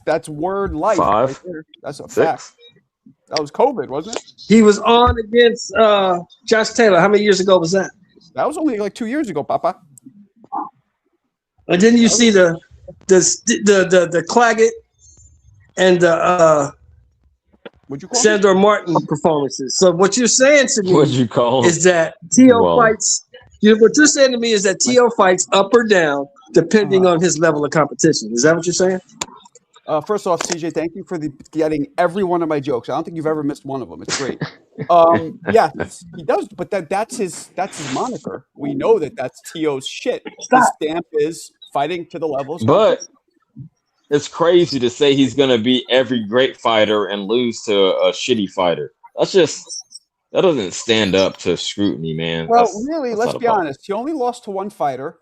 That's word life. 5. Right there. That's a 6. fact. That was COVID, wasn't it? He was on against Josh Taylor. How many years ago was that? That was only like 2 years ago, Papa. And then you see the Claggett and the Sandor Martin performances. So what you're saying to me is that T.O. fights. What you're saying to me is that T.O. fights up or down depending on his level of competition. Is that what you're saying? First off, CJ, thank you for getting every one of my jokes. I don't think you've ever missed one of them. It's great. Yeah, he does, but that's his moniker. We know that's T.O.'s shit. His stamp is fighting to the levels. But it's crazy to say he's going to beat every great fighter and lose to a shitty fighter. That doesn't stand up to scrutiny, man. Well, really, let's be honest. He only lost to one fighter,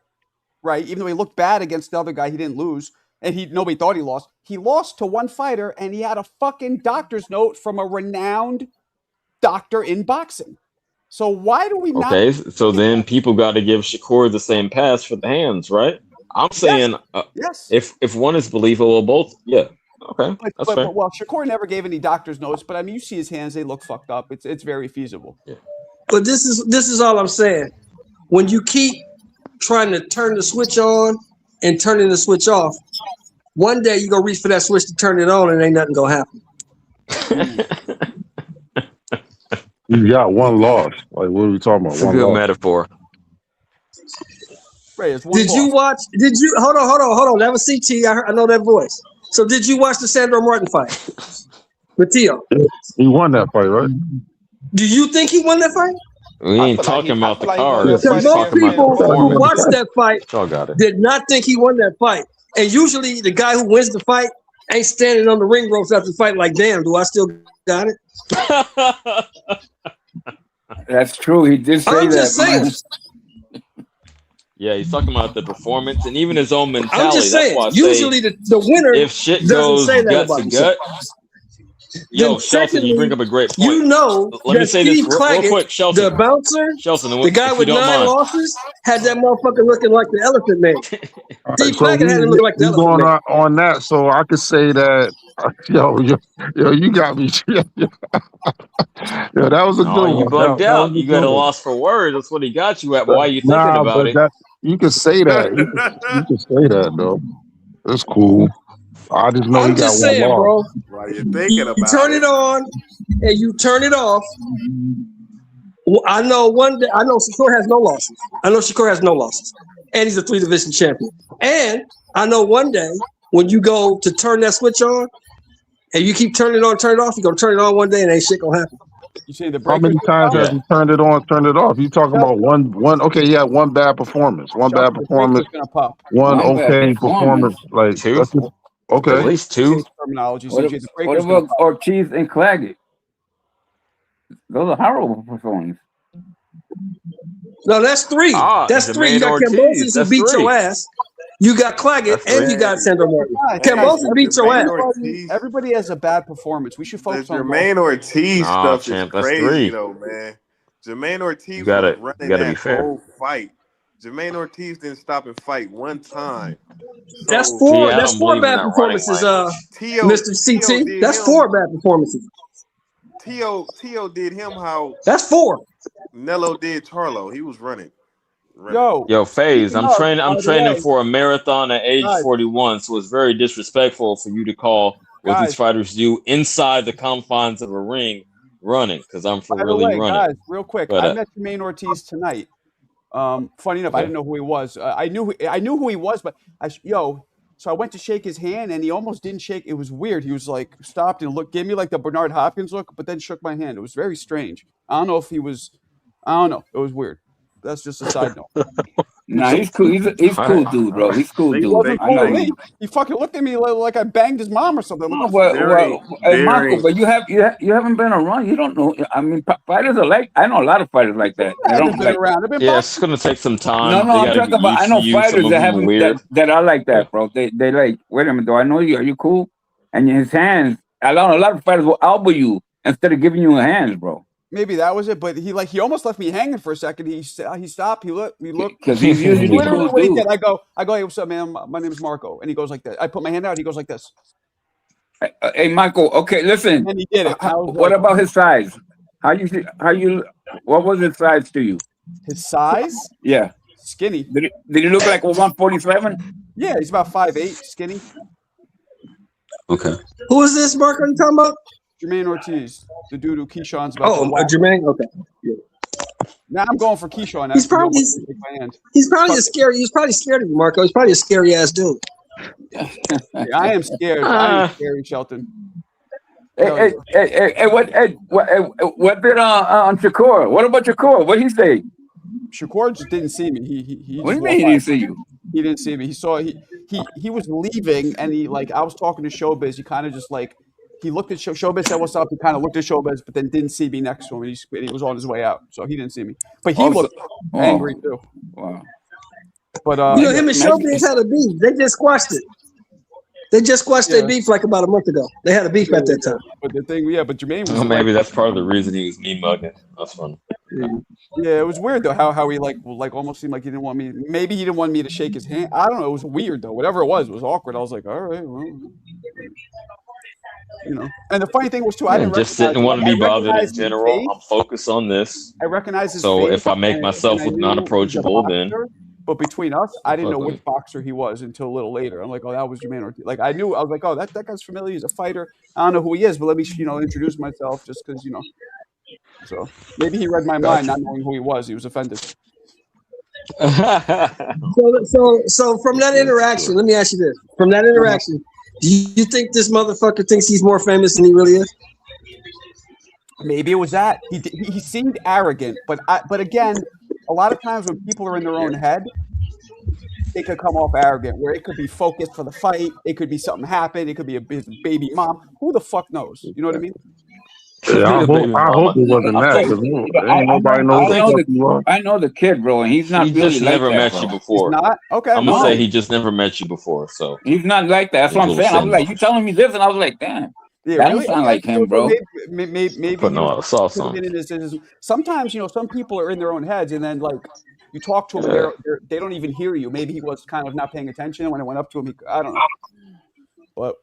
right? Even though he looked bad against the other guy, he didn't lose. And nobody thought he lost. He lost to one fighter, and he had a fucking doctor's note from a renowned doctor in boxing. So why do we not? Okay, so then people got to give Shakur the same pass for the hands, right? I'm saying yes. If one is believable, both, yeah. Okay, that's fair. Well, Shakur never gave any doctor's notes, but I mean, you see his hands; they look fucked up. It's very feasible. Yeah. But this is all I'm saying. When you keep trying to turn the switch on and turning the switch off, one day you go reach for that switch to turn it on, and ain't nothing gonna happen. You got one loss. Like, what are we talking about? It's a good metaphor. Right, it's did you watch? Did you hold on? That was CT. I know that voice. So did you watch the Sandor Martin fight with Tio? He won that fight, right? Do you think he won that fight? We ain't talking about the card. Because most people who watched that fight got it. did not think he won that fight. And usually the guy who wins the fight ain't standing on the ring ropes after the fight like, damn, do I still got it? That's true. He did say I'm just saying. Yeah, he's talking about the performance and even his own mentality. I'm just saying. That's why Usually the winner if shit goes gut to gut. Yo, Shelton, you bring up a great point. You know, let me say this real quick, Shelton. The bouncer, Shelton, the guy with 9 losses, had that motherfucker looking like the Elephant Man. Steve Claggett had him look like the Elephant Man. On that, so I could say that. Yo, you got me. Yo, that was a good one. You bugged out. You got a loss for words. That's what he got you at. But why are you thinking about it? You can say that. You can say that, though. That's cool. I just know I'm just saying, bro. Why you thinking about it? You turn it on and you turn it off. Well, I know Shakur has no losses. And he's a 3-division champion. And I know one day when you go to turn that switch on and you keep turning it on, turn it off, you're going to turn it on one day and ain't shit going to happen. You say the how many times have you turned it on, turned it off? You talking about one? Okay, yeah, one bad performance, one okay performance, like 2. Okay, at least 2. Terminology. What about Ortiz and Claggett? Those are horrible performances. No, that's 3. That's 3. You got Kambosos who beat your ass. You got Claggett and you got Sandor Martin. Kambosos beat your ass. Everybody has a bad performance. We should focus on Jermaine Ortiz stuff is crazy though, man. Jermaine Ortiz was running that whole fight. Jermaine Ortiz didn't stop and fight one time. That's 4. That's 4 bad performances, Mr. CT. That's 4 bad performances. T.O. did him how that's 4. Nello did Charlo. He was running. Yo, FaZe, I'm training for a marathon at age 41, so it's very disrespectful for you to call what these fighters do inside the confines of a ring running, because I'm running. Guys, real quick, I met Jermaine Ortiz tonight. Funny enough, I didn't know who he was. I knew who he was, but so I went to shake his hand, and he almost didn't shake. It was weird. He was like stopped and gave me like the Bernard Hopkins look, but then shook my hand. It was very strange. I don't know. It was weird. That's just a side note. Nah, he's cool. He's cool dude, bro. He's cool He dude. wasn't cool with me. him. He fucking looked at me like I banged his mom or something. No, hey, Marco, but you haven't been around. You don't know. I mean, fighters are like, I know a lot of fighters like that. They don't been like. around. They've been Yeah, it's gonna take some time. No, They I'm gotta talking get about. I used know to you. Some fighters of that them are haven't weird. that are like that, bro. They like. Wait a minute, do I know you? Are you cool? And his hands. A lot of fighters will elbow you instead of giving you a hand, bro. Maybe that was it, but he almost left me hanging for a second. He stopped. He looked. Because he's usually literally cool what he dude. did. I go, hey, what's up, man? My name is Marco, and he goes like that. I put my hand out. He goes like this. Hey, Michael. Okay, listen. And he did it. What about his size? What was his size to you? His size? Yeah. Skinny. Did he look like a 147? Yeah, he's about 5'8", skinny. Okay. Who is this, Marco? You talking about? Jermaine Ortiz, the dude who Keyshawn's about. Oh, Jermaine. Okay. Yeah. Now I'm going for Keyshawn. He's probably scared of you, Marco. He's probably a scary ass dude. Yeah, I am scared. I am scary, Shelton. Hey, what did Shakur? What about Shakur? What did he say? Shakur just didn't see me. He what do you mean he didn't see you? He didn't see me. He saw he was leaving, and I was talking to Showbiz. He kind of just he looked at Showbiz, said what's up. He kind of looked at Showbiz, but then didn't see me next to him. And he was on his way out, so he didn't see me. But he looked angry too. Wow. But him and Showbiz had a beef. They just squashed it. They just squashed their beef like about a month ago. They had a beef at that time. But the thing, but Jermaine was. Oh, maybe that's part of the reason he was mean mugging. That's fun. Yeah, it was weird though how he almost seemed like he didn't want me. Maybe he didn't want me to shake his hand. I don't know. It was weird though. Whatever it was awkward. I was like, all right, well, And the funny thing was too, I didn't want to be bothered in general. I'm focused on this. I recognize his So face, if I make myself look non-approachable, then. But between us, I didn't know which boxer he was until a little later. I'm like, oh, that was Jermaine Ortiz. I knew. I was like, oh, that guy's familiar. He's a fighter. I don't know who he is, but let me introduce myself just because So maybe he read my mind, not knowing who he was. He was offended. So from that interaction, let me ask you this: from that interaction, do you think this motherfucker thinks he's more famous than he really is? Maybe it was that he seemed arrogant, but again, a lot of times when people are in their own head, it could come off arrogant. Where it could be focused for the fight, it could be something happened, it could be a baby mom. Who the fuck knows? You know what I mean? Yeah, I hope it wasn't that. I know the kid, bro, and he's not. He really just like never that, met bro. you before. He's not? Okay. I'm gonna say he just never met you before. So he's not like that. That's what I'm saying. I was like, you telling me this, and I was like, damn. Yeah, that really? don't sound like him, bro. Maybe putting a lot of sauce on. Sometimes some people are in their own heads, and then you talk to them, they don't even hear you. Maybe he was kind of not paying attention when I went up to him. I don't know, but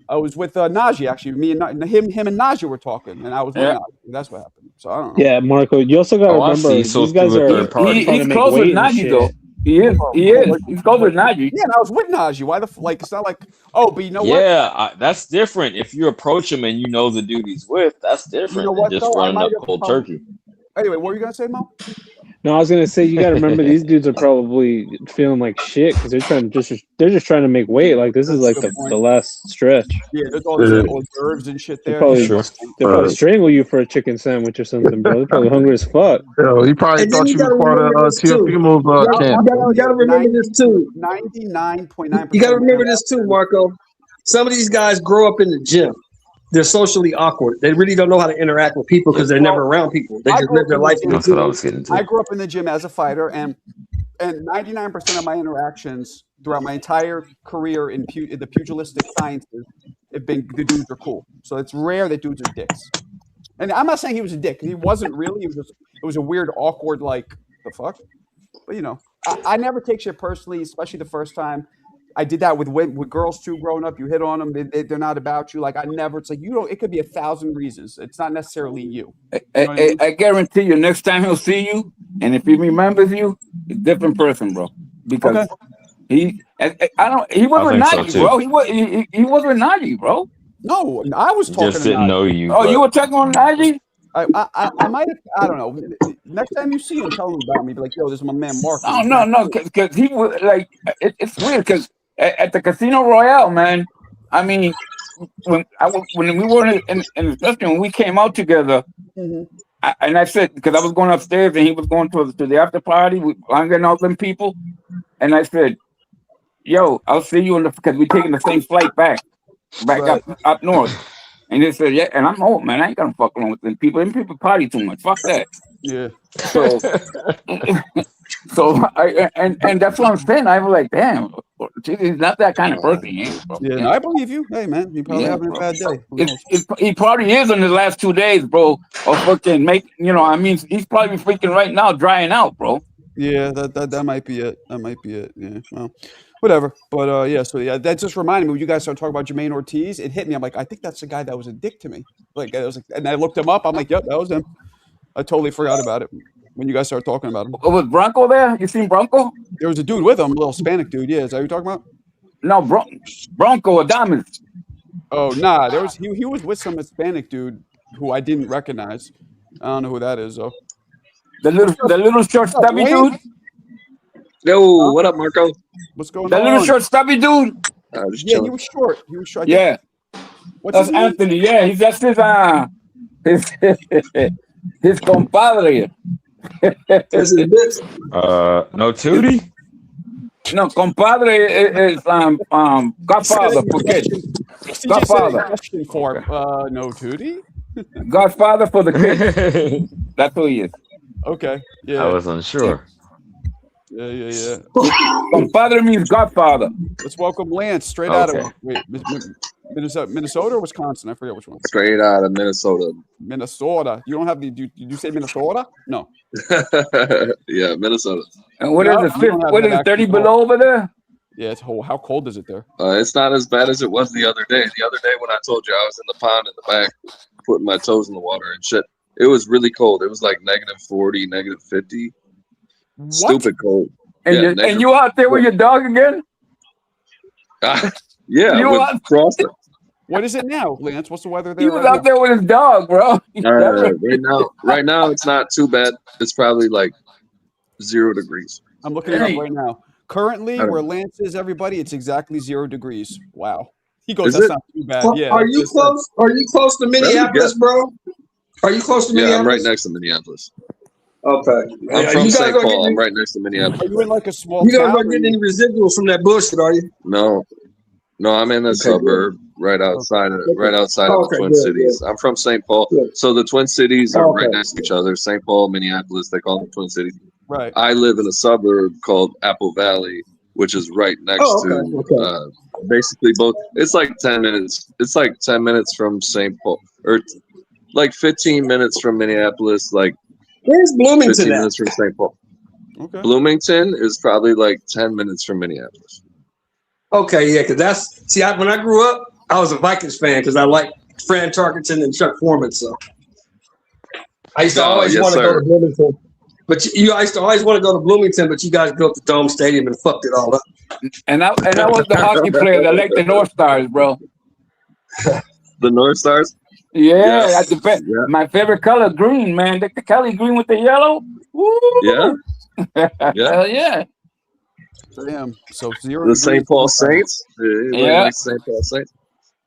I was with Najee actually. Me and him and Najee were talking, and I was with Najee. That's what happened. So I don't know. Yeah, Marco, you also got to remember these guys are. He's close with Najee though. He is. He's close with Najee. Yeah, and I was with Najee. Why it's not like, oh, but you know what? Yeah, that's different. If you approach him and you know the dude he's with, that's different than just running up cold turkey. Anyway, what were you gonna say, Mo? No, I was gonna say you got to remember these dudes are probably feeling like shit because they're just trying to make weight. Like this is like the last stretch. Yeah, there's all these hors d'oeuvres and shit there. They'll probably strangle you for a chicken sandwich or something, bro. They're probably hungry as fuck. Yo, he probably thought you were part of TFU move camp. You gotta remember this too. 99.9%. You gotta remember this too, Marco. Some of these guys grow up in the gym. They're socially awkward. They really don't know how to interact with people because they're never around people. They just live their life in the gym. That's what I was getting to. I grew up in the gym as a fighter, and 99% of my interactions throughout my entire career in the pugilistic sciences have been the dudes are cool. So it's rare that dudes are dicks. And I'm not saying he was a dick. He wasn't really. It was a weird, awkward, the fuck. But I never take shit personally, especially the first time. I did that with girls too. Growing up, you hit on them; they're not about you. I never. It's like you don't. It could be 1,000 reasons. It's not necessarily you. I guarantee you, next time he'll see you, and if he remembers you, it's a different person, bro. Because he was with Najee, bro. He was with Najee, bro. No, I was talking. Just didn't know you. Oh, you were talking on Najee? I might have. I don't know. Next time you see him, tell him about me. Be like, yo, this is my man Mark. No, because he was it's weird because at the Casino Royale, man. I mean, when we were in especially when we came out together, And I said, because I was going upstairs and he was going to the after party, I'm getting all them people. And I said, yo, I'll see you because we're taking the same flight back up north. And they said, yeah, and I'm old, man. I ain't gonna fuck along with them people. Them people party too much. Fuck that. Yeah. So and that's what I'm saying. I was like, damn, he's not that kind of person. Yeah, I believe you. Hey, man, he probably having a bad day. He probably is in the last 2 days, bro. Or fucking he's probably freaking right now drying out, bro. Yeah, that might be it. That might be it. Yeah, well, whatever. But that just reminded me when you guys started talking about Jermaine Ortiz. It hit me. I'm like, I think that's the guy that was a dick to me. And I looked him up. I'm like, yep, that was him. I totally forgot about it when you guys started talking about him. Was Bronco there? You seen Bronco? There was a dude with him, a little Hispanic dude. Yeah, is that what you're talking about? No, Bronco Adames. Oh, nah. He was with some Hispanic dude who I didn't recognize. I don't know who that is though. The little short stubby dude. Yo, what up, Marco? What's going on? The little short stubby dude. Yeah, he was short. He was short. Yeah. That's Anthony. Yeah, that's his compadre. No Tootie? No, compadre is Godfather for kids. Godfather. No Tootie? Godfather for the kids. That's who he is. Okay. Yeah. I was unsure. Yeah. Compadre means Godfather. Let's welcome Lance straight out of Minnesota or Wisconsin? I forget which one. Straight out of Minnesota. Minnesota. You don't have the. Did you say Minnesota? No. Yeah, Minnesota. And what is it? 30 below over there? Yeah. How cold is it there? It's not as bad as it was the other day. The other day when I told you I was in the pond in the back, putting my toes in the water and shit. It was really cold. It was like -40, -50. What? Stupid cold. And you out there with your dog again? Yeah, with Frost. What is it now, Lance? What's the weather there? He was out there with his dog, bro. Right now, it's not too bad. It's probably like 0 degrees. I'm looking it up right now. Currently, where Lance is, everybody, it's exactly 0 degrees. Wow. He goes, that's not too bad. Yeah. Are you close? Are you close to Minneapolis, bro? Are you close to Minneapolis? Yeah, I'm right next to Minneapolis. Okay. I'm from St. Paul. I'm right next to Minneapolis. Are you in like a small You guys aren't getting any residuals from that bullshit, are you? No, I'm in a suburb right outside of the Twin Cities. I'm from St. Paul, so the Twin Cities are right next to each other. St. Paul, Minneapolis, they call them Twin Cities. Right. I live in a suburb called Apple Valley, which is right next to basically both. It's like 10 minutes. It's like 10 minutes from St. Paul, or like 15 minutes from Minneapolis. Like where's Bloomington? 15 minutes from St. Paul. Okay. Bloomington is probably like 10 minutes from Minneapolis. Okay, yeah, because when I grew up, I was a Vikings fan because I liked Fran Tarkenton and Chuck Foreman. So I used to always want to go to Bloomington. But I used to always want to go to Bloomington, but you guys built the Dome Stadium and fucked it all up. And I was the hockey player that liked the North Stars, bro. The North Stars? Yeah, that's the best. Yeah. My favorite color, green, man. The Kelly green with the yellow. Woo! Yeah. Hell yeah. Damn. So 0. The St. Paul Saints? Yeah. Like St. Paul Saints?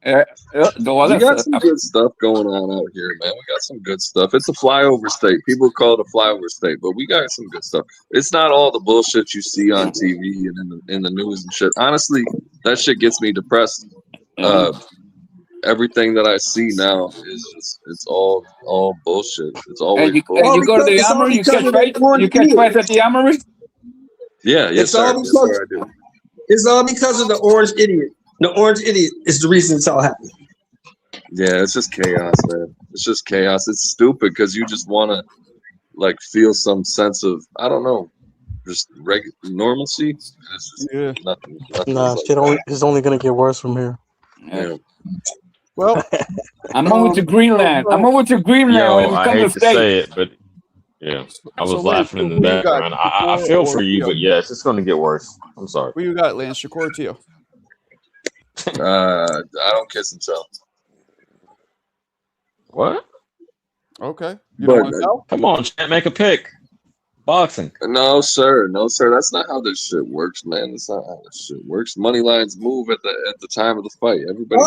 Yeah. We got some good stuff going on out here, man. We got some good stuff. It's a flyover state. People call it a flyover state, but we got some good stuff. It's not all the bullshit you see on TV and in the news and shit. Honestly, that shit gets me depressed. Everything that I see now is it's all bullshit. It's always bullshit. And you go to the Armory, you catch fights at the Armory? Yeah, yes, sir. That's what I do. It's all because of the orange idiot. The orange idiot is the reason it's all happening. Yeah, it's just chaos, man. It's just chaos. It's stupid because you just want to like feel some sense of, I don't know, just normalcy. It's just nothing nah, it's only gonna get worse from here. Yeah. Well, I'm over to Greenland. I'm over to Greenland. Yo, I hate to say it, but yeah, I was laughing in the background. I feel for you, but yes, it's going to get worse. I'm sorry. What you got, Lance? Shakur or Tio? I don't kiss and tell. What? Okay. You don't want to tell? Come on, chat, make a pick. boxing. No, sir. No, sir. That's not how this shit works, man. That's not how this shit works. Money lines move at the time of the fight. Everybody.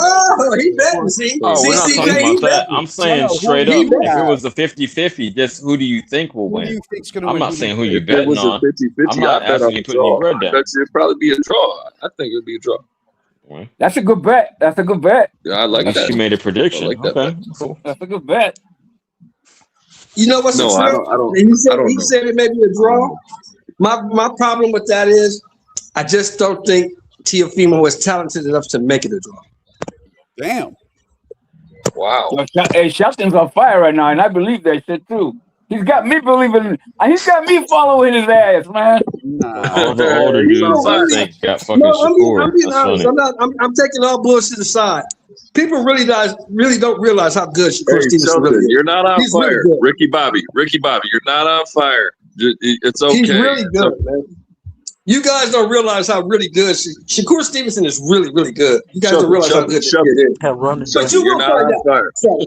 He betting. See, we're not talking about that. I'm saying straight up, if it was a 50-50, just who do you think will win? Who do you think's gonna I'm win? not saying who you If it betting was a on. 50-50, I'm not I bet on asking the you putting your draw. bread I down. bet you it'd probably be a draw. I think it'd be a draw. That's a good bet. That's a good bet. Yeah, I like that. She made a prediction. I like that Okay. bet. That's a good bet. You know what's No, the I trip? don't And he know. said it may be a draw. My problem with that is I just don't think Teofimo is talented enough to make it a draw. Damn. Wow. Hey, Shelton's on fire right now, and I believe that shit too. He's got me believing. He's got me following his ass, man. All the older You dudes, know, I really, think, got fucking no, Shakur. I'm being That's honest. funny. I'm taking all bullshit aside. People really don't realize how good Shakur Hey, Stevenson Shelton, really is. you're not on He's really fire. good. Ricky Bobby, you're not on fire. It's okay. He's really It's good, okay. man. You guys don't realize how really good Shakur Stevenson is. Really, really good. You guys don't realize how good this kid is. But you You're will not find on out. fire. Saturday.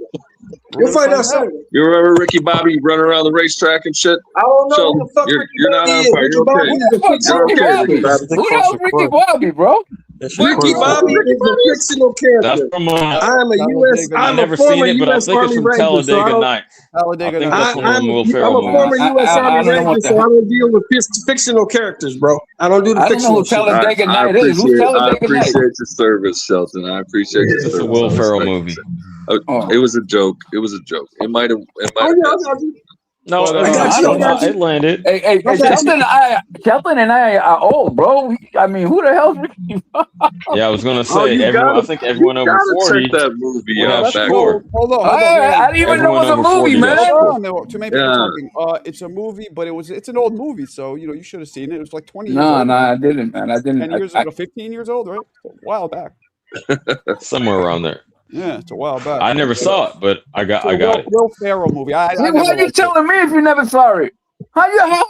You'll find out Saturday. You remember Ricky Bobby running around the racetrack and shit? I don't know Shelton, who the fuck you're Ricky not Bobby on is. fire. Ricky You're Bobby okay. is a fictional You're okay, character. Ricky Bobby. Who the hell's Ricky Bobby, bro? Ricky Bobby is a fictional That's character. from I'm a U.S. I I'm never a former seen it, but I U.S. think it's Army from Ranger, so I Talladega don't. Nights. I Talladega think Nights. that's one of them Will I'm Ferrell a former movies. U.S. I Army don't know Ranger, what so I don't deal with fictional characters, bro. I don't do the I don't know fictional who shit. Talladega I Night is. Who's I Talladega Night? appreciate your service, Shelton. I appreciate your It's service. a Will I Ferrell respect movie. it. Oh. It was a joke. It was a joke. It might have Oh, been. yeah, I got you. No, But, I got you. I got it you. landed. Hey, I got you. Shelton and I are old, bro. I mean, who the hell's Ricky? Yeah, I was gonna Oh, say you everyone. gotta, I think everyone you over gotta 40 check that movie would out have Let's back go. Shakur. Hold on. I didn't even know it was a Everyone over movie, 40 got man. Hold Shakur. on. There were too many people then. talking. It's a movie, but it's an old movie, so you should have seen it. It was like 20 years No, old. I didn't, man. I 10 didn't. years ago, 15 years old, right? It's a while back. Somewhere around there. Yeah, it's a while back. I never saw it, but I got it. Will Ferrell movie. I Why never are you liked it. telling me if you never saw it? How?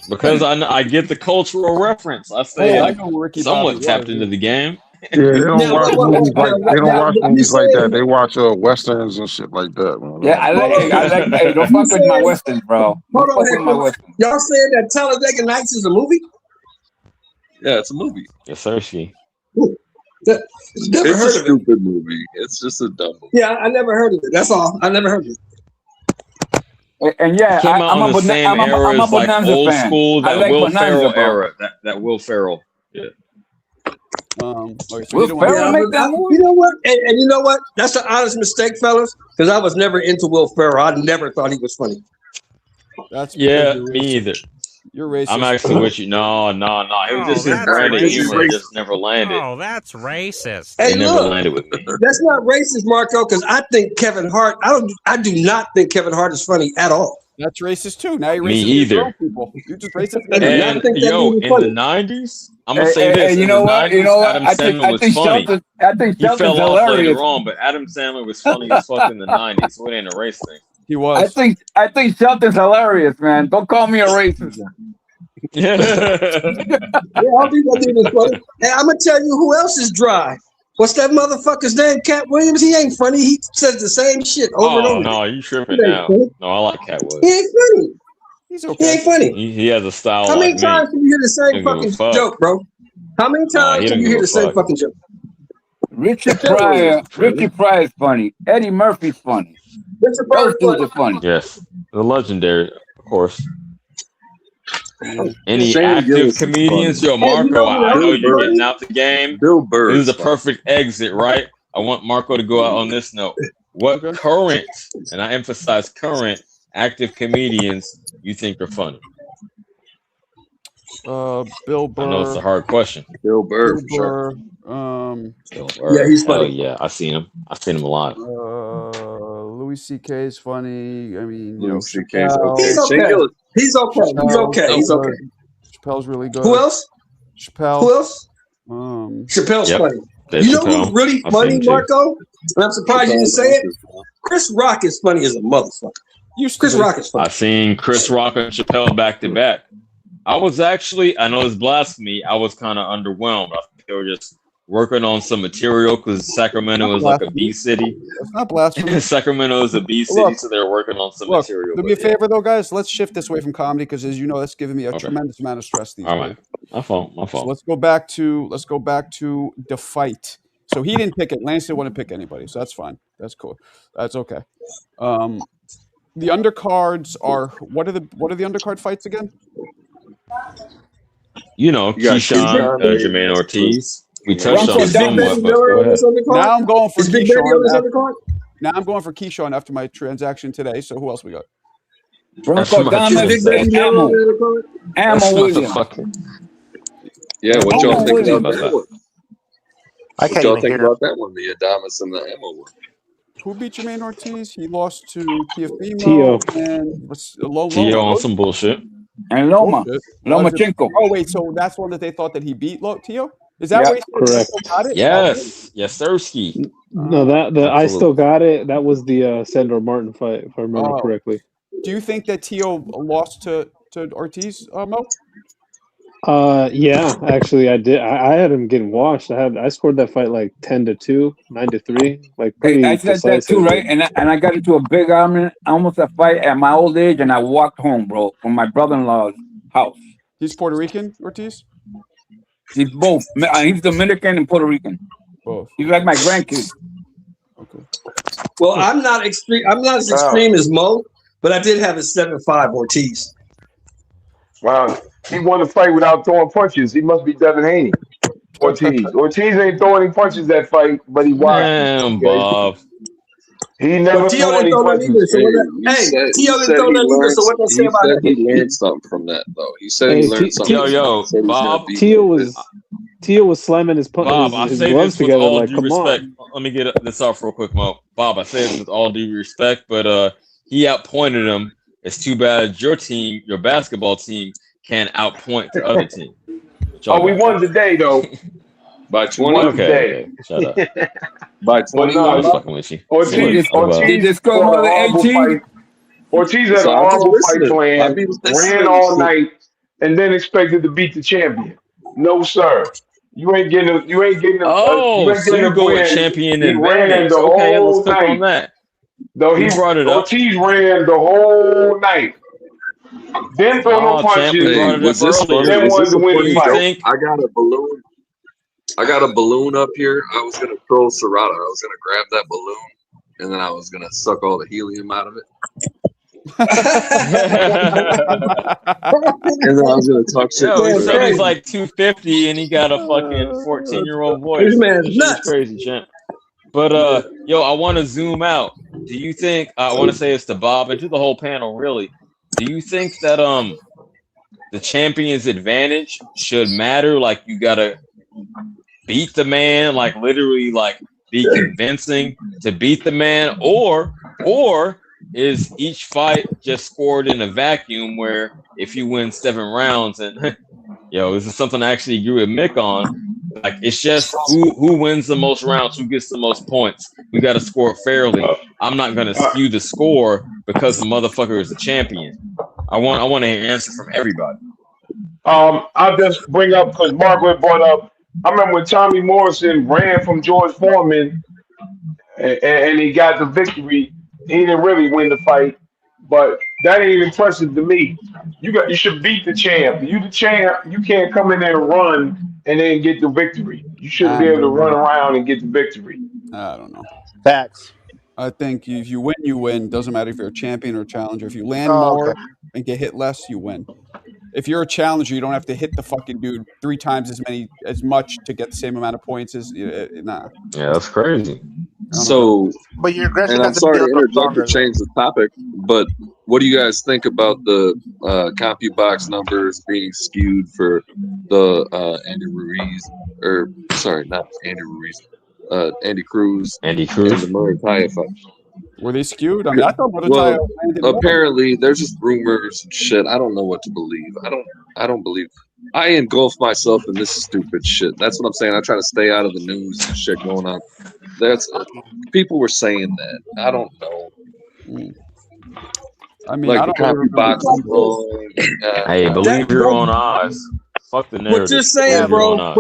Because I get the cultural reference. I say Hey, I like know who Ricky somewhat Bobby tapped was, into the game. Yeah, they don't Now, watch movies like you movies like said that. They watch westerns and shit like that, man. Yeah, I like. Hey, don't fuck with my westerns, bro. Hold Don't on, fuck with my Hector. westerns. Y'all said that Talladega Nights is a movie? Yeah, it's a movie. Yes, sir. Ski. Never It's heard a of it. stupid movie. It's just a dumb movie. Yeah, I never heard of it. That's all. I never heard of it. And yeah, Came out in the same era I'm a as like Bonanza old fan. school, I that like Will Bonanza, Ferrell bro. era. That Will Ferrell. Yeah. Okay, so Will you don't want Ferrell make that movie? You know what? And you know what? That's an honest mistake, fellas, because I was never into Will Ferrell. I never thought he was funny. That's Yeah, because me either. You're racist. I'm actually with you. No. It was just his that's branded humor. racist. It just never landed. Oh, that's racist. Hey, It never look, landed with me. that's not racist, Marco, because I think Kevin Hart. I do not think Kevin Hart is funny at all. That's racist too. Now you're racist. Me against your either. own people. You're just racist. I do not And think that yo, movie in funny. the 90s, I'm gonna say this. You In know the what? 90s, You know what? Adam I think Sandler was funny. Shelton. He Shelton's fell off hilarious. later on, but Adam Sandler was funny as fuck in the 90s. So it ain't a race thing. He was. I think Shelton's hilarious, man. Don't call me a racist. Yeah, I'll be this funny. Hey, I'm gonna tell you who else is dry. What's that motherfucker's name? Cat Williams. He ain't funny. He says the same shit over and Oh over. no, you tripping He ain't now? funny. No, I like Cat He Williams. ain't funny. He's He okay. ain't funny. He has a style How many like times me. can you hear the same Don't give a fucking fuck. joke, bro? How many Nah, times he can don't you give hear a the same fuck. fucking joke? Richard Cat Williams. Pryor is funny. Eddie Murphy's funny. Richard Those Pryor dudes are funny. Yes, the legendary, of course. Any Shane active Gillis is comedians? funny. Yo, Hey, you Marco, know who I else know is you're funny? getting out the game. Bill Burr. This is is a funny. perfect exit, right? I want Marco to go out on this note. What Okay. current, and I emphasize current, active comedians you think are funny? Bill Burr. I know it's a hard question. Bill Burr, Bill for sure. Burr. Bill Yeah, Burr. he's Hell funny. yeah, I've seen him. I've seen him a lot. Louis C.K. is funny. I mean, Louis C.K.'s Chappelle. okay. He's Shane okay. Gillis. He's okay. He's Chappelle's okay. He's okay. Chappelle's really good. Who else? Chappelle. Who else? Chappelle's Yep. funny. Dave You know who's Chappelle. really I've funny, seen him too. Marco? And I'm surprised you didn't say it. Chris Rock is funny as a motherfucker. Chris Rock is funny. I've seen Chris Rock and Chappelle back to back. I was actually, I know it's blasphemy, I was kind of underwhelmed. I think they were just working on some material because Sacramento is like a B city. It's not blasphemy. Sacramento is a B city, so they're working on some material. Do me a favor, though, guys. Let's shift this away from comedy because, as you know, that's giving me a tremendous amount of stress these days. My fault. So let's go back to the fight. So he didn't pick it. Lance didn't want to pick anybody, so that's fine. That's cool. That's okay. The undercards are what are the undercard fights again? You know, Keyshawn, Jermaine Ortiz. We touched on it somewhat, but go ahead. Now I'm going for Keyshawn. Now I'm going for Keyshawn after my transaction today. So who else we got? Bronco Diamond, Ammo Williams. Yeah, what y'all think about that one? What y'all think about that one? The Adamas and the Ammo one. Who beat Jermaine Ortiz? He lost to Teofimo and Tio on some bullshit. And Lomachenko. Oh wait, so that's one that they thought that he beat Tio? Is that where he correct? Got it? Yes, Sirski. No, I still got it. That was the Sandor Martin fight, if I remember correctly. Do you think that Tio lost to Ortiz, Mo? Yeah, actually, I did. I had him getting washed. I scored that fight like 10-2, 9-3, like pretty. I said that too, right? And I got into a big argument, almost a fight at my old age, and I walked home, bro, from my brother-in-law's house. He's Puerto Rican, Ortiz. He's both. He's Dominican and Puerto Rican. Both. He's like my grandkid. Okay. Well, I'm not extreme. I'm not as extreme as Mo, but I did have a 7-5 Ortiz. Wow. He won the fight without throwing punches. He must be Devin Haney. Ortiz ain't throwing any punches that fight, but he won. Damn, Bob. He never threw any punches. Hey, Tio didn't throw that either. So what they say about that? He learned something from that, though. He said he learned something. Bob. Tio was slamming his Bob, I say gloves this with together. all Like, due come respect. on. Let me get this off real quick, Mo. Bob, I say this with all due respect, but he outpointed him. It's too bad your team, your basketball team, can't outpoint the other team. We won today, though. By 20? Okay. Shut up. By 20? I'm fucking with you. Ortiz had a horrible fight plan, ran all night, and then expected to beat the champion. No, sir. You ain't getting a so you go with champion advantage. Okay, let's click on that. Though he brought it up. Ortiz ran the whole night. Then throw no punches. Then wanted to win the fight. I got a balloon up here. I was gonna throw Serrata. I was gonna grab that balloon and then I was gonna suck all the helium out of it. And then I was gonna talk shit. Yo, he said he's like 250 and he got a fucking 14-year-old voice. This man's nuts. Crazy, champ. But yo, I want to zoom out. Do you think I want to say it's to Bob and to the whole panel, really? Do you think that the champion's advantage should matter? Like you gotta beat the man, like literally, like be convincing to beat the man, or is each fight just scored in a vacuum where if you win 7 rounds and yo, this is something I actually agree with Mick on. Like it's just who wins the most rounds, who gets the most points. We got to score fairly. I'm not gonna skew the score because the motherfucker is a champion. I want an answer from everybody. I'll just bring up because Margaret brought up. I remember when Tommy Morrison ran from George Foreman and he got the victory. He didn't really win the fight, but that ain't impressive to me. You should beat the champ. You the champ. You can't come in there and run and then get the victory. You should be able to run around and get the victory. I don't know. Facts. I think if you win, you win. Doesn't matter if you're a champion or a challenger. If you land more and get hit less, you win. If you're a challenger, you don't have to hit the fucking dude 3 times as much to get the same amount of points as nah. Yeah, that's crazy. So, but your aggression. And I'm sorry to interject to change the topic, but what do you guys think about the CompuBox numbers being skewed for the Andy Ruiz, or sorry, not Andy Ruiz, Andy Cruz, and the Murataya fight? Were they skewed? I mean, I thought Murataya landed apparently there's just rumors and shit. I don't know what to believe. I don't believe. I engulf myself in this stupid shit. That's what I'm saying. I try to stay out of the news and shit going on. People were saying that. I don't know. I mean, like I the don't CompuBox. Hey, believe your own eyes. Fuck the narrative. What you're saying, bro.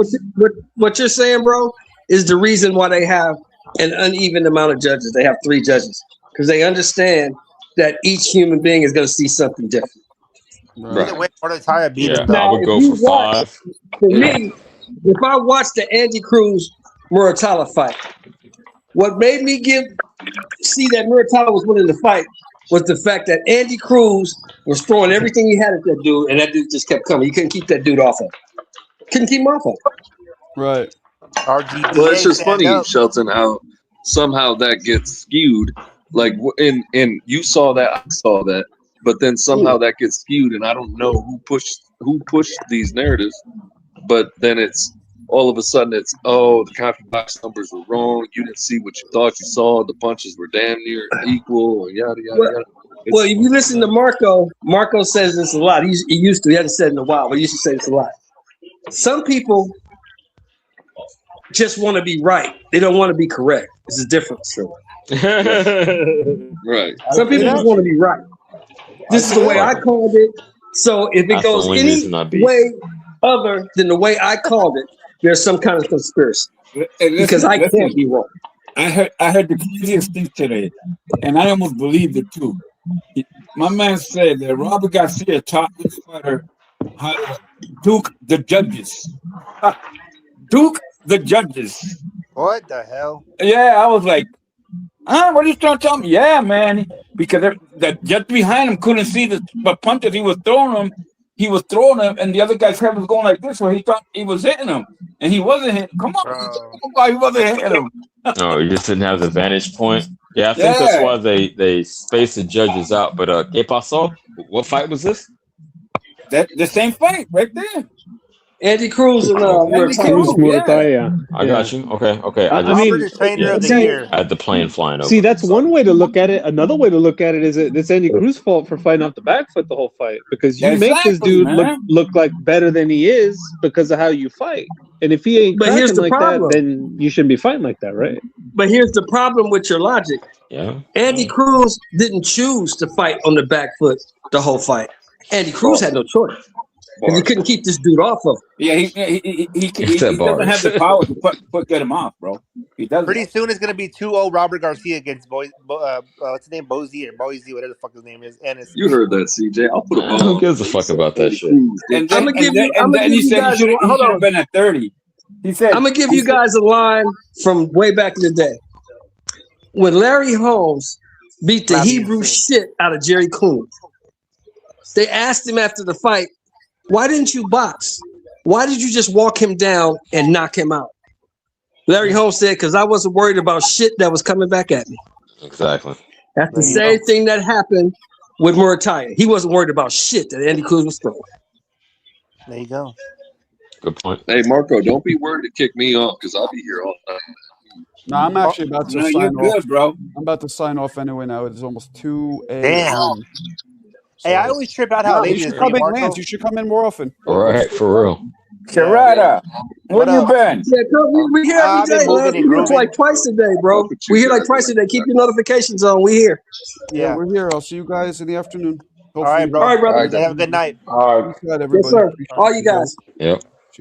What you're saying, bro, is the reason why they have an uneven amount of judges. They have 3 judges because they understand that each human being is going to see something different. Either way, Mordecai beat him. I would go for 5. For me, if I watched the Andy Cruz Muratalla fight, what made me see that Muratalla was winning the fight was the fact that Andy Cruz was throwing everything he had at that dude, and that dude just kept coming. You couldn't keep that dude off of. Couldn't keep him off of. Right. RGDA, well, it's just funny, Shelton, how somehow that gets skewed. Like, and you saw that, I saw that, but then somehow that gets skewed, and I don't know who pushed these narratives, but then it's all of a sudden it's, oh, the copy box numbers were wrong. You didn't see what you thought you saw. The punches were damn near equal, or yada yada yada. Well, if you listen to Marco says this a lot. He used to. He hasn't said it in a while, but he used to say this a lot. Some people just want to be right. They don't want to be correct. It's a difference. Right. Some people just want to be right. This is the way I called it. So if it goes any way other than the way I called it, there's some kind of conspiracy. Because I can't be wrong. I heard the craziest thing today, and I almost believed it too. My man said that Robert Garcia taught his fighter how to duke the judges. Duke the judges. What the hell? Yeah, I was like, what are you trying to tell me? Yeah, man. Because the judge behind him couldn't see the punches he was throwing him. He was throwing them, and the other guy's head was going like this, so he thought he was hitting him, and he wasn't hitting. Come on, he wasn't hitting him. No, you just didn't have the vantage point. Yeah, I think that's why they spaced the judges out. But ¿Qué pasó? What fight was this? The same fight right there. Andy Cruz and Muratalla. I got you. Okay. I mean, I had the plane flying over. See, that's one way to look at it. Another way to look at it is that it's Andy Cruz's fault for fighting off the back foot the whole fight, because you make this dude look like better than he is because of how you fight. And if he ain't cracking like that, then you shouldn't be fighting like that, right? But here's the problem with your logic. Yeah. Andy Cruz didn't choose to fight on the back foot the whole fight. Andy Cruz had no choice. Because he couldn't keep this dude off of him. Yeah, he doesn't have the power to get him off, bro. He doesn't. Pretty soon it's gonna be 2-0 Robert Garcia against what's his name, Boise, whatever the fuck his name is. Ennis. You heard that, CJ? I'll put a ball. Who gives a fuck about that shit? And then he said he should have been at 30. He said, I'm gonna give you guys a line from way back in the day when Larry Holmes beat the Hebrew shit out of Jerry Coons. They asked him after the fight, why didn't you box? Why did you just walk him down and knock him out? Larry Holmes said, because I wasn't worried about shit that was coming back at me. Exactly. That's the same thing that happened with Muratalla. He wasn't worried about shit that Andy Cruz was throwing. There you go. Good point. Hey, Marco, don't be worried to kick me off because I'll be here all night. No, I'm actually about to sign off. Good, bro. I'm about to sign off anyway now. It's almost 2 a.m. Damn. Hey, I always trip out how late you should come in, Lance. You should come in more often. All right, for real. Sharada, where you been? Yeah, we here every day, man. We here like twice a day, bro. We here like twice a day. Keep your notifications on. We here. Yeah, we're here. I'll see you guys in the afternoon. All right, bro. All right, brother. Have a good night. All right. Everybody. Yes, sir. All you guys. Yep.